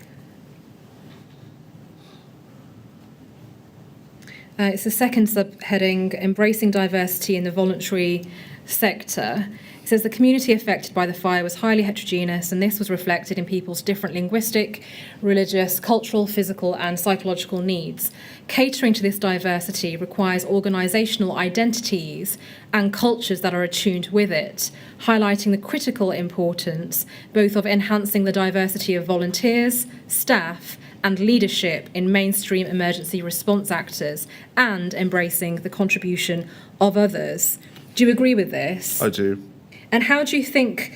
It's the second subheading, Embracing Diversity in the Voluntary sector. It says the community affected by the fire was highly heterogeneous, and this was reflected in people's different linguistic, religious, cultural, physical, and psychological needs. Catering to this diversity requires organisational identities and cultures that are attuned with it, highlighting the critical importance both of enhancing the diversity of volunteers, staff, and leadership in mainstream emergency response actors, and embracing the contribution of others. Do you agree with this? I do. And how do you think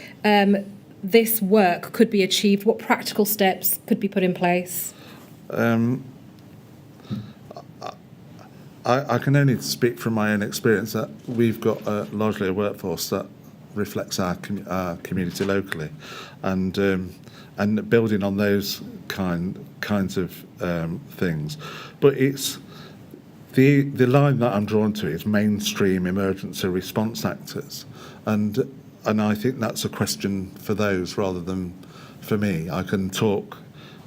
this work could be achieved? What practical steps could be put in place? I can only speak from my own experience that we've got largely a workforce that reflects our community locally, and building on those kinds of things. But it's the line that I'm drawn to is mainstream emergency response actors, and I think that's a question for those rather than for me. I can talk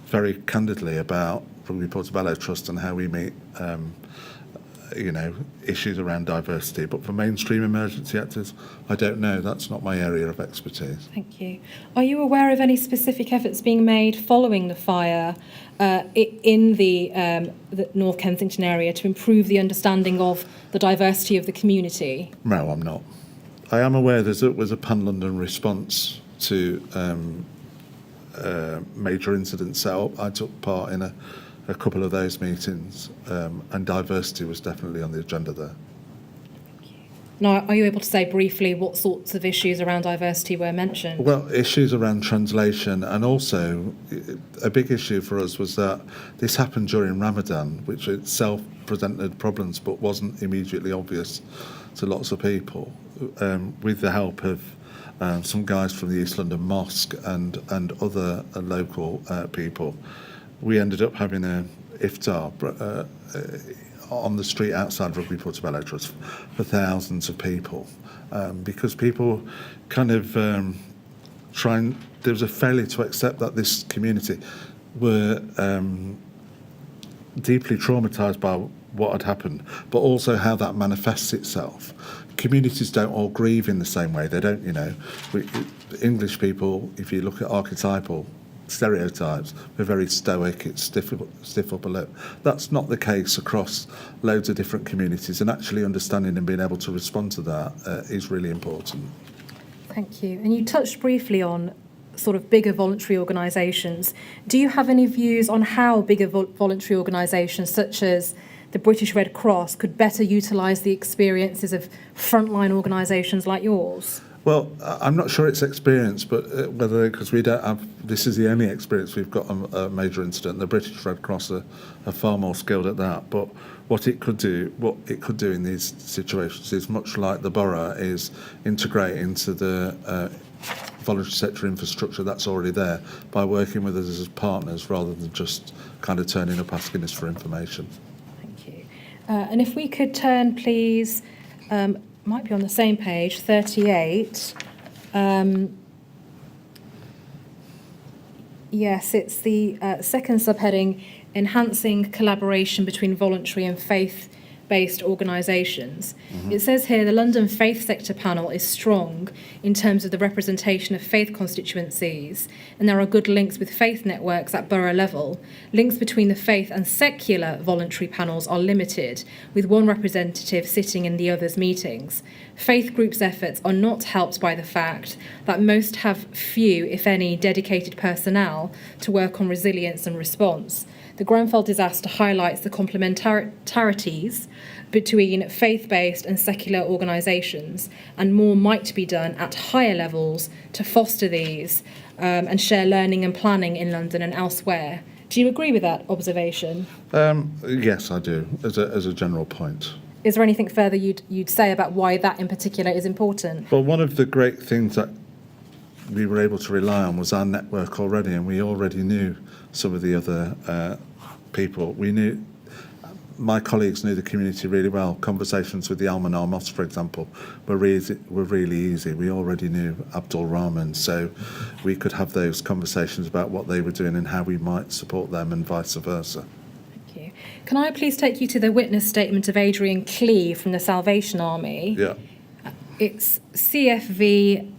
very candidly about Rugby Portobello Trust and how we meet issues around diversity, but for mainstream emergency actors, I don't know. That's not my area of expertise. Thank you. Are you aware of any specific efforts being made following the fire in the North Kensington area to improve the understanding of the diversity of the community? No, I'm not. I am aware there was a Pan-London response to major incidents, so I took part in a couple of those meetings, and diversity was definitely on the agenda there. Now, are you able to say briefly what sorts of issues around diversity were mentioned? Well, issues around translation, and also a big issue for us was that this happened during Ramadan, which itself presented problems but wasn't immediately obvious to lots of people. With the help of some guys from the East London Mosque and other local people, we ended up having a iftar on the street outside Rugby Portobello Trust for thousands of people, because people kind of there was a failure to accept that this community were deeply traumatised by what had happened, but also how that manifests itself. Communities don't all grieve in the same way. They don't, English people, if you look at archetypal stereotypes, we're very stoic, it's stiff upper lip. That's not the case across loads of different communities, and actually understanding and being able to respond to that is really important. Thank you. And you touched briefly on sort of bigger voluntary organisations. Do you have any views on how bigger voluntary organisations such as the British Red Cross could better utilise the experiences of frontline organisations like yours? Well, I'm not sure it's experience, but because we don't have, this is the only experience we've got on a major incident. The British Red Cross are far more skilled at that. But what it could do in these situations is much like the borough, is integrate into the voluntary sector infrastructure that's already there by working with us as partners rather than just kind of turning up asking us for information. Thank you. And if we could turn, please. Might be on the same page, 38. Yes, it's the second subheading, enhancing collaboration between voluntary and faith-based organisations. It says here the London Faith Sector Panel is strong in terms of the representation of faith constituencies, and there are good links with faith networks at borough level. Links between the faith and secular voluntary panels are limited, with one representative sitting in the other's meetings. Faith groups' efforts are not helped by the fact that most have few, if any, dedicated personnel to work on resilience and response. The Grenfell disaster highlights the complementarities between faith-based and secular organisations, and more might be done at higher levels to foster these and share learning and planning in London and elsewhere. Do you agree with that observation? Yes, I do, as a general point. Is there anything further you'd say about why that in particular is important? Well, one of the great things that we were able to rely on was our network already, and we already knew some of the other people. My colleagues knew the community really well. Conversations with the Almanar Mosque, for example, were really easy. We already knew Abdul Rahman, so we could have those conversations about what they were doing and how we might support them and vice versa. Thank you. Can I please take you to the witness statement of Adrian Clee from the Salvation Army? Yeah. It's CFV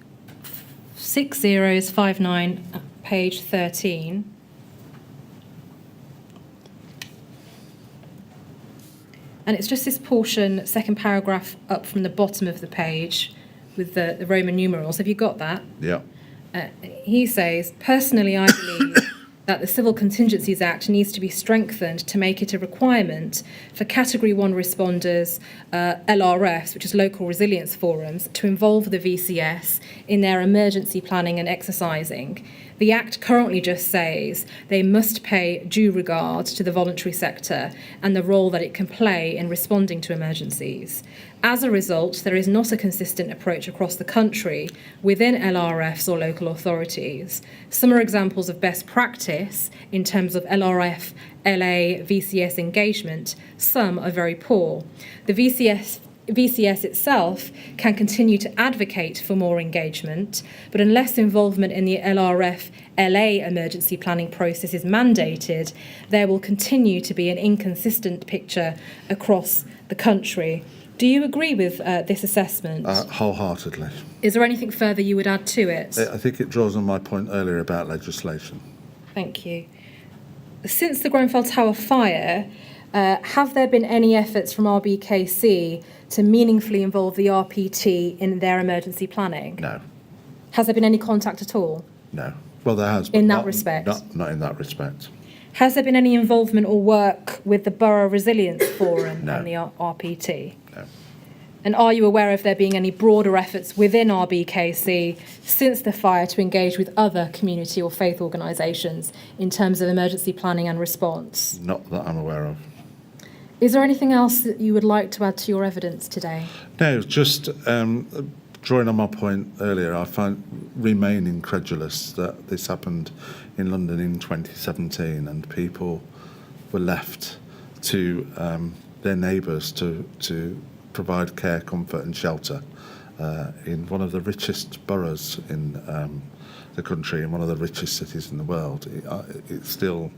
6059, page 13. And it's just this portion, second paragraph up from the bottom of the page with the Roman numerals. Have you got that? Yeah. He says, personally, I believe that the Civil Contingencies Act needs to be strengthened to make it a requirement for Category 1 responders, LRFs, which is Local Resilience Forums, to involve the VCS in their emergency planning and exercising. The Act currently just says they must pay due regard to the voluntary sector and the role that it can play in responding to emergencies. As a result, there is not a consistent approach across the country within LRFs or local authorities. Some are examples of best practice in terms of LRF, LA, VCS engagement. Some are very poor. The VCS itself can continue to advocate for more engagement, but unless involvement in the LRF LA emergency planning process is mandated, there will continue to be an inconsistent picture across the country. Do you agree with this assessment? Wholeheartedly. Is there anything further you would add to it? I think it draws on my point earlier about legislation. Thank you. Since the Grenfell Tower fire, have there been any efforts from RBKC to meaningfully involve the RPT in their emergency planning? No. Has there been any contact at all? No. Well, there has. But In that respect? Not in that respect. Has there been any involvement or work with the Borough Resilience Forum No. and the RPT? No. And are you aware of there being any broader efforts within RBKC since the fire to engage with other community or faith organisations in terms of emergency planning and response? Not that I'm aware of. Is there anything else that you would like to add to your evidence today? No, just drawing on my point earlier, I remain incredulous that this happened in London in 2017 and people were left to their neighbours to provide care, comfort and shelter in one of the richest boroughs in the country and one of the richest cities in the world. It still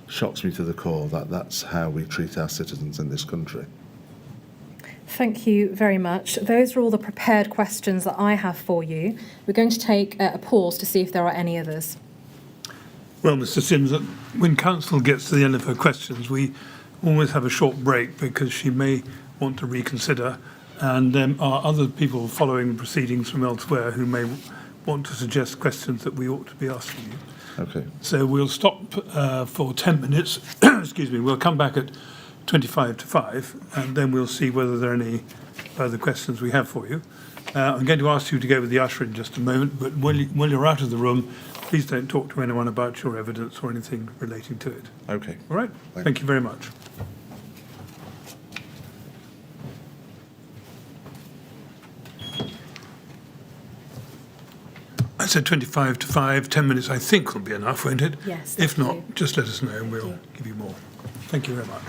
shocks me to the core that that's how we treat our citizens in this country. Thank you very much. Those are all the prepared questions that I have for you. We're going to take a pause to see if there are any others. Well, Mr. Sims, when Council gets to the end of her questions, we always have a short break because she may want to reconsider, and there are other people following proceedings from elsewhere who may want to suggest questions that we ought to be asking you. Okay. So we'll stop for 10 minutes. Excuse me. We'll come back at 25 to 5, and then we'll see whether there are any further questions we have for you. I'm going to ask you to go with the usher in just a moment, but while you're out of the room, please don't talk to anyone about your evidence or anything relating to it. Okay. All right? Thank you very much. I said 25 to 5, 10 minutes I think will be enough, won't it? Yes, If thank not, you. just let us know and we'll give you more. Thank you very much.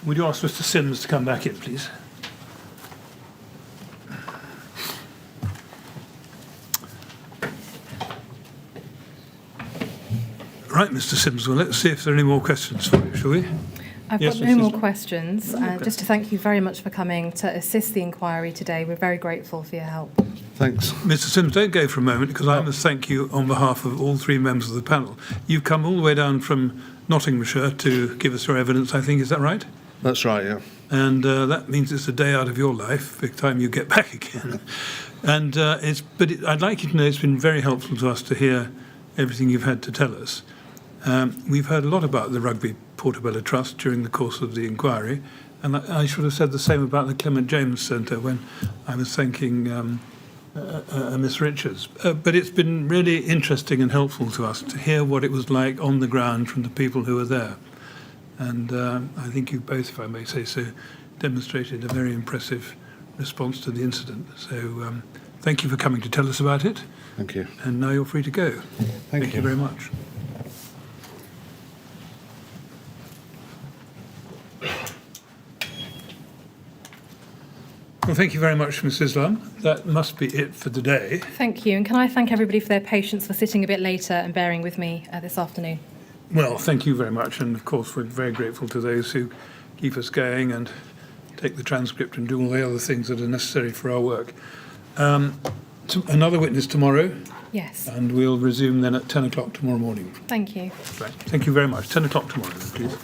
Would you ask Mr. Sims to come back in, please? Right, Mr. Sims, well, let's see if there are any more questions for you, shall we? I've Yes, got no Mrs. more questions. Just to thank you very much for coming to assist the inquiry today. We're very grateful for your help. Thanks. Mr. Sims, don't go for a moment, because I must thank you on behalf of all three members of the panel. You've come all the way down from Nottinghamshire to give us your evidence, I think. Is that right? That's right, yeah. And that means it's a day out of your life, the time you get back again. And I'd like you to know it's been very helpful to us to hear everything you've had to tell us. We've heard a lot about the Rugby Portobello Trust during the course of the inquiry, and I should have said the same about the Clement James Centre when I was thanking Miss Richards. But it's been really interesting and helpful to us to hear what it was like on the ground from the people who were there. And I think you both, if I may say so, demonstrated a very impressive response to the incident. So thank you for coming to tell us about it. Thank you. And now you're free to go. Thank you very much. Well, thank you very much, Ms. Islam. That must be it for today. Thank you. And can I thank everybody for their patience for sitting a bit later and bearing with me this afternoon? Well, thank you very much. And of course, we're very grateful to those who keep us going and take the transcript and do all the other things that are necessary for our work. Another witness tomorrow. Yes. And we'll resume then at 10 o'clock tomorrow morning. Thank you. Right. Thank you very much. 10 o'clock tomorrow, please.